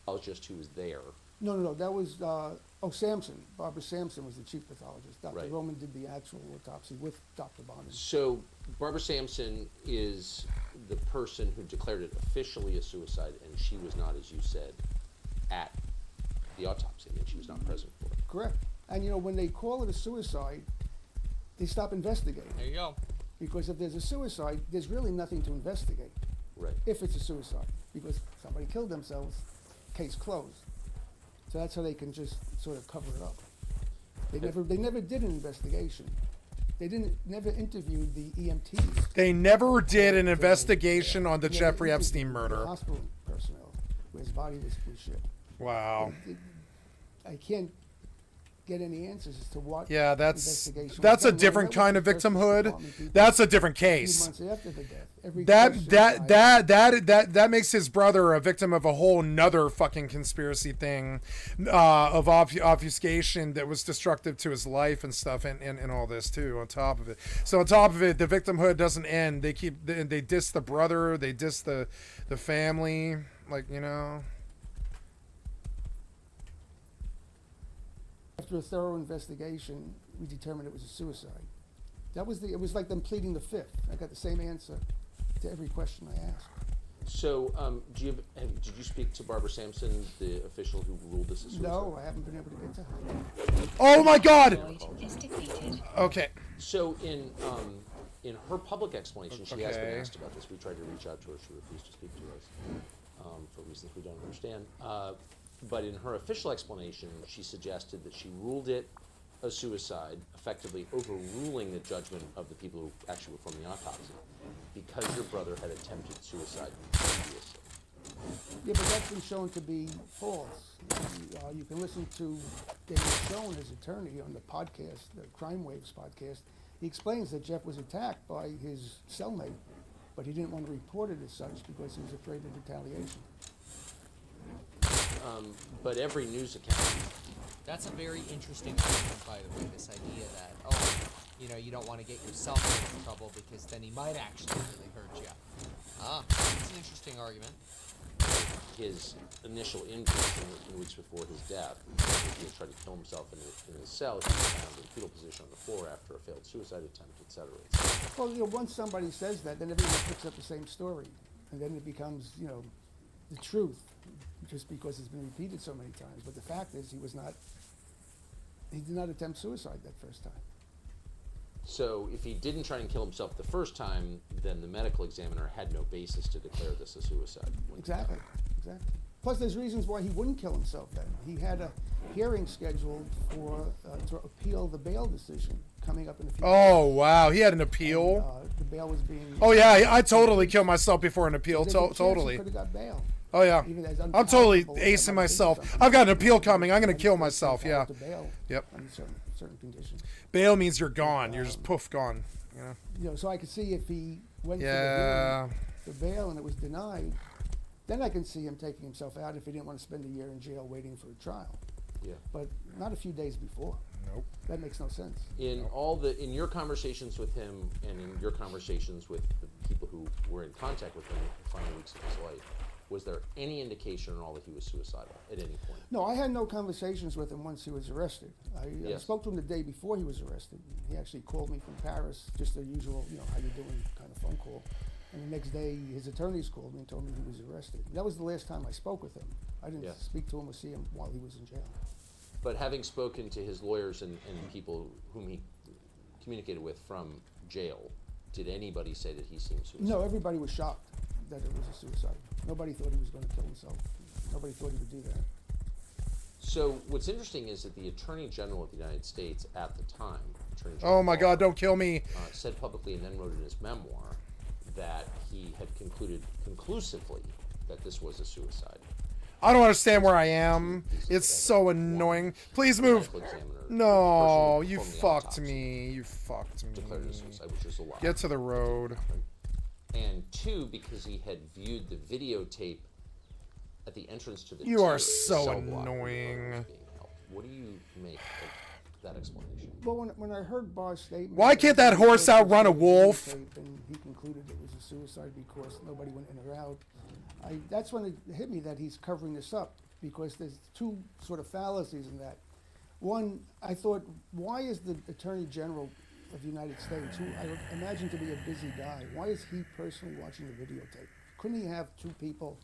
S4: pathologist who was there.
S5: No, that was, Sampson. Barbara Sampson was the chief pathologist. Dr.
S4: Right.
S5: Roman did the actual autopsy with Dr. Bonin.
S4: So Barbara Sampson is the person who declared it officially a suicide, and she was not, as you said, at the autopsy, and she was not present for it.
S5: Correct. And you know, when they call it a suicide, they stop investigating.
S2: There you go.
S5: Because if there's a suicide, there's really nothing to investigate.
S4: Right.
S5: If it's a suicide, because somebody killed themselves, case closed. So that's how they can just sort of cover it up. They never did an investigation. They never interviewed the EMTs.
S1: They never did an investigation on the
S5: They never
S1: Jeffrey Epstein
S5: interviewed
S1: murder.
S5: The hospital personnel, where his body was shipped.
S1: Wow.
S5: I can't get any answers as to what.
S1: Yeah, that's
S5: investigation
S1: a
S5: was done.
S1: different
S5: When I
S1: kind of
S5: went to the Justice
S1: victimhood.
S5: Department, people,
S1: That's a different
S5: a few
S1: case.
S5: months after the death, every question
S1: That makes his brother a victim of a whole nother fucking conspiracy thing, of obfuscation that was destructive to his life and stuff, and all this too on top of it. So on top of it, the victimhood doesn't end. They diss the brother, they diss the family, like, you know.
S5: After a thorough investigation, we determined it was a suicide. It was like them pleading the fifth. I got the same answer to every question I asked.
S4: So, did you speak to Barbara Sampson, the official who ruled this a suicide?
S5: No, I haven't been able to get to her.
S1: Oh my God.
S3: Void is depleted.
S1: Okay.
S4: So in her public explanation, she has been
S1: Okay.
S4: asked about this. We tried to reach out to her. She refused to speak to us for reasons we don't understand. But in her official explanation, she suggested that she ruled it a suicide, effectively overruling the judgment of the people who actually performed the autopsy, because your brother had attempted suicide previously.
S5: Yeah, but that's been shown to be false. You can listen to David Schoen, his attorney, on the podcast, the Crime Waves podcast. He explains that Jeff was attacked by his cellmate, but he didn't want to report it as such because he was afraid of retaliation.
S4: But every news account.
S2: That's a very interesting argument, by the way, this idea that, you don't want to get yourself into trouble because then he might actually really hurt you. It's an interesting argument.
S4: His initial injuries in the weeks before his death, he was trying to kill himself in his cell. He was found in fetal position on the floor after a failed suicide attempt, etc.
S5: Well, once somebody says that, then everyone picks up the same story, and then it becomes, the truth, just because it's been repeated so many times. But the fact is, he did not attempt suicide that first time.
S4: So if he didn't try and kill himself the first time, then the medical examiner had no basis to declare this a suicide.
S5: Exactly. Plus, there's reasons why he wouldn't kill himself then. He had a hearing scheduled to appeal the bail decision coming up in a few
S1: Oh wow, he had an appeal.
S5: The bail was being...
S1: Oh yeah, I totally killed myself before an appeal. Totally.
S5: He could have got bail.
S1: Oh yeah.
S5: Even as
S1: I'm totally
S5: unpalatable as that
S1: acing
S5: might be
S1: myself.
S5: something.
S1: I've got an appeal coming. I'm gonna
S5: And
S1: kill
S5: he's
S1: myself. Yeah.
S5: entitled to bail
S1: Yep.
S5: under certain conditions.
S1: Bail means you're gone. You're just poof gone. You know.
S5: So I could see if he went
S1: Yeah.
S5: for bail and it was denied, then I can see him taking himself out if he didn't want to spend a year in jail waiting for a trial.
S4: Yeah.
S5: But not a few days before.
S1: Nope.
S5: That makes no sense.
S4: In your conversations with him and in your conversations with the people who were in contact with him in the final weeks of his life, was there any indication at all that he was suicidal at any point?
S5: No, I had no conversations with him once he was arrested. I
S4: Yes.
S5: spoke to him the day before he was arrested. He actually called me from Paris, just the usual, how you doing kind of phone call. And the next day, his attorneys called me and told me he was arrested. That was the last time I spoke with him. I didn't
S4: Yes.
S5: speak to him or see him while he was in jail.
S4: But having spoken to his lawyers and people whom he communicated with from jail, did anybody say that he seemed suicidal?
S5: No, everybody was shocked that it was a suicide. Nobody thought he was going to kill himself. Nobody thought he would do that.
S4: So what's interesting is that the Attorney General of the United States at the time, Attorney
S1: Oh
S4: General
S1: my
S4: Barr,
S1: God! Don't kill me.
S4: said publicly and then wrote in his memoir that he had concluded conclusively that this was a suicide.
S1: I don't understand where I am. It's so annoying. Please
S4: The
S1: move.
S4: medical examiner,
S1: No,
S4: the person who
S1: you
S4: performed the
S1: fucked
S4: autopsy,
S1: me. You fucked me.
S4: declared it a suicide, which is a lie.
S1: Get to the road.
S4: And two, because he had viewed the videotape at the entrance to the
S1: You are
S4: tier,
S1: so
S4: cell block where the
S1: annoying.
S4: owner was being held. What do you make of that explanation?
S5: Well, when I heard Barr's statement...
S1: Why can't that horse outrun a wolf?
S5: And he concluded it was a suicide because nobody went in or out. That's when it hit me that he's covering this up. because there's two sort of fallacies in that. One, I thought, why is the Attorney General of the United States, who I would imagine to be a busy guy, why is he personally watching the videotape? Couldn't he have two people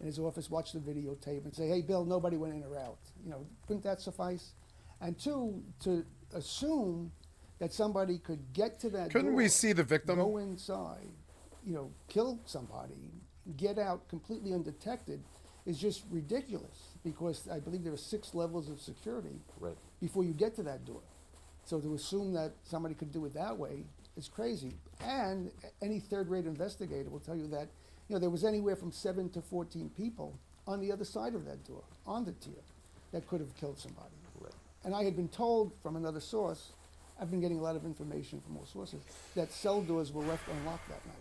S5: in his office watch the videotape and say, hey, Bill, nobody went in or out? You know, couldn't that suffice? And two, to assume that somebody could get to that
S1: Couldn't
S5: door,
S1: we see the victim?
S5: go inside, you know, kill somebody, get out completely undetected is just ridiculous, because I believe there are 6 levels of security
S4: Right.
S5: before you get to that door. So to assume that somebody could do it that way is crazy. And any third-rate investigator will tell you that, you know, there was anywhere from 7 to 14 people on the other side of that door, on the tier, that could have killed somebody.
S4: Right.
S5: And I had been told from another source, I've been getting a lot of information from all sources, that cell doors were left unlocked that night.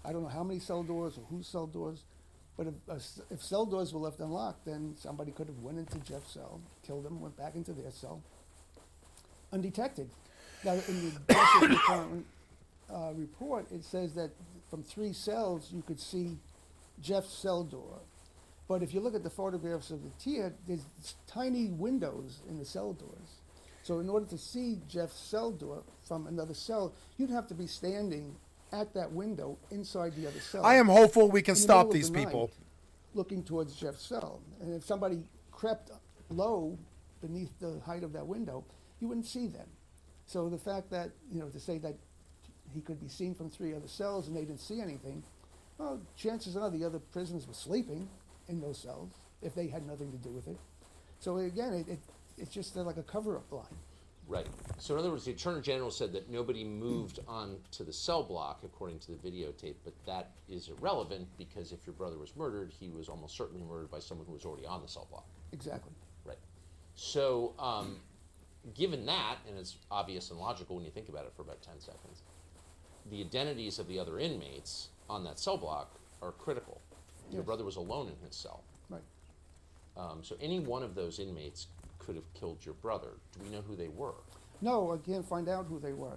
S5: I don't know how many cell doors or whose cell doors, but if cell doors were left unlocked, then somebody could have went into Jeff's cell, killed him, went back into their cell, undetected. Now, in the Justice Department report, it says that from 3 cells, you could see Jeff's cell door. But if you look at the photographs of the tier, there's tiny windows in the cell doors. So in order to see Jeff's cell door from another cell, you'd have to be standing at that window inside the other cell.
S1: I am hopeful we can
S5: in the
S1: stop
S5: middle of
S1: these
S5: the
S1: people.
S5: night, looking towards Jeff's cell. And if somebody crept low beneath the height of that window, you wouldn't see them. So the fact that, you know, to say that he could be seen from 3 other cells and they didn't see anything, well, chances are the other prisoners were sleeping in those cells if they had nothing to do with it. So again, it's just like a cover-up line.
S4: Right. So in other words, the Attorney General said that nobody moved on to the cell block, according to the videotape, but that is irrelevant, because if your brother was murdered, he was almost certainly murdered by someone who was already on the cell block.
S5: Exactly.
S4: Right. So given that, and it's obvious and logical when you think about it for about 10 seconds, the identities of the other inmates on that cell block are critical. Your
S5: Yes.
S4: brother was alone in his cell.
S5: Right.
S4: So any one of those inmates could have killed your brother. Do we know who they were?
S5: No, I can't find out who they were.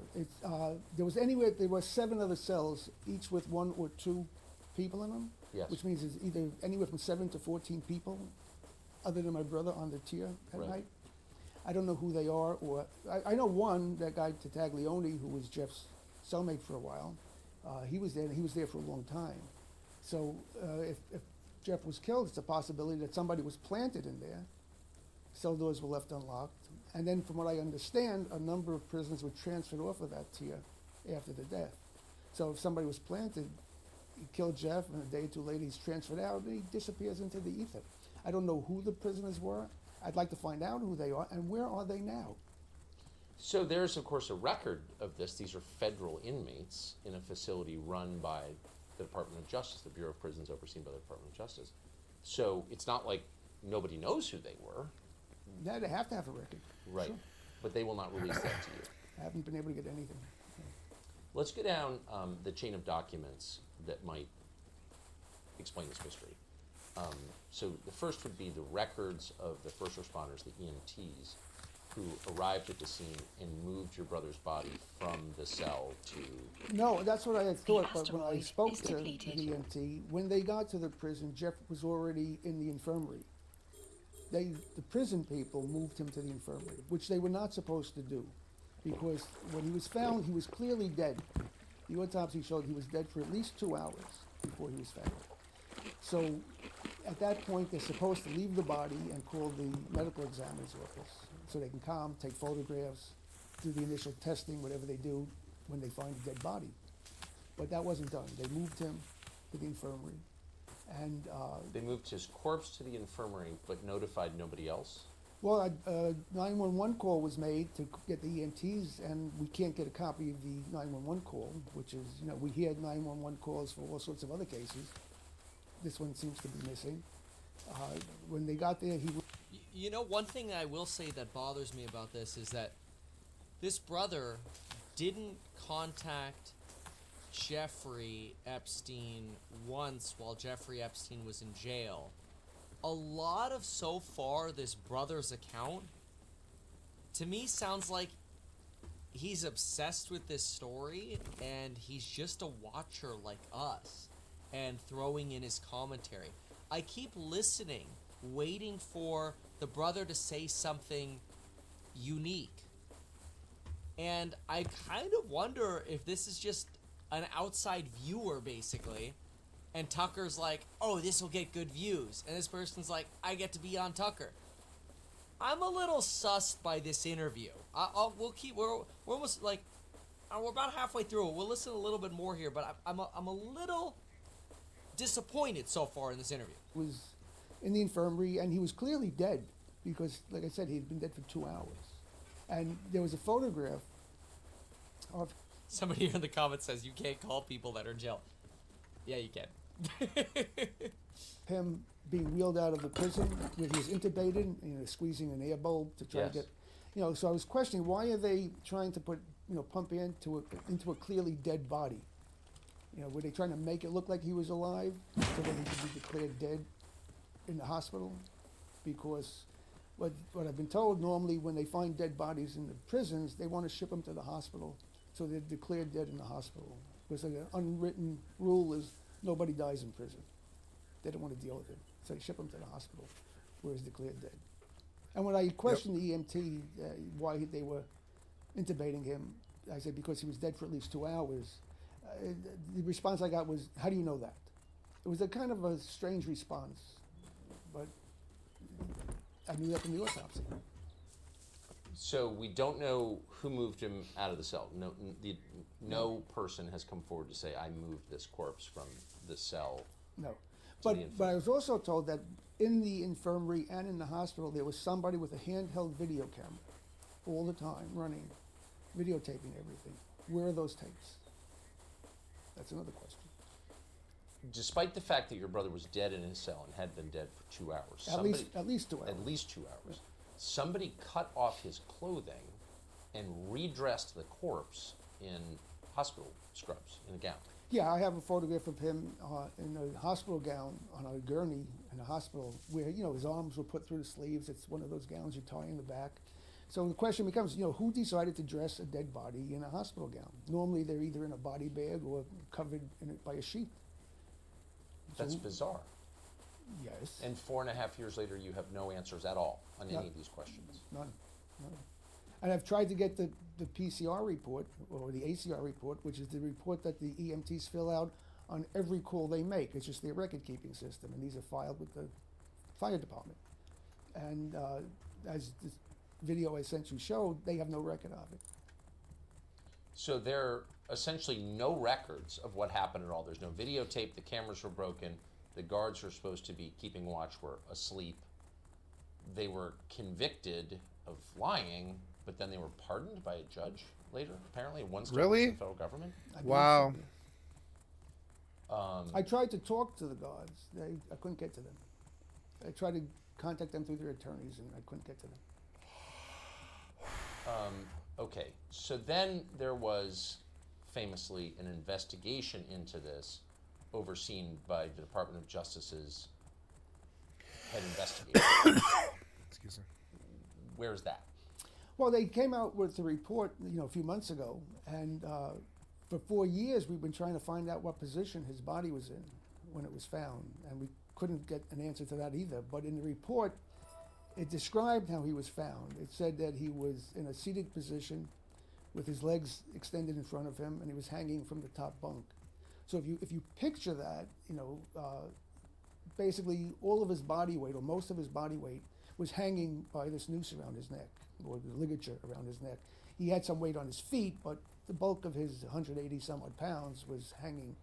S5: There were 7 other cells, each with 1 or 2 people in them.
S4: Yes.
S5: Which means it's either anywhere from 7 to 14 people, other than my brother on the tier at
S4: Right.
S5: night. I don't know who they are, or I know one, that guy Tattaglione, who was Jeff's cellmate for a while. He was there, and he was there for a long time. So if Jeff was killed, it's a possibility that somebody was planted in there. Cell doors were left unlocked. And then from what I understand, a number of prisoners were transferred off of that tier after the death. So if somebody was planted, he killed Jeff, and a day or 2 later he's transferred out, and he disappears into the ether. I don't know who the prisoners were. I'd like to find out who they are, and where are they now?
S4: So there's, of course, a record of this. These are federal inmates in a facility run by the Department of Justice, the Bureau of Prisons overseen by the Department of Justice. So it's not like nobody knows who they were.
S5: Yeah, they have to have a record.
S4: Right.
S5: Sure.
S4: But they will not release that to you.
S5: I haven't been able to get anything.
S4: Let's go down the chain of documents that might explain this mystery. So the first would be the records of the first responders, the EMTs, who arrived at the scene and moved your brother's body from the cell to...
S5: No, that's what I had thought, but when I
S3: asteroid
S5: spoke
S3: is
S5: to the
S3: depleted.
S5: EMT, when they got to the prison, Jeff was already in the infirmary. The prison people moved him to the infirmary, which they were not supposed to do, because when he was found, he was clearly dead. The autopsy showed he was dead for at least 2 hours before he was found. So at that point, they're supposed to leave the body and call the medical examiner's office so they can come, take photographs, do the initial testing, whatever they do when they find a dead body. But that wasn't done. They moved him to the infirmary. And
S4: They moved his corpse to the infirmary, but notified nobody else?
S5: well, a 911 call was made to get the EMTs, and we can't get a copy of the 911 call, which is, you know, we hear 911 calls for all sorts of other cases. This one seems to be missing. When they got there,
S2: You know, one thing I will say that bothers me about this is that this brother didn't contact Jeffrey Epstein once while Jeffrey Epstein was in jail. A lot of so far this brother's account to me sounds like he's obsessed with this story and he's just a watcher like us and throwing in his commentary. I keep listening waiting for the brother to say something unique. And I kind of wonder if this is just an outside viewer, basically. And Tucker's like, oh, this will get good views. And this person's like, I get to be on Tucker. I'm a little sussed by this interview. We're almost like, we're about halfway through it. We'll listen a little bit more here, but I'm a little disappointed so far in this interview.
S5: Was in the infirmary, and he was clearly dead because, like I said, he had been dead for 2 hours. And there was a photograph of
S2: Somebody here in the comments says you can't call people that are in jail. Yeah, you can.
S5: him being wheeled out of the prison where he was intubated, squeezing an air bulb to try
S4: Yes.
S5: to get, so I was questioning, why are they trying to pump into a clearly dead body? Were they trying to make it look like he was alive so that he could be declared dead in the hospital? Because what I've been told, normally when they find dead bodies in the prisons, they want to ship them to the hospital, so they're declared dead in the hospital. Because an unwritten rule is nobody dies in prison. They don't want to deal with it, so they ship them to the hospital, where he's declared dead. And when I questioned the EMT why they were intubating him, I said because he was dead for at least 2 hours. The response I got was, how do you know that? It was a kind of a strange response, but I knew that from the autopsy.
S4: So we don't know who moved him out of the cell. No person has come forward to say, I moved this corpse from the cell.
S5: No. But I was also told that in the infirmary and in the hospital, there was somebody with a handheld video camera all the time running, videotaping everything. Where are those tapes? That's another question.
S4: Despite the fact that your brother was dead in his cell and had been dead for 2 hours.
S5: At least 2 hours.
S4: At least 2 hours. Somebody cut off his clothing and redressed the corpse in hospital scrubs, in a gown.
S5: Yeah, I have a photograph of him in a hospital gown on a gurney in a hospital where, his arms were put through the sleeves. It's one of those gowns you tie in the back. So the question becomes, who decided to dress a dead body in a hospital gown? Normally they're either in a body bag or covered in it by a sheet.
S4: That's bizarre.
S5: Yes.
S4: And 4.5 years later, you have no answers at all on any of these questions.
S5: None. And I've tried to get the PCR report, or the ACR report, which is the report that the EMTs fill out on every call they make. It's just their record-keeping system, and these are filed with the fire department. And as this video I sent you showed, they have no record of it.
S4: So there are essentially no records of what happened at all. There's no videotape, the cameras were broken, the guards who are supposed to be keeping watch were asleep. They were convicted of lying, but then they were pardoned by a judge later, apparently, in one state of the federal government.
S1: Wow.
S5: I tried to talk to the guards. I couldn't get to them. I tried to contact them through their attorneys, and I couldn't get to them.
S4: Okay, so then there was famously an investigation into this overseen by the Department of Justice's head investigator.
S1: Excuse me.
S4: Where's that?
S5: Well, they came out with a report, a few months ago, and for 4 years we've been trying to find out what position his body was in when it was found, and we couldn't get an answer to that either. But in the report, it described how he was found. It said that he was in a seated position with his legs extended in front of him, and he was hanging from the top bunk. So if you picture that, basically all of his body weight, or most of his body weight, was hanging by this noose around his neck, or the ligature around his neck. He had some weight on his feet, but the bulk of his 180 some odd pounds was hanging.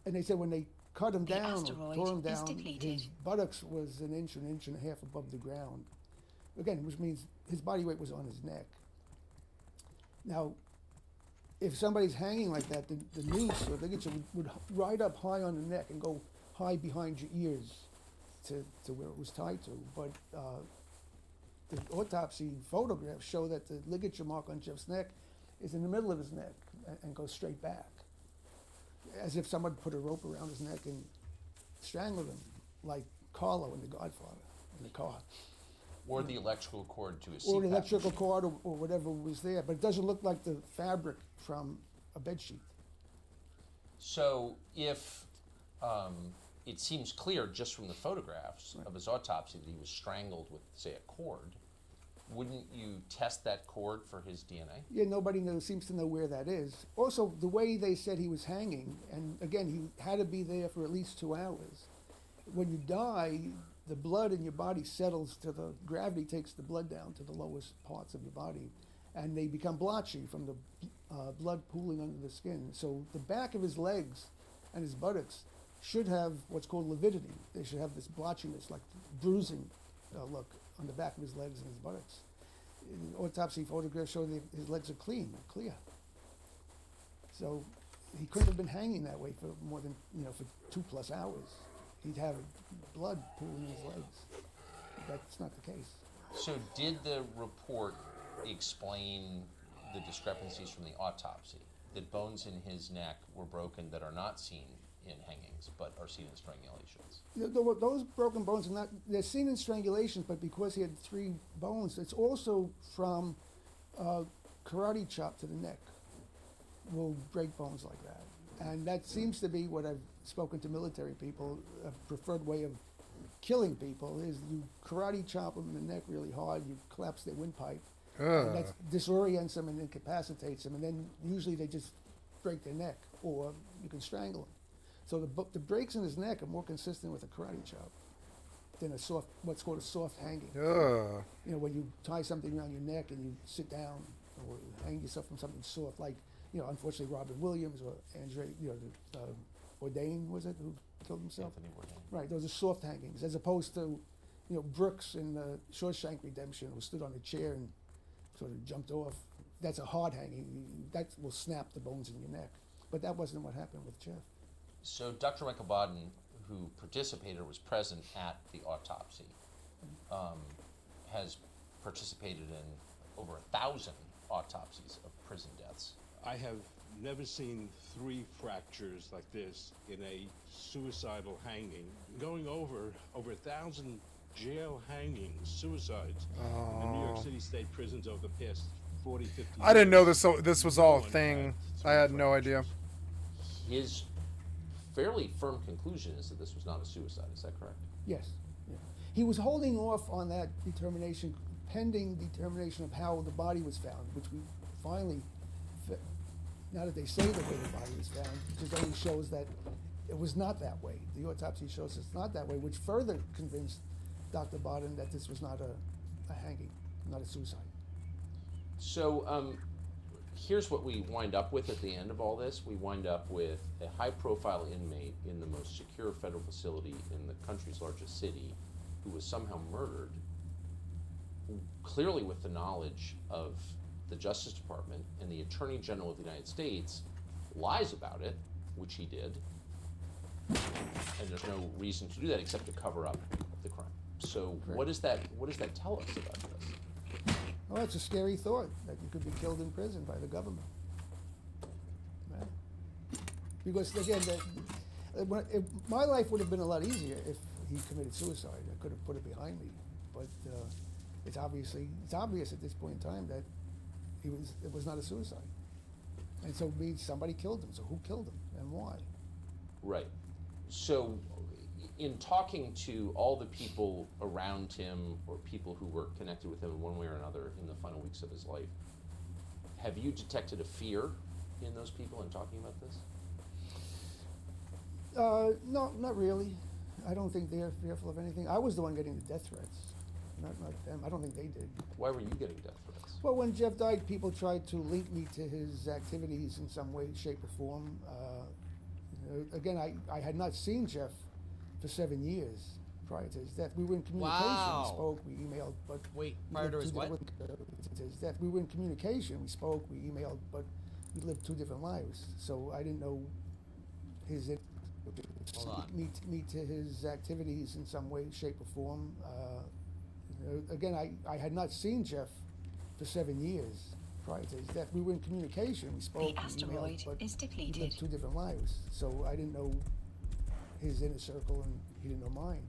S5: And they said when they cut him down, or tore him down, his buttocks was an inch and a half above the ground. Again, which means his body weight was on his neck. Now, if somebody's hanging like that, the noose or ligature would ride up high on the neck and go high behind your ears to where it was tied to. But the autopsy photographs show that the ligature mark on Jeff's neck is in the middle of his neck and goes straight back, as if someone put a rope around his neck and strangled him, like Carlo in The Godfather, in the car.
S4: Or the electrical cord to his
S5: Or the
S4: CPAP
S5: electrical
S4: machine.
S5: cord, or whatever was there, but it doesn't look like the fabric from a bed sheet.
S4: So if it seems clear just from the photographs of his autopsy that he was strangled with, say, a cord. Wouldn't you test that cord for his DNA?
S5: Yeah, nobody seems to know where that is. Also, the way they said he was hanging, and again, he had to be there for at least 2 hours. When you die, the blood in your body settles to the, gravity takes the blood down to the lowest parts of your body, and they become blotchy from the blood pooling under the skin. So the back of his legs and his buttocks should have what's called lividity. They should have this blotchiness, like bruising look on the back of his legs and his buttocks. Autopsy photographs show that his legs are clear. So he couldn't have been hanging that way for more than, for 2+ hours. He'd have blood pooling in his legs. That's not the case.
S4: So did the report explain the discrepancies from the autopsy? That bones in his neck were broken that are not seen in hangings, but are seen in strangulations?
S5: Those broken bones are not, they're seen in strangulations, but because he had 3 bones, it's also from karate chop to the neck will break bones like that. And that seems to be what I've spoken to military people, a preferred way of killing people is you karate chop them in the neck really hard, you collapse their windpipe, and that disorients them and incapacitates them, and then usually they just break their neck, or you can strangle them. So the breaks in his neck are more consistent with a karate chop than a soft, what's called a soft hanging. When you tie something around your neck and you sit down or hang yourself from something soft, like, unfortunately Robin Williams or Andre, Bourdain, was it, who killed himself?
S4: Anthony Bourdain.
S5: Right, those are soft hangings, as opposed to, Brooks in the Shawshank Redemption, who stood on a chair and sort of jumped off. That's a hard hanging. That will snap the bones in your neck. But that wasn't what happened with Jeff.
S4: So Dr. Michael Bodden, who participated or was present at the autopsy, has participated in over 1,000 autopsies of prison deaths.
S6: I have never seen 3 fractures like this in a suicidal hanging. Going over 1,000 jail hangings, suicides in the New York City state prisons over the past 40, 50 years.
S1: I didn't know this was all a thing. I had no idea.
S4: His fairly firm conclusion is that this was not a suicide. Is that correct?
S5: Yes. Yeah. He was holding off on that determination, pending determination of how the body was found, which we finally, now that they say the way the body was found, it just only shows that it was not that way. The autopsy shows it's not that way, which further convinced Dr. Bodden that this was not a hanging, not a suicide.
S4: So here's what we wind up with at the end of all this. We wind up with a high-profile inmate in the most secure federal facility in the country's largest city who was somehow murdered, clearly with the knowledge of the Justice Department, and the Attorney General of the United States lies about it, which he did, and there's no reason to do that except to cover up the crime. So what does that tell us about this?
S5: Well, it's a scary thought that you could be killed in prison by the government. Right? Because again, my life would have been a lot easier if he committed suicide. I could have put it behind me, but it's obvious at this point in time that it was not a suicide, and so means somebody killed him. So who killed him and why?
S4: Right. So in talking to all the people around him or people who were connected with him in one way or another in the final weeks of his life, have you detected a fear in those people in talking about this?
S5: No, not really. I don't think they're fearful of anything. I was the one getting the death threats, not them. I don't think they did.
S4: Why were you getting death threats?
S5: Well, when Jeff died, people tried to link me to his activities in some way, shape, or form. Again, I had not seen Jeff for 7 years prior to his death. We were in communication.
S2: Wow.
S5: We spoke, we emailed, but
S2: Wait,
S5: we
S2: prior to
S5: lived
S2: his
S5: two
S2: what?
S5: different- to his death. We were in communication. We spoke, we emailed, but we lived 2 different lives. So I didn't know his
S2: Hold on.
S5: me to his activities in some way, shape, or form. Again, I had not seen Jeff for 7 years prior to his death. We were in communication. We spoke,
S3: The
S5: we
S3: asteroid
S5: emailed, but
S3: is
S5: we
S3: depleted.
S5: lived 2 different lives. So I didn't know his inner circle, and he didn't know mine.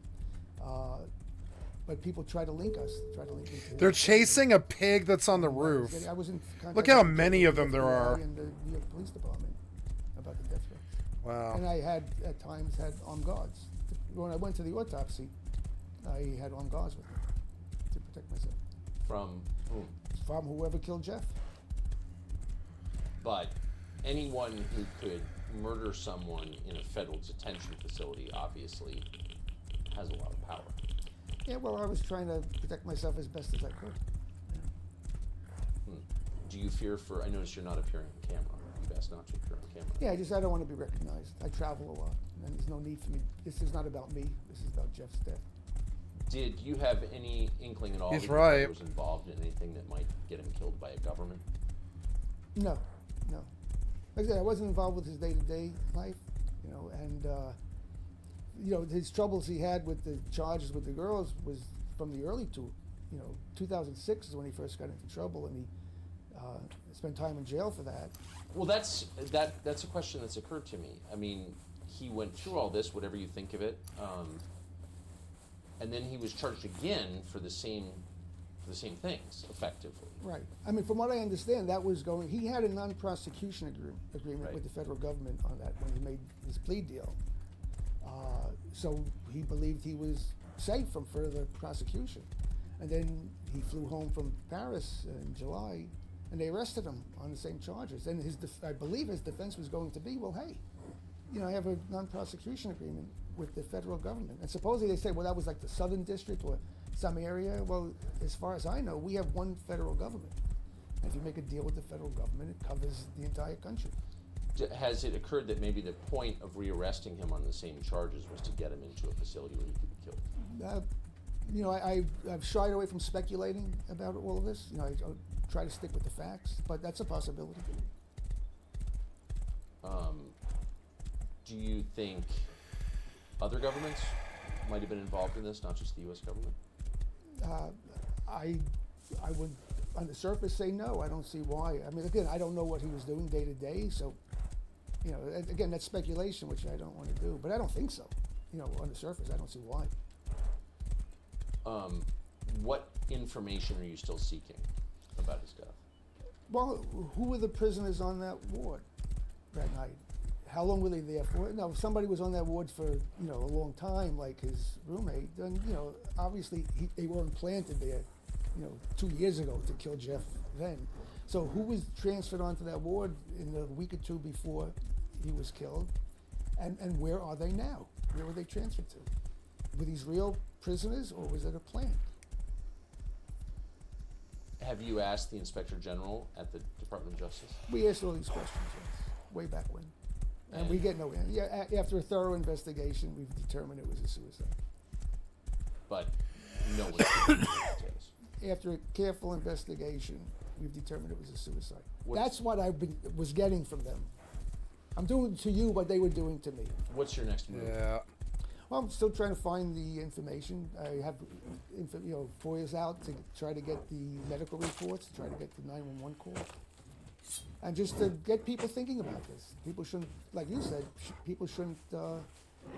S5: But people try to link us. Me to
S1: They're
S5: his-
S1: chasing a pig that's on the roof.
S5: I was in contact
S1: Look how
S5: with
S1: many
S5: the
S1: of them there
S5: FBI
S1: are.
S5: and the New York Police Department about the death threats.
S1: Wow.
S5: And I had, at times, had armed guards to when I went to the autopsy, I had armed guards with me to protect myself
S4: From whom?
S5: from whoever killed Jeff.
S4: But anyone who could murder someone in a federal detention facility obviously has a lot of power.
S5: Yeah, well, I was trying to protect myself as best as I could.
S4: Do you fear for, I notice you're not appearing on camera. You've asked not to appear on camera.
S5: Yeah, I don't want to be recognized. I travel a lot, and there's no need for me. This is not about me. This is about Jeff's death.
S4: Did you have any inkling at all
S1: He's
S4: that your
S1: right.
S4: brother was involved in anything that might get him killed by a government?
S5: No. Like I said, I wasn't involved with his day-to-day life, and his troubles he had with the charges with the girls was from the early 2006 is when he first got into trouble, and he spent time in jail for that.
S4: Well, that's a question that's occurred to me. I mean, he went through all this, whatever you think of it, and then he was charged again for the same things, effectively.
S5: Right. I mean, from what I understand, that was going. He had a non-prosecution agreement
S4: Right.
S5: with the federal government on that when he made his plea deal. So he believed he was safe from further prosecution, and then he flew home from Paris in July, and they arrested him on the same charges. And I believe his defense was going to be, well, hey, I have a non-prosecution agreement with the federal government. And supposedly they say, well, that was like the Southern District or some area. Well, as far as I know, we have one federal government. And if you make a deal with the federal government, it covers the entire country.
S4: Has it occurred that maybe the point of rearresting him on the same charges was to get him into a facility where he could be killed?
S5: I've shied away from speculating about all of this. I try to stick with the facts, but that's a possibility.
S4: Do you think other governments might have been involved in this, not just the U.S. government?
S5: I would, on the surface, say no. I don't see why. I mean, again, I don't know what he was doing day to day, so, again, that's speculation, which I don't want to do. But I don't think so. On the surface, I don't see why.
S4: What information are you still seeking about his death?
S5: Well, who were the prisoners on that ward that night? How long were they there for? Now, if somebody was on that ward for, a long time, like his roommate, then, obviously they were implanted there, 2 years ago to kill Jeff then. So who was transferred onto that ward in the week or two before he was killed? And where are they now? Where were they transferred to? Were these real prisoners, or was it a plant?
S4: Have you asked the Inspector General at the Department of Justice?
S5: We asked all these questions, yes, way back when. And we get no answer. Yeah, after a thorough investigation, we've determined it was a suicide.
S4: But no one's given details.
S5: After a careful investigation, we've determined it was a suicide.
S4: What's-
S5: That's what I was getting from them. I'm doing to you what they were doing to me.
S4: What's your next move?
S1: Yeah.
S5: Well, I'm still trying to find the information. I have, FOIAs out to try to get the medical reports, try to get the 911 call, and just to get people thinking about this. People shouldn't, like you said, people shouldn't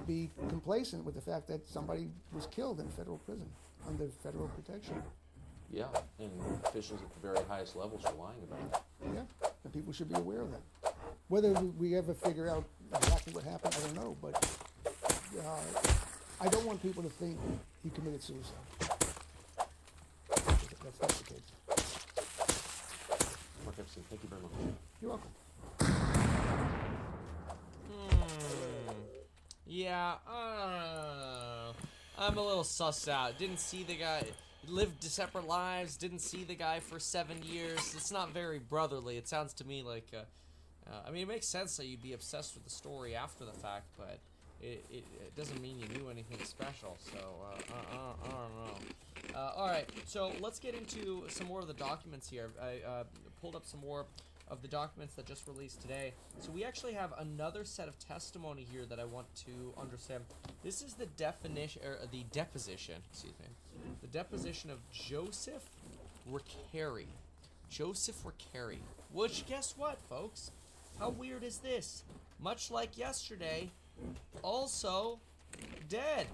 S5: be complacent with the fact that somebody was killed in federal prison under federal protection.
S4: Yeah, and officials at the very highest levels are lying about it.
S5: Yeah, and people should be aware of that. Whether we ever figure out exactly what happened, I don't know, but I don't want people to think he committed suicide. That's not the case.
S4: Mark Epstein, thank you very much.
S5: You're welcome.
S2: Yeah, I'm a little sussed out. Didn't see the guy, lived separate lives, didn't see the guy for 7 years. It's not very brotherly. It sounds to me like, I mean, it makes sense that you'd be obsessed with the story after the fact, but it doesn't mean you knew anything special, so, I don't know. Alright, so let's get into some more of the documents here. I pulled up some more of the documents that just released today. So we actually have another set of testimony here that I want to understand. This is the deposition, excuse me. The deposition of Joseph Recarey. Joseph Recarey. Which, guess what, folks? How weird is this? Much like yesterday, also dead.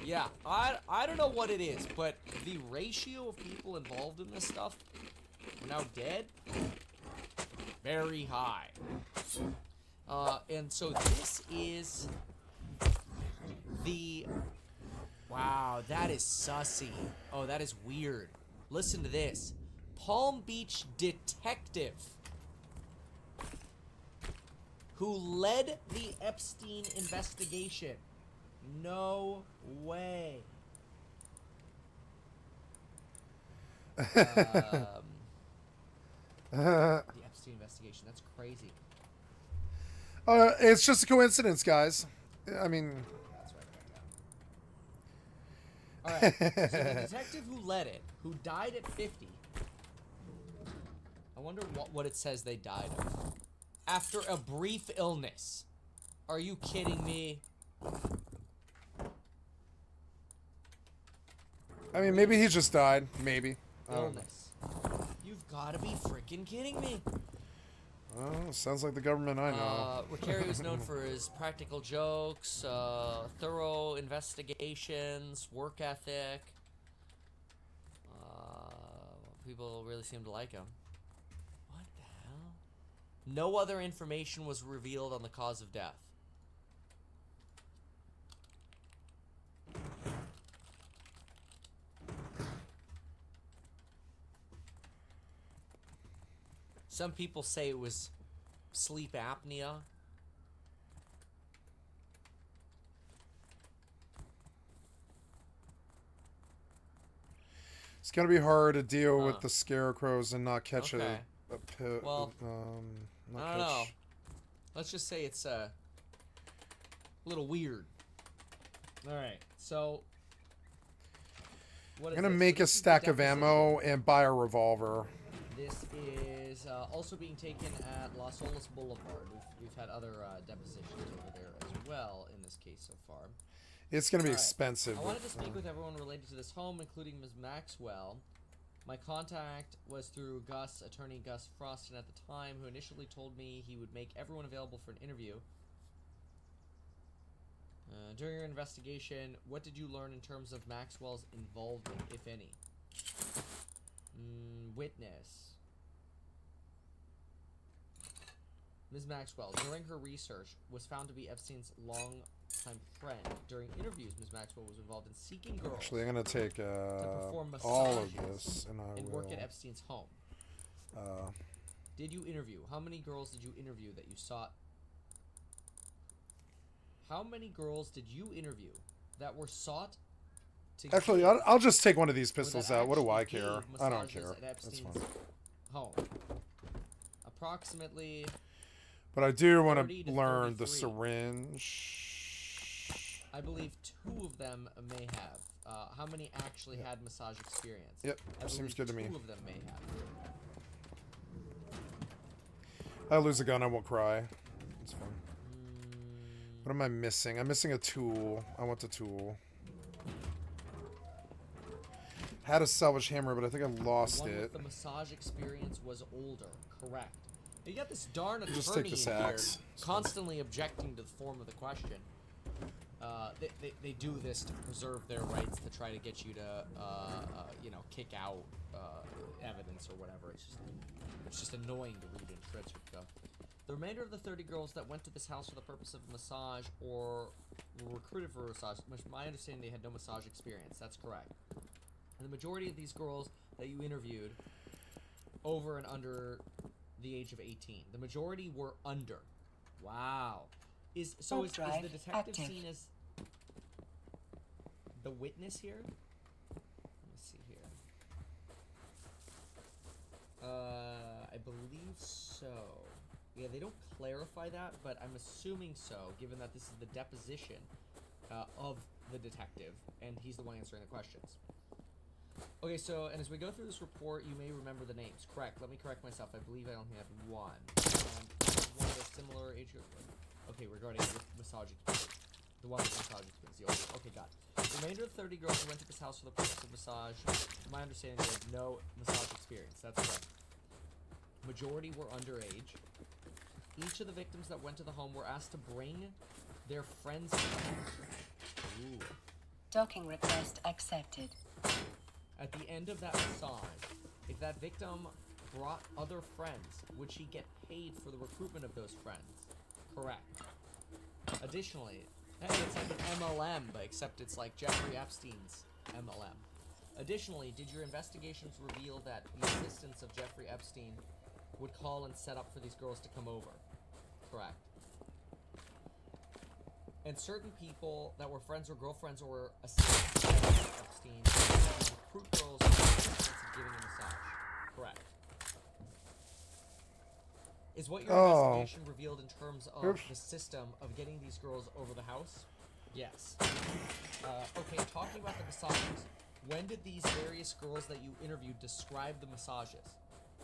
S2: Yeah, I don't know what it is, but the ratio of people involved in this stuff who are now dead, very high. And so this is Wow, that is sussy. Oh, that is weird. Listen to this. Palm Beach detective who led the Epstein investigation. No way. The Epstein investigation. That's crazy.
S1: It's just a coincidence, guys. I mean...
S2: That's right. Alright, so the detective who led it, who died at 50, I wonder what it says they died of. After a brief illness. Are you kidding me?
S1: I mean, maybe he just died. Maybe.
S2: Illness. You've got to be freaking kidding me.
S1: Oh, sounds like the government I know.
S2: Ricari was known for his practical jokes, thorough investigations, work ethic. People really seem to like him. What the hell? No other information was revealed on the cause of death. Some people say it was sleep apnea.
S1: It's gonna be hard to deal with the scarecrows and not catch
S2: Okay.
S1: a pit.
S2: Well,
S1: not
S2: I don't know.
S1: catch.
S2: Let's just say it's a little weird. All right, so what is
S1: I'm gonna
S2: this?
S1: make
S2: So
S1: a
S2: this is the
S1: stack of
S2: deposition.
S1: ammo and buy a revolver.
S2: This is also being taken at Las Olas Boulevard. We've had other depositions over there as well in this case so far.
S1: It's gonna be
S2: All right.
S1: expensive.
S2: I wanted to speak with everyone related to this home, including Ms. Maxwell. My contact was through Gus, attorney Gus Froston at the time, who initially told me he would make everyone available for an interview. During your investigation, what did you learn in terms of Maxwell's involvement, if any? Witness. Ms. Maxwell, during her research, was found to be Epstein's long-time friend. During interviews, Ms. Maxwell was involved in seeking girls
S1: Actually, I'm gonna take
S2: to perform
S1: all of
S2: massages
S1: this, and I
S2: and
S1: will.
S2: work at Epstein's home. Did you interview? How many girls did you interview that you sought? How many girls did you interview that were sought to
S1: Actually,
S2: give,
S1: I'll just take one of these
S2: or that
S1: pistols out. What do I
S2: actually
S1: care?
S2: gave
S1: I don't
S2: massages
S1: care.
S2: at
S1: That's
S2: Epstein's
S1: fine.
S2: home? Approximately.
S1: But I do want
S2: 30
S1: to
S2: to
S1: learn the
S2: 33.
S1: syringe.
S2: I believe 2 of them may have. How many actually had massage experience?
S1: Yep,
S2: I
S1: seems
S2: believe
S1: good to me.
S2: 2 of them may have.
S1: I lose a gun, I won't cry. It's fine. What am I missing? I'm missing a tool. I want the tool. Had a salvage hammer, but I think I lost
S2: One
S1: it.
S2: with the massage experience was older. Correct. You got this darn attorney
S1: Just take this
S2: in here
S1: axe.
S2: constantly objecting to the form of the question. They do this to preserve their rights to try to get you to, kick out evidence or whatever. It's just annoying to read in transcript stuff. The remainder of the 30 girls that went to this house for the purpose of massage or were recruited for a massage, my understanding they had no massage experience. That's correct. And the majority of these girls that you interviewed over and under the age of 18. The majority were under. Wow. Is the detective
S3: active.
S2: seen as the witness here? Let me see here. I believe so. Yeah, they don't clarify that, but I'm assuming so, given that this is the deposition of the detective, and he's the one answering the questions. Okay, so, and as we go through this report, you may remember the names. Correct. Let me correct myself. I believe I only have 1. One of a similar age group. Okay, regarding massage experience. The one with massage experience. The older. Okay, got it. The remainder of 30 girls who went to this house for the purpose of massage, my understanding, they had no massage experience. That's correct. Majority were underage. Each of the victims that went to the home were asked to bring their friends to them. Ooh.
S3: Docking request accepted.
S2: At the end of that massage, if that victim brought other friends, would she get paid for the recruitment of those friends? Correct. Additionally, Hey, it's like an MLM, but except it's like Jeffrey Epstein's MLM. Additionally, did your investigations reveal that the assistants of Jeffrey Epstein would call and set up for these girls to come over? Correct. And certain people that were friends or girlfriends or assistants of Jeffrey Epstein would recruit girls with the chance of giving a massage. Correct. Is what your investigation revealed in terms of the system of getting these girls over the house? Yes. Okay, talking about the massages. When did these various girls that you interviewed describe the massages?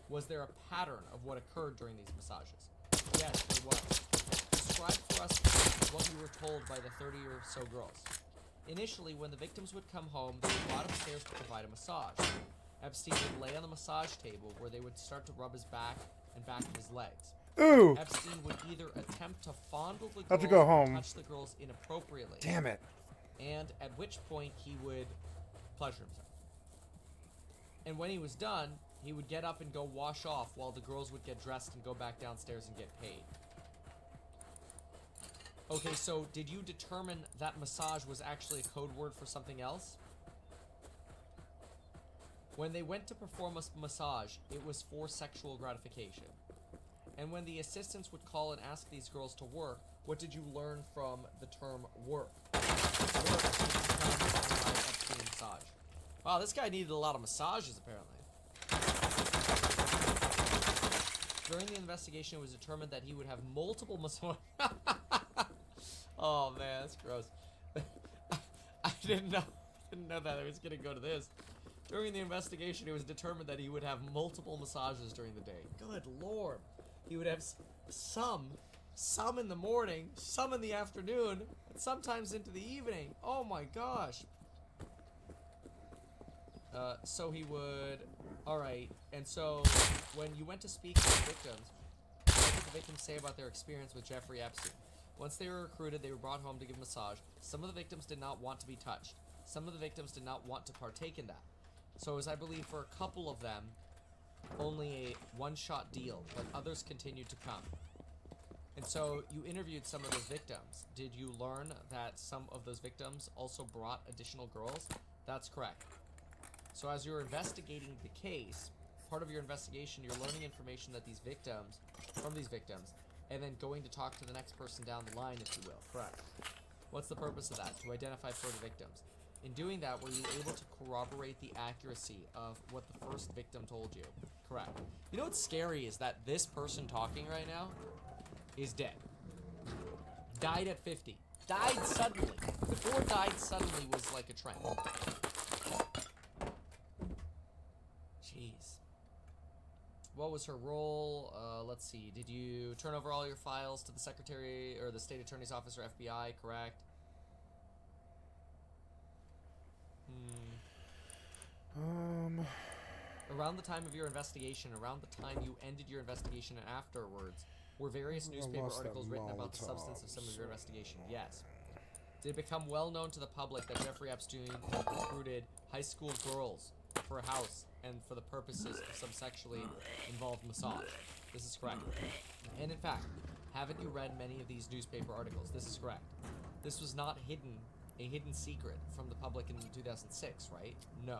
S2: Was there a pattern of what occurred during these massages? Yes, there was. Describe for us what you were told by the 30 or so girls. Initially, when the victims would come home, they were brought upstairs to provide a massage. Epstein would lay on the massage table where they would start to rub his back and back of his legs.
S1: Ooh!
S2: Epstein would either attempt to fondle the
S1: I have to
S2: girls
S1: go home.
S2: or touch the girls inappropriately.
S1: Damn it.
S2: And at which point he would pleasure himself. And when he was done, he would get up and go wash off while the girls would get dressed and go back downstairs and get paid. Okay, so did you determine that massage was actually a code word for something else? When they went to perform a massage, it was for sexual gratification. And when the assistants would call and ask these girls to work, what did you learn from the term work? Work is Epstein massage. Wow, this guy needed a lot of massages, apparently. During the investigation, it was determined that he would have multiple massages. Oh man, that's gross. I didn't know that I was gonna go to this. During the investigation, it was determined that he would have multiple massages during the day. Good lord. He would have some in the morning, some in the afternoon, and sometimes into the evening. Oh my gosh. So he would... Alright, and so when you went to speak to the victims, what did the victims say about their experience with Jeffrey Epstein? Once they were recruited, they were brought home to give a massage. Some of the victims did not want to be touched. Some of the victims did not want to partake in that. So as I believe for a couple of them, only a one-shot deal, but others continued to come. And so you interviewed some of those victims. Did you learn that some of those victims also brought additional girls? That's correct. So as you're investigating the case, part of your investigation, you're learning information that these victims, from these victims, and then going to talk to the next person down the line, if you will. Correct. What's the purpose of that? To identify further victims. In doing that, were you able to corroborate the accuracy of what the first victim told you? Correct. You know what's scary is that this person talking right now is dead. Died at 50. Died suddenly. Before died suddenly was like a trend. Jeez. What was her role? Let's see. Did you turn over all your files to the secretary or the state attorney's office or FBI? Correct. Around the time of your investigation, around the time you ended your investigation and afterwards, were various newspaper articles written about the substance of some of your investigation? Yes. Did it become well known to the public that Jeffrey Epstein recruited high school girls for a house and for the purposes of some sexually involved massage? This is correct. And in fact, haven't you read many of these newspaper articles? This is correct. This was not a hidden secret from the public in 2006, right? No.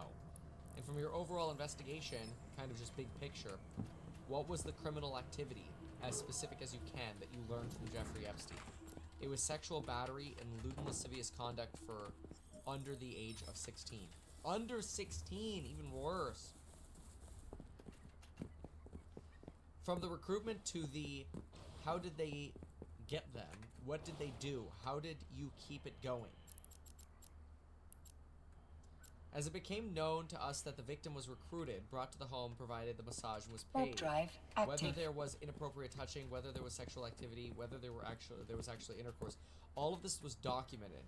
S2: And from your overall investigation, kind of just big picture, what was the criminal activity, as specific as you can, that you learned from Jeffrey Epstein? It was sexual battery and lewd and lascivious conduct for under the age of 16. Under 16, even worse. From the recruitment to the how did they get them? What did they do? How did you keep it going? As it became known to us that the victim was recruited, brought to the home, provided the massage, and was paid,
S3: drive active.
S2: whether there was inappropriate touching, whether there was sexual activity, whether there was actually intercourse, all of this was documented,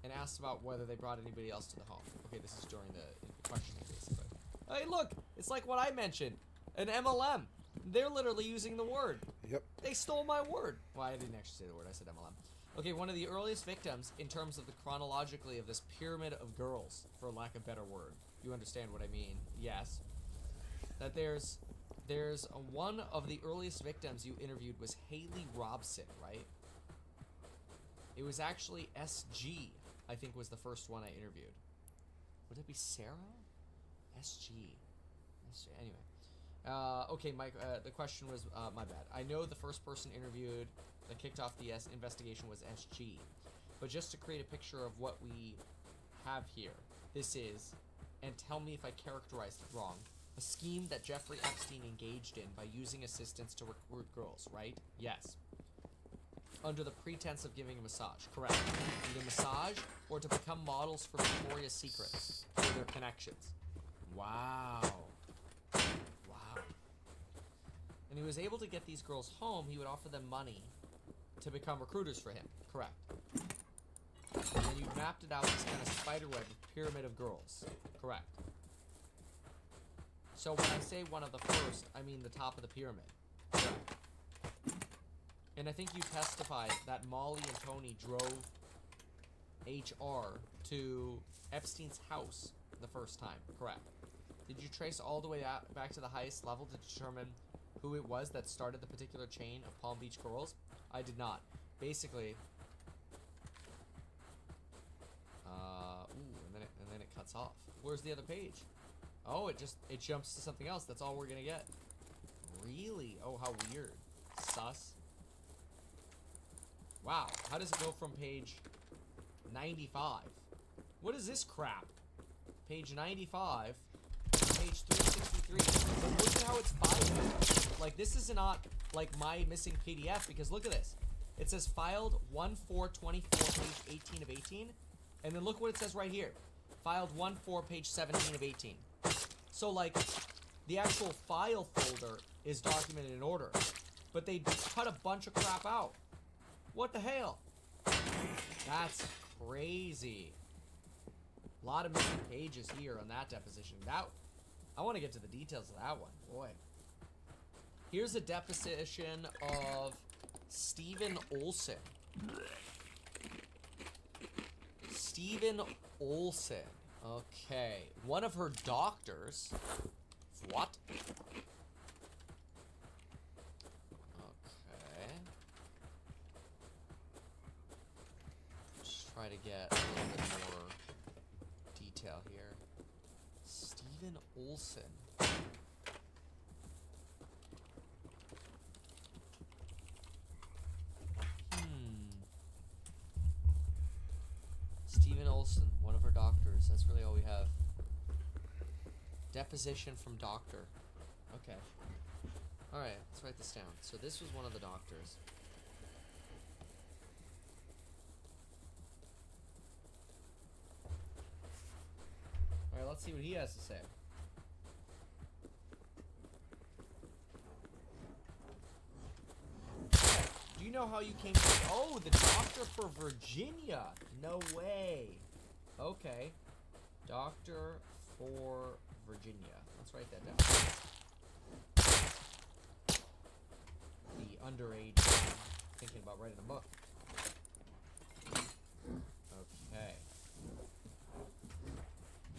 S2: and asked about whether they brought anybody else to the home. Okay, this is during the questioning, basically. Hey, look, it's like what I mentioned, an MLM. They're literally using the word.
S1: Yep.
S2: They stole my word. Well, I didn't actually say the word. I said MLM. Okay, one of the earliest victims in terms of the chronologically of this pyramid of girls, for lack of a better word. You understand what I mean? Yes. That there's one of the earliest victims you interviewed was Haley Robson, right? It was actually SG, I think was the first one I interviewed. Would it be Sarah? SG. Anyway. Okay, Mike, the question was, my bad. I know the first person interviewed that kicked off the investigation was SG. But just to create a picture of what we have here, this is, and tell me if I characterized it wrong, a scheme that Jeffrey Epstein engaged in by using assistants to recruit girls, right? Yes. Under the pretense of giving a massage, correct. Either massage or to become models for Victoria's Secret for their connections. Wow. Wow. And he was able to get these girls home. He would offer them money to become recruiters for him, correct. And then you mapped it out this kind of spiderweb pyramid of girls, correct. So when I say one of the first, I mean the top of the pyramid, correct. And I think you testified that Molly and Tony drove HR to Epstein's house the first time, correct. Did you trace all the way out back to the highest level to determine who it was that started the particular chain of Palm Beach girls? I did not. Basically, and then it cuts off. Where's the other page? Oh, it jumps to something else. That's all we're gonna get. Really? Oh, how weird. Sus. Wow. How does it go from page 95? What is this crap? Page 95, page 363. But look at how it's filed. Like, this is not like my missing PDF, because look at this. It says filed 1/4/24, page 18 of 18. And then look what it says right here. Filed 1/4, page 17 of 18. So, like, the actual file folder is documented in order. But they cut a bunch of crap out. What the hell? That's crazy. A lot of missing pages here on that deposition. I want to get to the details of that one. Boy. Here's a deposition of Steven Olsen. Steven Olsen. Okay. One of her doctors. What? Okay. Just try to get a little bit more detail here. Steven Olsen. Steven Olsen, one of her doctors. That's really all we have. Deposition from doctor. Okay. Alright, let's write this down. So this was one of the doctors. Alright, let's see what he has to say. Do you know how you came to... Oh, the doctor for Virginia. No way. Okay. Doctor for Virginia. Let's write that down. The underage thinking about writing a book. Okay.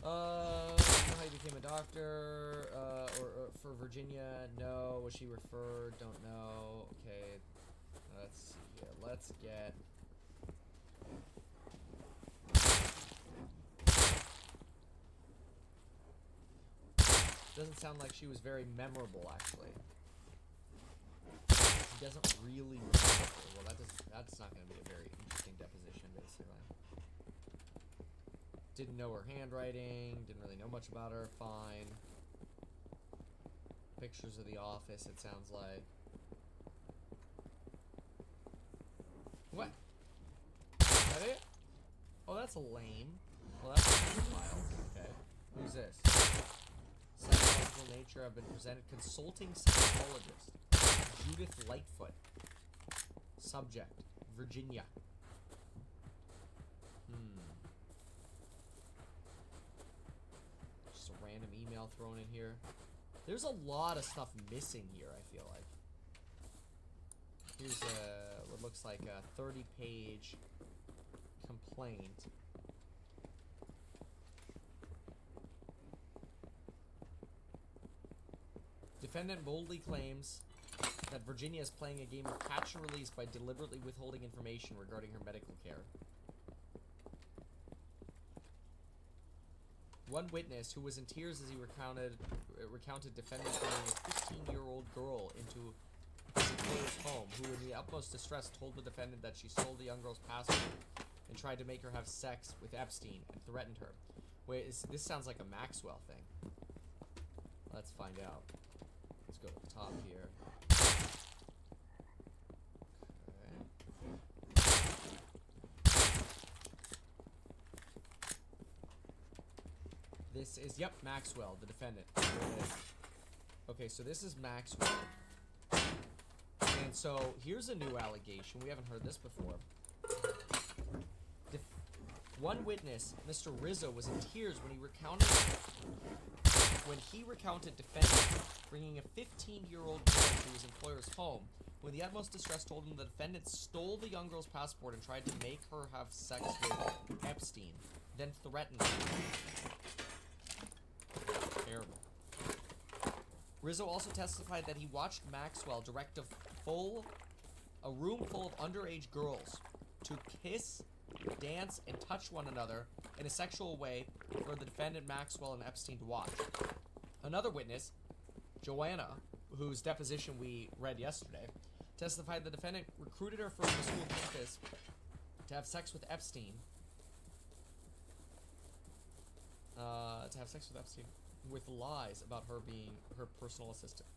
S2: You know how you became a doctor, or for Virginia? No. Was she referred? Don't know. Okay. Let's see here. Let's get... Doesn't sound like she was very memorable, actually. He doesn't really remember her. Well, that's not going to be a very interesting deposition, basically. Didn't know her handwriting, didn't really know much about her, fine. Pictures of the office, it sounds like. What? Is that it? Oh, that's lame. Well, that's wild. Okay. Who's this? Psychological nature. I've been presented. Consulting psychologist. Judith Lightfoot. Subject. Virginia. Just a random email thrown in here. There's a lot of stuff missing here, I feel like. Here's what looks like a 30-page complaint. Defendant boldly claims that Virginia is playing a game of catch and release by deliberately withholding information regarding her medical care. One witness, who was in tears as he recounted defendant bringing a 15-year-old girl into his employer's home, who in the utmost distress told the defendant that she stole the young girl's passport and tried to make her have sex with Epstein and threatened her. Wait, this sounds like a Maxwell thing. Let's find out. Let's go to the top here. This is, yep, Maxwell, the defendant. Okay, so this is Maxwell. And so, here's a new allegation. We haven't heard this before. One witness, Mr. Rizzo, was in tears when he recounted defendant bringing a 15-year-old girl to his employer's home. When the utmost distress told him the defendant stole the young girl's passport and tried to make her have sex with Epstein, then threatened her. Terrible. Rizzo also testified that he watched Maxwell direct a room full of underage girls to kiss, dance, and touch one another in a sexual way for the defendant Maxwell and Epstein to watch. Another witness, Joanna, whose deposition we read yesterday, testified the defendant recruited her from the school campus to have sex with Epstein. With lies about her being her personal assistant.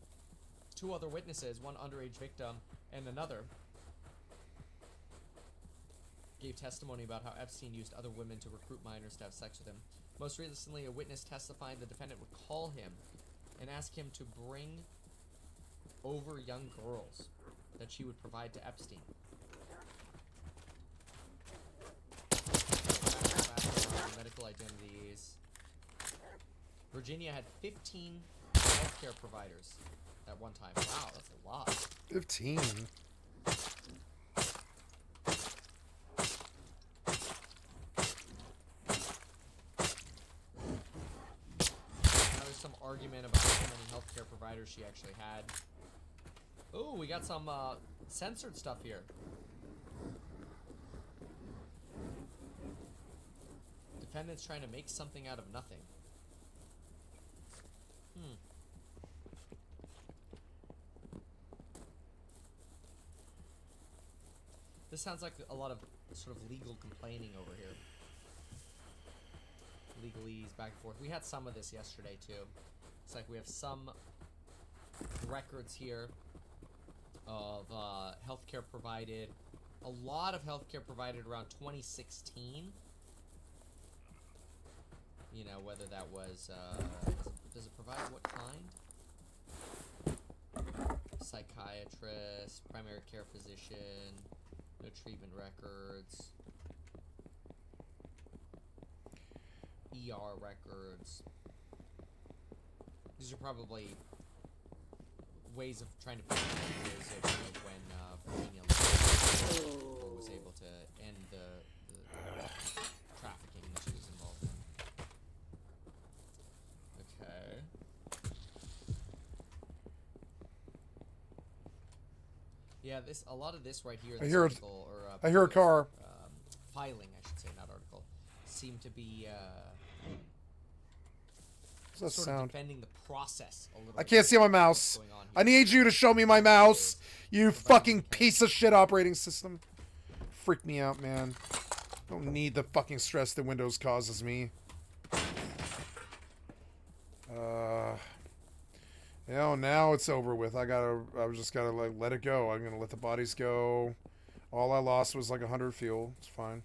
S2: Two other witnesses, one underage victim and another, gave testimony about how Epstein used other women to recruit minors to have sex with him. Most recently, a witness testifying the defendant would call him and ask him to bring over young girls that she would provide to Epstein. Medical identities. Virginia had 15 healthcare providers at one time. Wow, that's a lot.
S1: 15.
S2: Now there's some argument about how many healthcare providers she actually had. Oh, we got some censored stuff here. Defendant's trying to make something out of nothing. This sounds like a lot of sort of legal complaining over here. Legalese, back and forth. We had some of this yesterday, too. It's like we have some records here of healthcare provided. A lot of healthcare provided around 2016. You know, whether that was, does it provide what kind? Psychiatrist, primary care physician, no treatment records, ER records. These are probably ways of trying to put years of when Virginia was able to end the trafficking that she was involved in. Okay. Yeah, a lot of this right here.
S1: I hear a car.
S2: Filing, I should say, not article. Seem to be
S1: What's that
S2: sort of
S1: sound?
S2: defending the process a little.
S1: I can't see my mouse. I need you to show me my mouse. You fucking piece of shit operating system. Freak me out, man. Don't need the fucking stress that Windows causes me. You know, now it's over with. I just gotta like let it go. I'm gonna let the bodies go. All I lost was like 100 fuel. It's fine.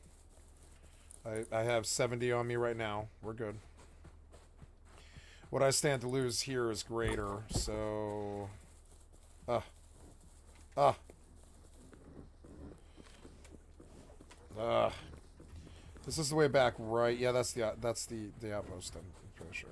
S1: I have 70 on me right now. We're good. What I stand to lose here is greater, so... This is the way back, right? Yeah, that's the outpost, I'm pretty sure.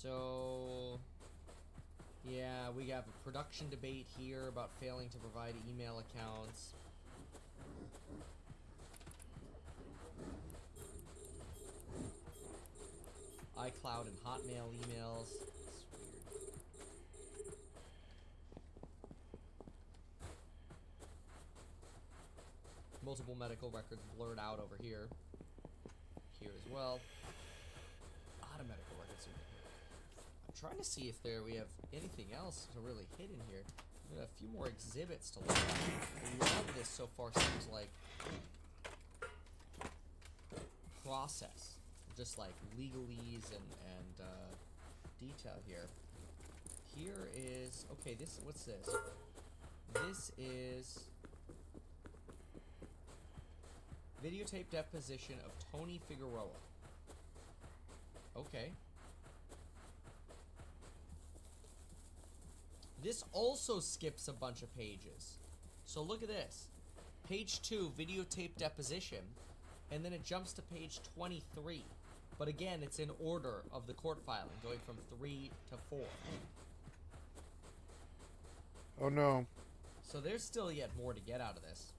S2: So, yeah, we have a production debate here about failing to provide email accounts. iCloud and Hotmail emails. It's weird. Multiple medical records blurred out over here. Here as well. A lot of medical records. I'm trying to see if we have anything else to really hit in here. We have a few more exhibits to look at. A lot of this so far seems like process. Just like legalese and detail here. Here is, okay, what's this? This is videotape deposition of Tony Figueroa. Okay. This also skips a bunch of pages. So look at this. Page 2, videotape deposition, and then it jumps to page 23. But again, it's in order of the court filing, going from 3 to 4.
S1: Oh no.
S2: So there's still yet more to get out of this.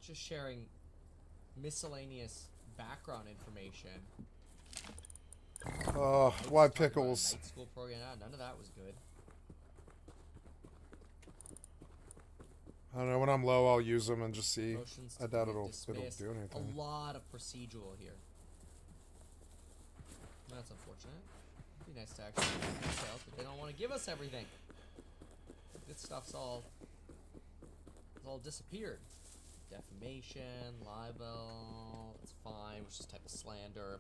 S2: Just sharing miscellaneous background information.
S1: Oh, why pickles?
S2: Night school program. None of that was good.
S1: I don't know, when I'm low, I'll use them and just see.
S2: Motions
S1: I doubt
S2: to
S1: it'll
S2: dismiss.
S1: do anything.
S2: A lot of procedural here. That's unfortunate. It'd be nice to actually have details, but they don't want to give us everything. This stuff's all disappeared. Defamation, libel, that's fine, which is type of slander.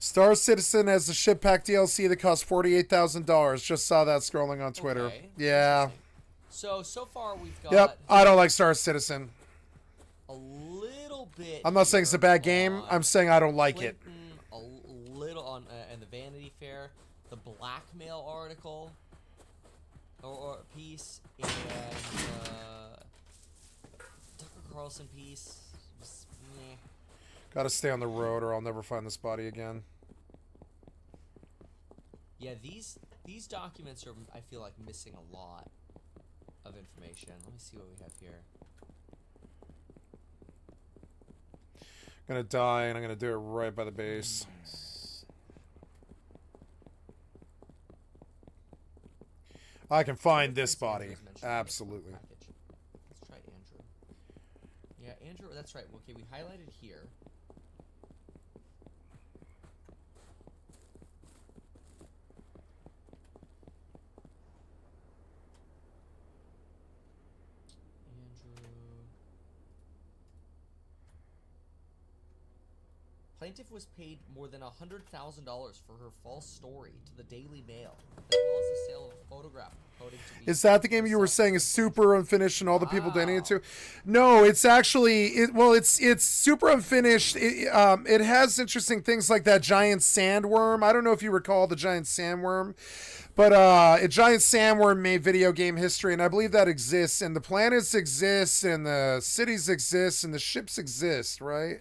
S1: Star Citizen has the ship pack DLC that costs $48,000. Just saw that scrolling on Twitter.
S2: Okay.
S1: Yeah.
S2: So far we've got
S1: Yep. I don't like Star Citizen.
S2: a little bit.
S1: I'm not saying it's a bad game. I'm saying I don't like it.
S2: Clinton, a little on and the Vanity Fair, the blackmail article or piece, and Tucker Carlson piece. Was, meh.
S1: Gotta stay on the road or I'll never find this body again.
S2: Yeah, these documents are, I feel like, missing a lot of information. Let me see what we have here.
S1: I'm gonna die and I'm gonna do it right by the base. I can find this body. Absolutely.
S2: Let's try Andrew. Yeah, Andrew, that's right. Okay, we highlighted here. Plaintiff was paid more than $100,000 for her false story to the Daily Mail, as well as the sale of a photograph purporting to be.
S1: Is that the game you were saying is super unfinished and all the people donating to? No, it's actually it's super unfinished. It has interesting things like that giant sandworm. I don't know if you recall the giant sandworm, but a giant sandworm made video game history, and I believe that exists, and the planets exist, and the cities exist, and the ships exist, right?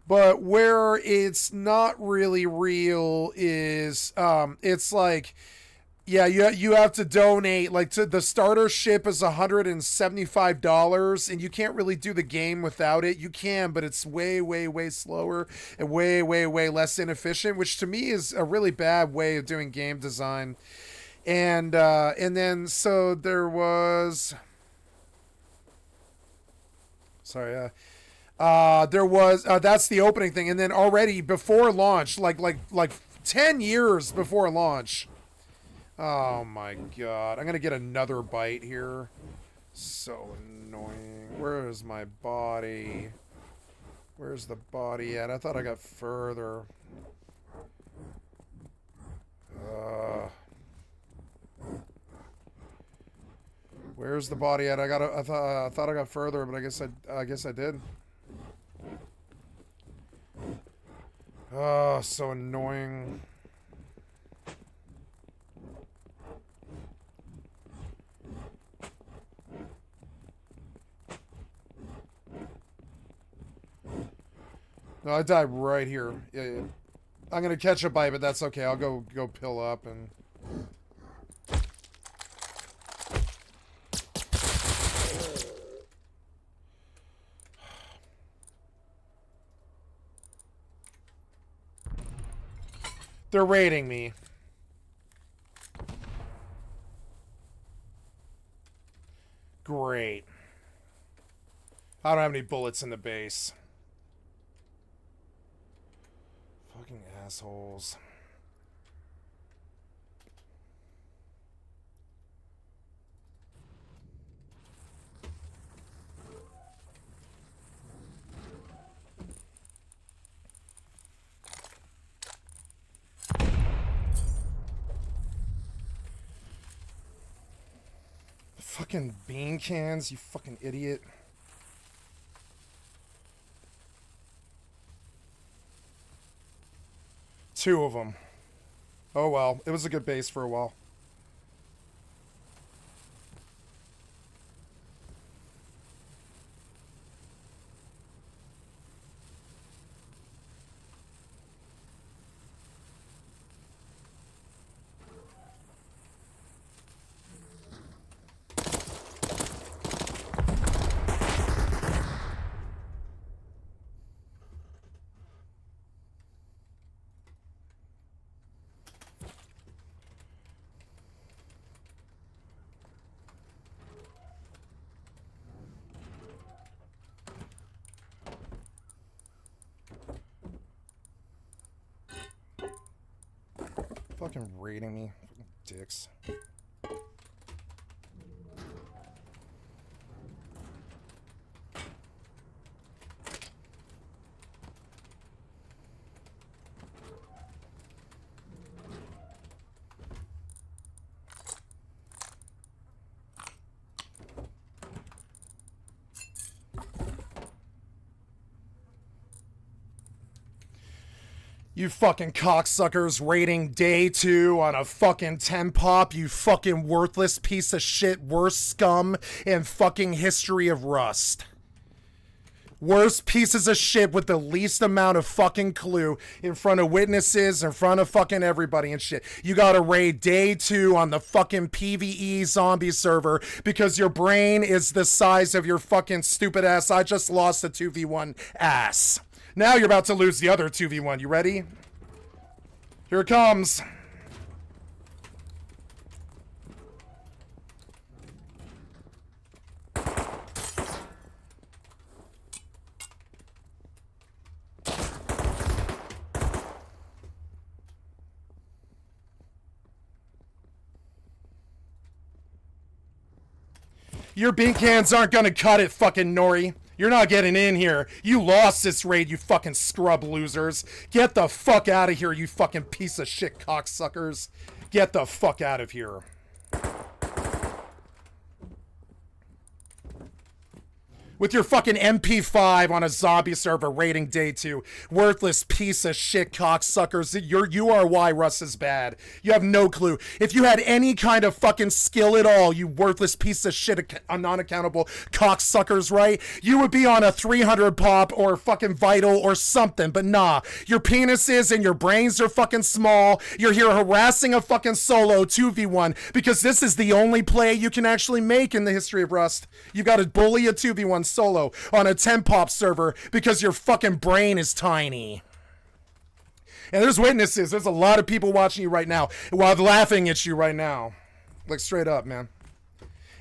S1: But where it's not really real is it's like, yeah, you have to donate, like, to the starter ship is $175, and you can't really do the game without it. You can, but it's way, way, way slower and way, way, way less inefficient, which to me is a really bad way of doing game design. And then so there was, sorry, there was that's the opening thing, and then already before launch, like 10 years before launch. Oh my god, I'm gonna get another bite here. So annoying. Where is my body? Where's the body at? I thought I got further. Where's the body at? I thought I got further, but I guess I did. Oh, so annoying. No, I died right here. Yeah. I'm gonna catch a bite, but that's okay. I'll go pill up and. They're raiding me. Great. I don't have any bullets in the base. Fucking assholes. Fucking bean cans, you fucking idiot. Two of them. Oh well, it was a good base for a while. Fucking raiding me. Fucking dicks. You fucking cocksuckers rating day 2 on a fucking 10 pop, you fucking worthless piece of shit, worst scum in fucking history of Rust. Worst pieces of shit with the least amount of fucking clue in front of witnesses, in front of fucking everybody and shit. You gotta raid day 2 on the fucking PvE zombie server because your brain is the size of your fucking stupid ass. I just lost a 2v1 ass. Now you're about to lose the other 2v1. You ready? Here it comes. Your bean cans aren't gonna cut it, fucking Nori. You're not getting in here. You lost this raid, you fucking scrub losers. Get the fuck out of here, you fucking piece of shit cocksuckers. Get the fuck out of here. With your fucking MP5 on a zombie server raiding day 2. Worthless piece of shit cocksuckers. You are why Russ is bad. You have no clue. If you had any kind of fucking skill at all, you worthless piece of shit, non-accountable cocksuckers, right? You would be on a 300 pop or fucking vital or something, but nah. Your penises and your brains are fucking small. You're here harassing a fucking solo 2v1 because this is the only play you can actually make in the history of Rust. You've got to bully a 2v1 solo on a 10 pop server because your fucking brain is tiny. And there's witnesses. There's a lot of people watching you right now while laughing at you right now. Like straight up, man.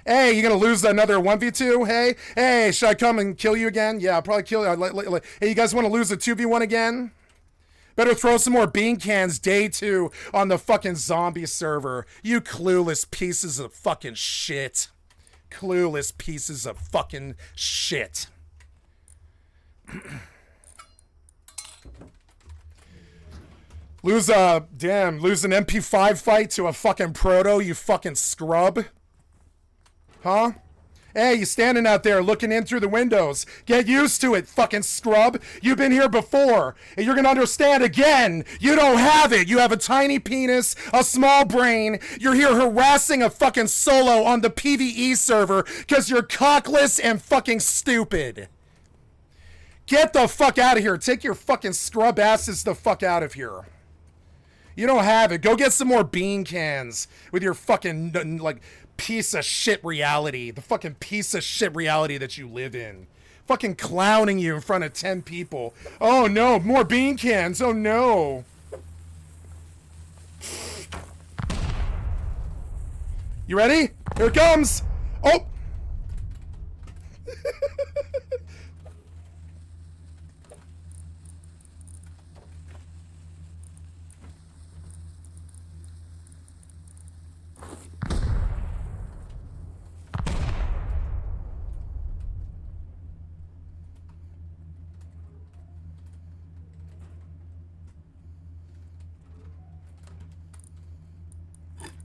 S1: Hey, you gonna lose another 1v2? Hey, should I come and kill you again? Yeah, I'll probably kill you. Hey, you guys want to lose a 2v1 again? Better throw some more bean cans day 2 on the fucking zombie server. You clueless pieces of fucking shit. Clueless pieces of fucking shit. Lose an MP5 fight to a fucking proto, you fucking scrub. Huh? Hey, you standing out there looking in through the windows. Get used to it, fucking scrub. You've been here before, and you're gonna understand again. You don't have it. You have a tiny penis, a small brain. You're here harassing a fucking solo on the PvE server because you're cockless and fucking stupid. Get the fuck out of here. Take your fucking scrub asses the fuck out of here. You don't have it. Go get some more bean cans with your fucking, like, piece of shit reality. The fucking piece of shit reality that you live in. Fucking clowning you in front of 10 people. Oh no, more bean cans. Oh no. You ready? Here it comes. Oh.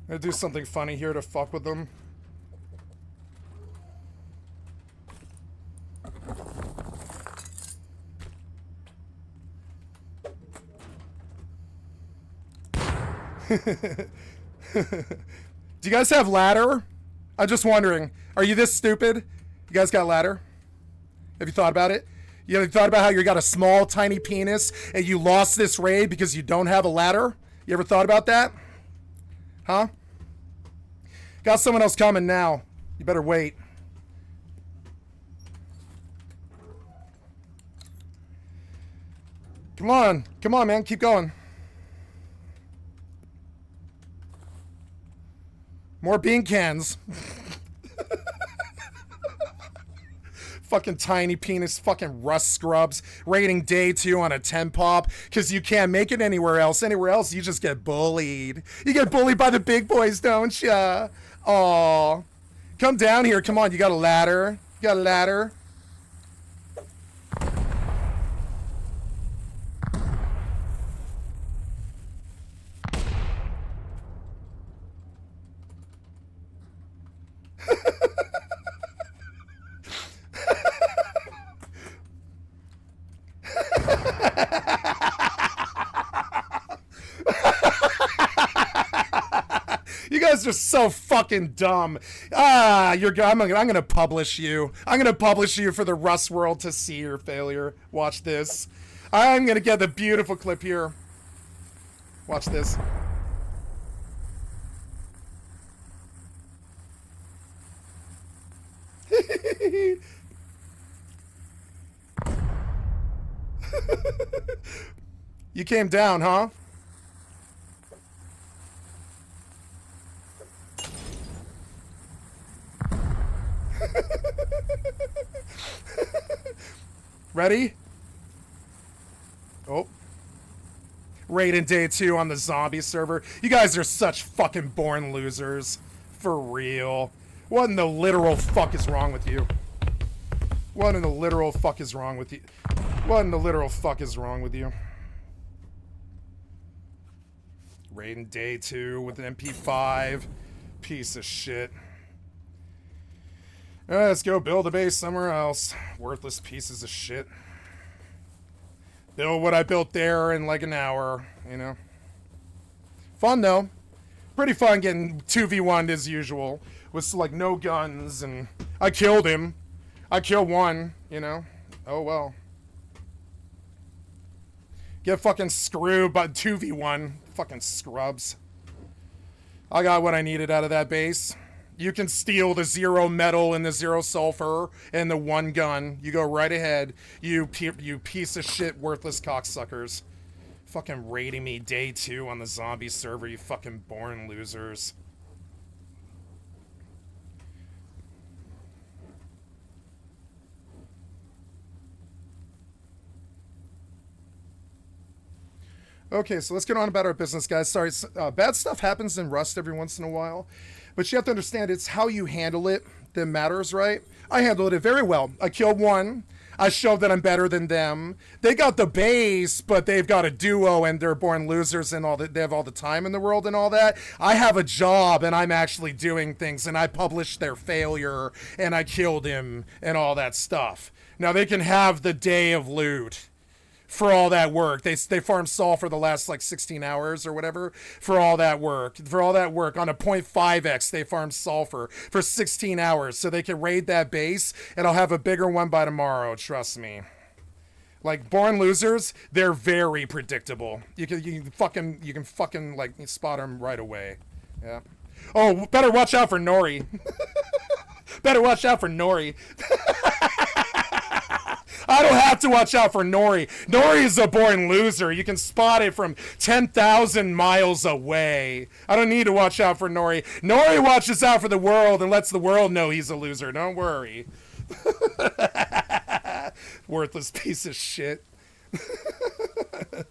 S1: I'm gonna do something funny here to fuck with them. Do you guys have ladder? I'm just wondering. Are you this stupid? You guys got ladder? Have you thought about it? You ever thought about how you got a small, tiny penis and you lost this raid because you don't have a ladder? You ever thought about that? Huh? Got someone else coming now. You better wait. Come on. Come on, man. Keep going. More bean cans. Fucking tiny penis, fucking rust scrubs. Rating day 2 on a 10 pop because you can't make it anywhere else. Anywhere else, you just get bullied. You get bullied by the big boys, don't ya? Aw. Come down here. Come on. You got a ladder. You got a ladder. You guys are so fucking dumb. I'm gonna publish you. I'm gonna publish you for the Rust world to see your failure. Watch this. I'm gonna get the beautiful clip here. Watch this. You came down, huh? Ready? Oh. Raid in day 2 on the zombie server. You guys are such fucking born losers. For real. What in the literal fuck is wrong with you? What in the literal fuck is wrong with you? What in the literal fuck is wrong with you? Raid in day 2 with an MP5. Piece of shit. Let's go build a base somewhere else. Worthless pieces of shit. Build what I built there in like an hour, you know. Fun though. Pretty fun getting 2v1'd as usual. With like no guns and I killed him. I killed one, you know. Oh well. Get fucking screwed by 2v1. Fucking scrubs. I got what I needed out of that base. You can steal the 0 metal and the 0 sulfur and the 1 gun. You go right ahead. You piece of shit worthless cocksuckers. Fucking raiding me day 2 on the zombie server, you fucking born losers. Okay, so let's get on about our business, guys. Sorry, bad stuff happens in Rust every once in a while. But you have to understand it's how you handle it that matters, right? I handled it very well. I killed one. I showed that I'm better than them. They got the base, but they've got a duo and they're born losers and all that. They have all the time in the world and all that. I have a job and I'm actually doing things, and I published their failure and I killed him and all that stuff. Now they can have the day of loot for all that work. They farmed Saul for the last like 16 hours or whatever for all that work. For all that work on a 0.5x, they farmed sulfur for 16 hours so they can raid that base, and I'll have a bigger one by tomorrow, trust me. Like, born losers, they're very predictable. You can fucking like spot them right away. Yeah. Oh, better watch out for Nori. Better watch out for Nori. I don't have to watch out for Nori. Nori is a born loser. You can spot it from 10,000 miles away. I don't need to watch out for Nori. Nori watches out for the world and lets the world know he's a loser. Don't worry. Worthless piece of shit.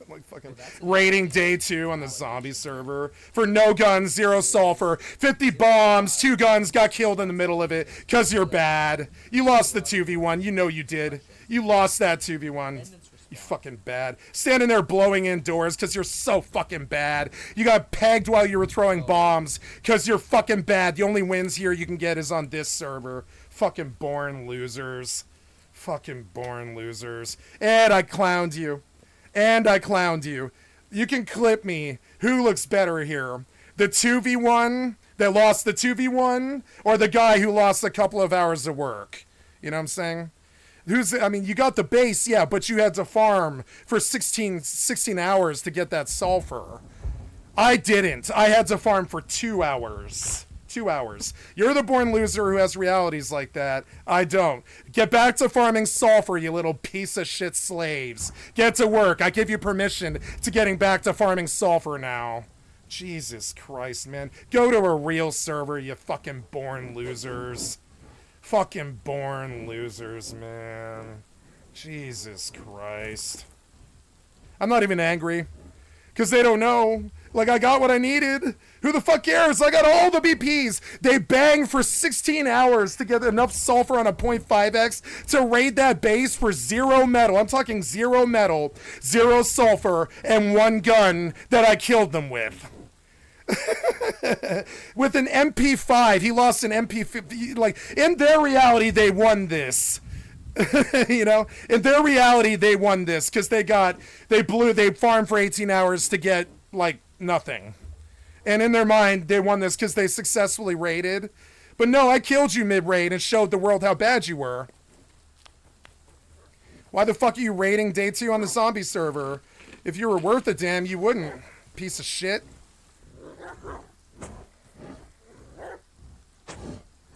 S1: Like fucking raiding day 2 on the zombie server for no guns, 0 sulfur, 50 bombs, 2 guns, got killed in the middle of it because you're bad. You lost the 2v1. You know you did. You lost that 2v1. You fucking bad. Standing there blowing indoors because you're so fucking bad. You got pegged while you were throwing bombs because you're fucking bad. The only wins here you can get is on this server. Fucking born losers. Fucking born losers. And I clowned you. And I clowned you. You can clip me. Who looks better here? The 2v1 that lost the 2v1 or the guy who lost a couple of hours of work? You know what I'm saying? I mean, you got the base, yeah, but you had to farm for 16 hours to get that sulfur. I didn't. I had to farm for 2 hours. 2 hours. You're the born loser who has realities like that. I don't. Get back to farming sulfur, you little piece of shit slaves. Get to work. I give you permission to getting back to farming sulfur now. Jesus Christ, man. Go to a real server, you fucking born losers. Fucking born losers, man. Jesus Christ. I'm not even angry. Because they don't know. Like, I got what I needed. Who the fuck cares? I got all the BPs. They banged for 16 hours to get enough sulfur on a 0.5x to raid that base for 0 metal. I'm talking 0 metal, 0 sulfur, and 1 gun that I killed them with. With an MP5. He lost an MP5. Like, in their reality, they won this. You know, in their reality, they won this because they farmed for 18 hours to get like nothing, and in their mind, they won this because they successfully raided. But no, I killed you mid-raid and showed the world how bad you were. Why the fuck are you raiding day 2 on the zombie server? If you were worth a damn, you wouldn't. Piece of shit.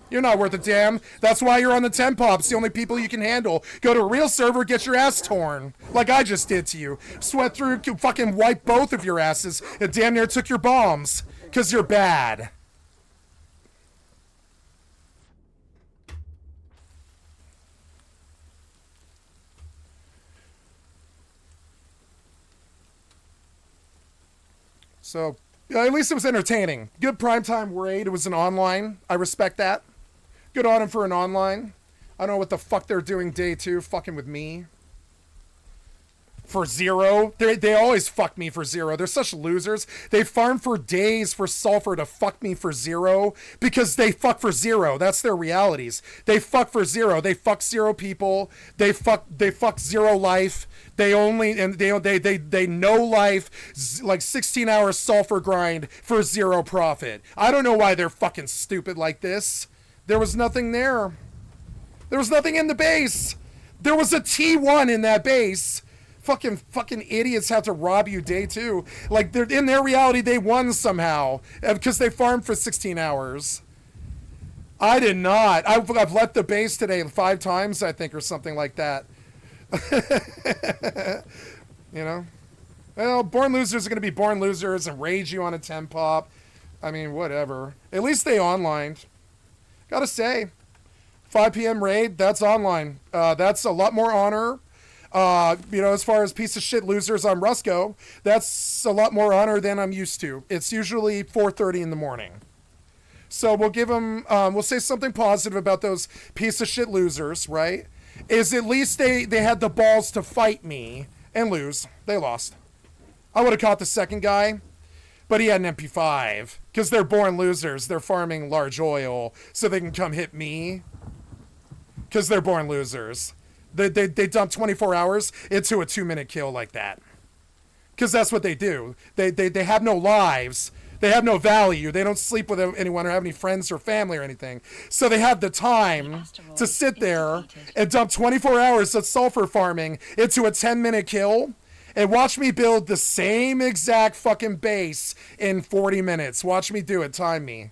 S1: You're not worth a damn. That's why you're on the 10 pops. The only people you can handle. Go to a real server, get your ass torn. Like I just did to you. Sweat through, fucking wipe both of your asses, and damn near took your bombs. Because you're bad. So, at least it was entertaining. Good primetime raid. It was an online. I respect that. Good on him for an online. I don't know what the fuck they're doing day 2, fucking with me. For 0. They always fuck me for 0. They're such losers. They farm for days for sulfur to fuck me for 0 because they fuck for 0. That's their realities. They fuck for 0. They fuck 0 people. They fuck 0 life. They no life, like 16 hours sulfur grind for 0 profit. I don't know why they're fucking stupid like this. There was nothing there. There was nothing in the base. There was a T1 in that base. Fucking idiots have to rob you day 2. Like, they're in their reality, they won somehow because they farmed for 16 hours. I did not. I've left the base today 5 times, I think, or something like that. You know? Well, born losers are going to be born losers and rage you on a 10 pop. I mean, whatever. At least they online. Gotta say, 5 p.m. raid, that's online. That's a lot more honor. You know, as far as piece of shit losers on Rusco, that's a lot more honor than I'm used to. It's usually 4:30 in the morning. So we'll give them, we'll say something positive about those piece of shit losers, right? is at least they had the balls to fight me and lose. They lost. I would have caught the second guy, but he had an MP5 because they're born losers. They're farming large oil so they can come hit me because they're born losers. They dump 24 hours into a 2-minute kill like that because that's what they do. They have no lives. They have no value. They don't sleep with anyone or have any friends or family or anything. So they have the time to sit there and dump 24 hours of sulfur farming into a 10-minute kill and watch me build the same exact fucking base in 40 minutes. Watch me do it. Time me.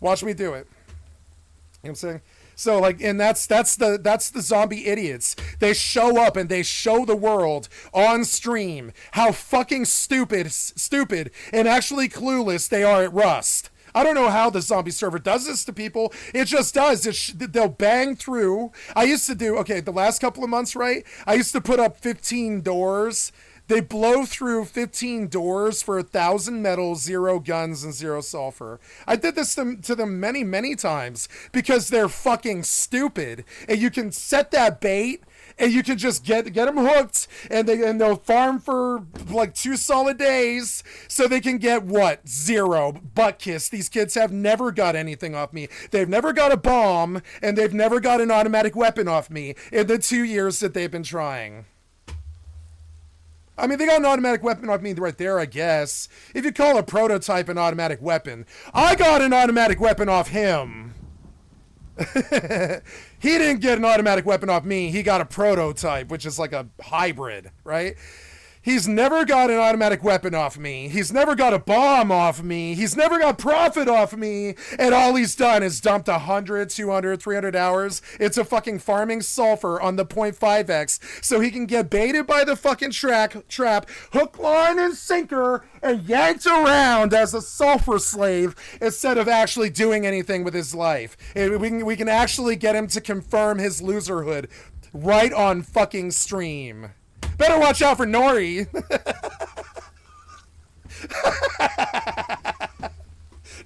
S1: Watch me do it. You know what I'm saying? So like, and that's the zombie idiots. They show up and they show the world on stream how fucking stupid and actually clueless they are at Rust. I don't know how the zombie server does this to people. It just does. They'll bang through. I used to do, okay, the last couple of months, right? I used to put up 15 doors. They blow through 15 doors for 1,000 metal, 0 guns, and 0 sulfur. I did this to them many, many times because they're fucking stupid. And you can set that bait, and you can just get them hooked, and they'll farm for like 2 solid days, so they can get what? 0 butt kiss. These kids have never got anything off me. They've never got a bomb, and they've never got an automatic weapon off me in the 2 years that they've been trying. I mean, they got an automatic weapon off me right there, I guess. If you call a prototype an automatic weapon. I got an automatic weapon off him. He didn't get an automatic weapon off me. He got a prototype, which is like a hybrid, right? He's never got an automatic weapon off me. He's never got a bomb off me. He's never got profit off me. And all he's done is dumped 100, 200, 300 hours into fucking farming sulfur on the 0.5x so he can get baited by the fucking trap, hook, line, and sinker, and yanked around as a sulfur slave instead of actually doing anything with his life. And we can actually get him to confirm his loserhood right on fucking stream. Better watch out for Nori.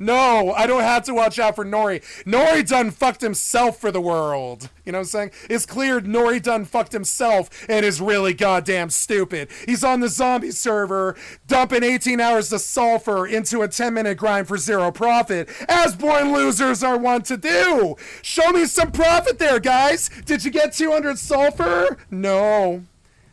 S1: No, I don't have to watch out for Nori. Nori done fucked himself for the world. You know what I'm saying? It's clear Nori done fucked himself and is really goddamn stupid. He's on the zombie server, dumping 18 hours of sulfur into a 10-minute grind for 0 profit, as born losers are wont to do. Show me some profit there, guys. Did you get 200 sulfur? No.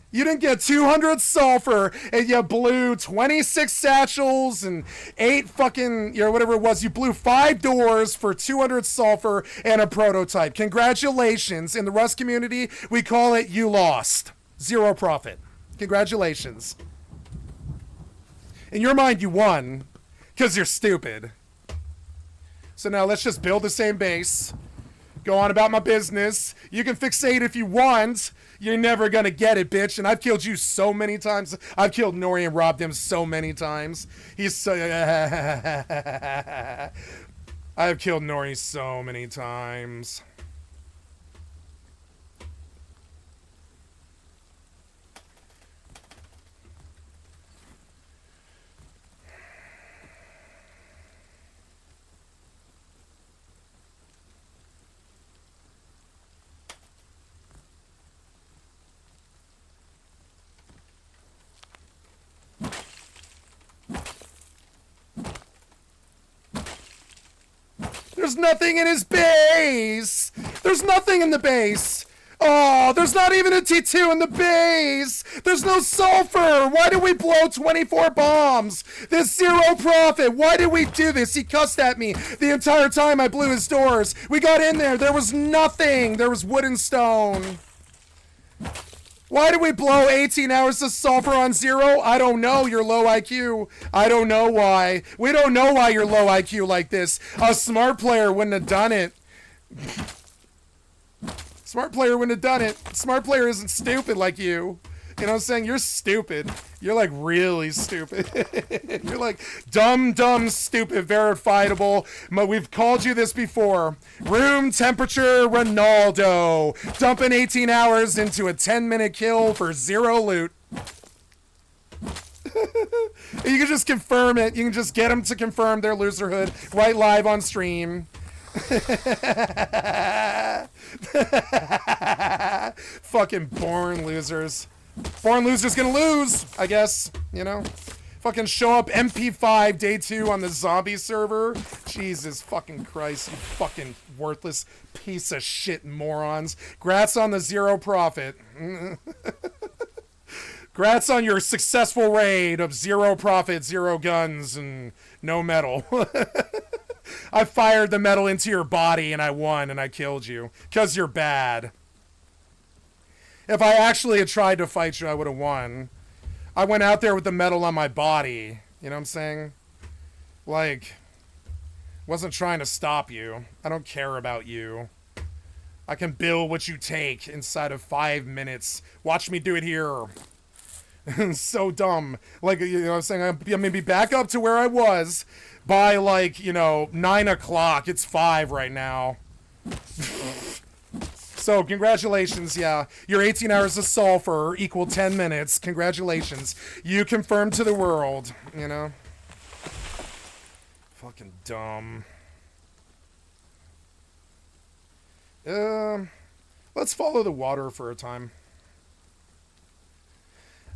S1: You didn't get 200 sulfur, and you blew 26 satchels and 8 fucking, you know, whatever it was. You blew 5 doors for 200 sulfur and a prototype. Congratulations. In the Rust community, we call it you lost. 0 profit. Congratulations. In your mind, you won because you're stupid. So now let's just build the same base. Go on about my business. You can fixate if you want. You're never gonna get it, bitch. And I've killed you so many times. I've killed Nori and robbed him so many times. He's so... I've killed Nori so many times. There's nothing in his base. There's nothing in the base. Oh, there's not even a T2 in the base. There's no sulfur. Why did we blow 24 bombs? There's 0 profit. Why did we do this? He cussed at me the entire time I blew his doors. We got in there. There was nothing. There was wood and stone. Why did we blow 18 hours of sulfur on 0? I don't know. You're low IQ. I don't know why. We don't know why you're low IQ like this. A smart player wouldn't have done it. Smart player wouldn't have done it. Smart player isn't stupid like you. You know what I'm saying? You're stupid. You're like really stupid. You're like dumb, stupid, verifiable. But we've called you this before. Room temperature Ronaldo. Dumping 18 hours into a 10-minute kill for 0 loot. You can just confirm it. You can just get them to confirm their loserhood right live on stream. Fucking born losers. Born losers gonna lose, I guess, you know? Fucking show up MP5 day 2 on the zombie server. Jesus fucking Christ, you fucking worthless piece of shit morons. Grats on the 0 profit. Grats on your successful raid of 0 profit, 0 guns, and no metal. I fired the metal into your body and I won and I killed you. 'Cause you're bad. If I actually had tried to fight you, I would have won. I went out there with the metal on my body. You know what I'm saying? Like, wasn't trying to stop you. I don't care about you. I can build what you take inside of 5 minutes. Watch me do it here. So dumb. Like, you know what I'm saying? I'm gonna be back up to where I was by, like, you know, 9 o'clock. It's 5 right now. So, congratulations, yeah. Your 18 hours of sulfur equal 10 minutes. Congratulations. You confirmed to the world, you know? Fucking dumb. Let's follow the water for a time.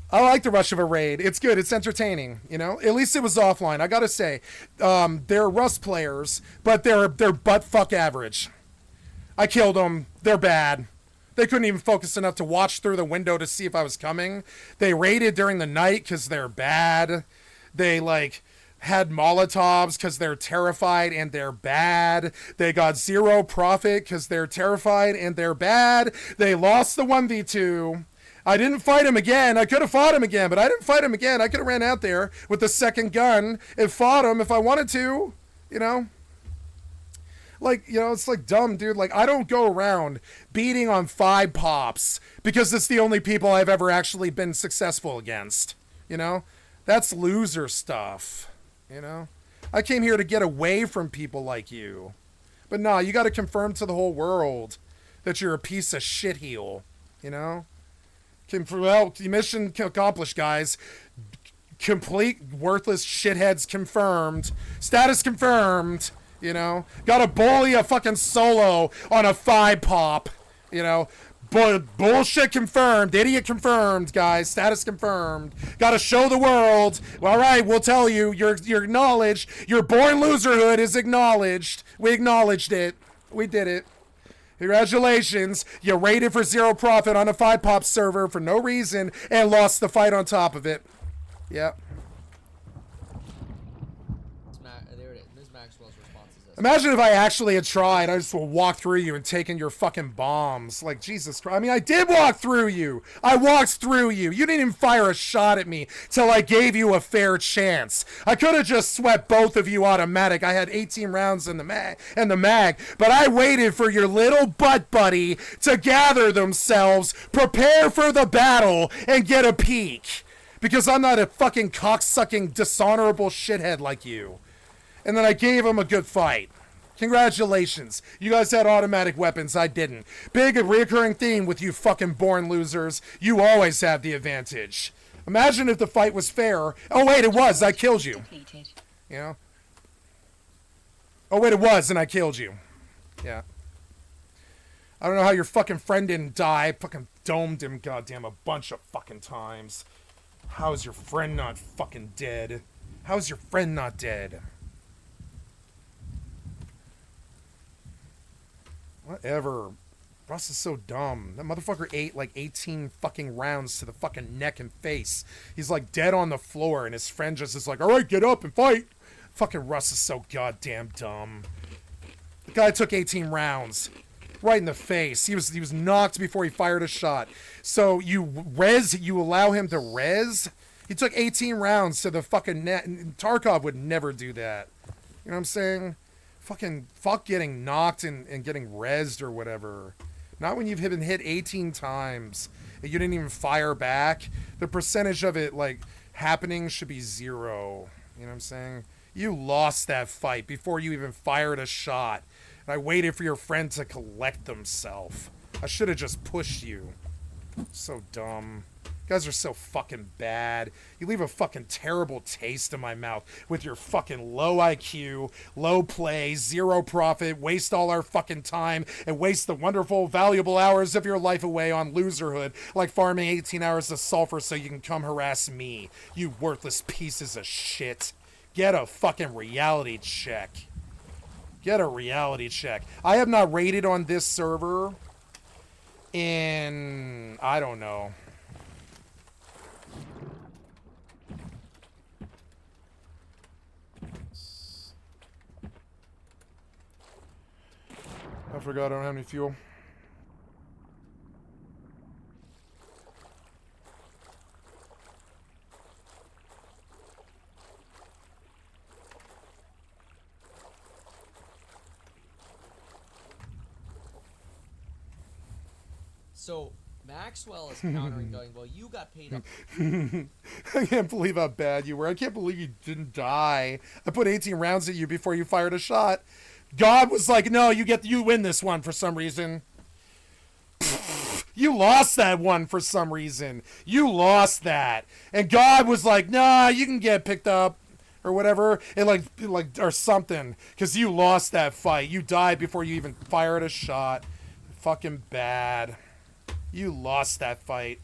S1: I like the rush of a raid. It's good. It's entertaining, you know? At least it was offline. I gotta say, they're Rust players, but they're butt fuck average. I killed them. They're bad. They couldn't even focus enough to watch through the window to see if I was coming. They raided during the night because they're bad. They, like, had Molotovs because they're terrified and they're bad. They got 0 profit because they're terrified and they're bad. They lost the 1v2. I didn't fight him again. I could have fought him again, but I didn't fight him again. I could have ran out there with the second gun and fought him if I wanted to, you know? Like, you know, it's like dumb, dude. Like, I don't go around beating on 5 pops because it's the only people I've ever actually been successful against, you know? That's loser stuff, you know? I came here to get away from people like you. But nah, you got to confirm to the whole world that you're a piece of shit heel, you know? Well, mission accomplished, guys. Complete worthless shitheads confirmed. Status confirmed. You know, gotta bully a fucking solo on a 5 pop. You know, bullshit confirmed, idiot confirmed, guys. Status confirmed. Gotta show the world. All right, we'll tell you. You're acknowledged. Your born loserhood is acknowledged. We acknowledged it. We did it. Congratulations. You raided for 0 profit on a 5 pop server for no reason and lost the fight on top of it. Yep.
S2: There it is. Ms. Maxwell's response is this.
S1: Imagine if I actually had tried. I just walked through you and taken your fucking bombs. Like, Jesus Christ. I mean, I did walk through you. I walked through you. You didn't even fire a shot at me till I gave you a fair chance. I could have just swept both of you automatic. I had 18 rounds in the mag, but I waited for your little butt buddy to gather themselves, prepare for the battle, and get a peek. Because I'm not a fucking cocksucking, dishonorable shithead like you. And then I gave him a good fight. Congratulations. You guys had automatic weapons. I didn't. Big and reoccurring theme with you fucking born losers. You always have the advantage. Imagine if the fight was fair. Oh, wait, it was. I killed you. You know? Oh, wait, it was, and I killed you. Yeah. I don't know how your fucking friend didn't die. I fucking domed him, goddamn, a bunch of fucking times. How is your friend not fucking dead? How is your friend not dead? Whatever. Russ is so dumb. That motherfucker ate like 18 fucking rounds to the fucking neck and face. He's like dead on the floor and his friend just is like, alright, get up and fight. Fucking Russ is so goddamn dumb. The guy took 18 rounds. Right in the face. He was knocked before he fired a shot. So you allow him to res? He took 18 rounds to the fucking net. Tarkov would never do that. You know what I'm saying? Fuck getting knocked and getting rezzed or whatever. Not when you've been hit 18 times. And you didn't even fire back. The percentage of it, like, happening should be 0. You know what I'm saying? You lost that fight before you even fired a shot. And I waited for your friend to collect themselves. I should have just pushed you. So dumb. guys are so fucking bad. You leave a fucking terrible taste in my mouth with your fucking low IQ, low play, zero profit, waste all our fucking time, and waste the wonderful, valuable hours of your life away on loserhood, like farming 18 hours of sulfur so you can come harass me. You worthless pieces of shit. Get a fucking reality check. Get a reality check. I have not raided on this server in, I don't know. I forgot I don't have any fuel.
S2: So Maxwell is countering, going, "Well, you got paid up."
S1: I can't believe how bad you were. I can't believe you didn't die. I put 18 rounds at you before you fired a shot. God was like, "No, you win this one for some reason." You lost that one for some reason. You lost that. And God was like, "Nah, you can get picked up." Or whatever, and like or something. Because you lost that fight. You died before you even fired a shot. Fucking bad. You lost that fight.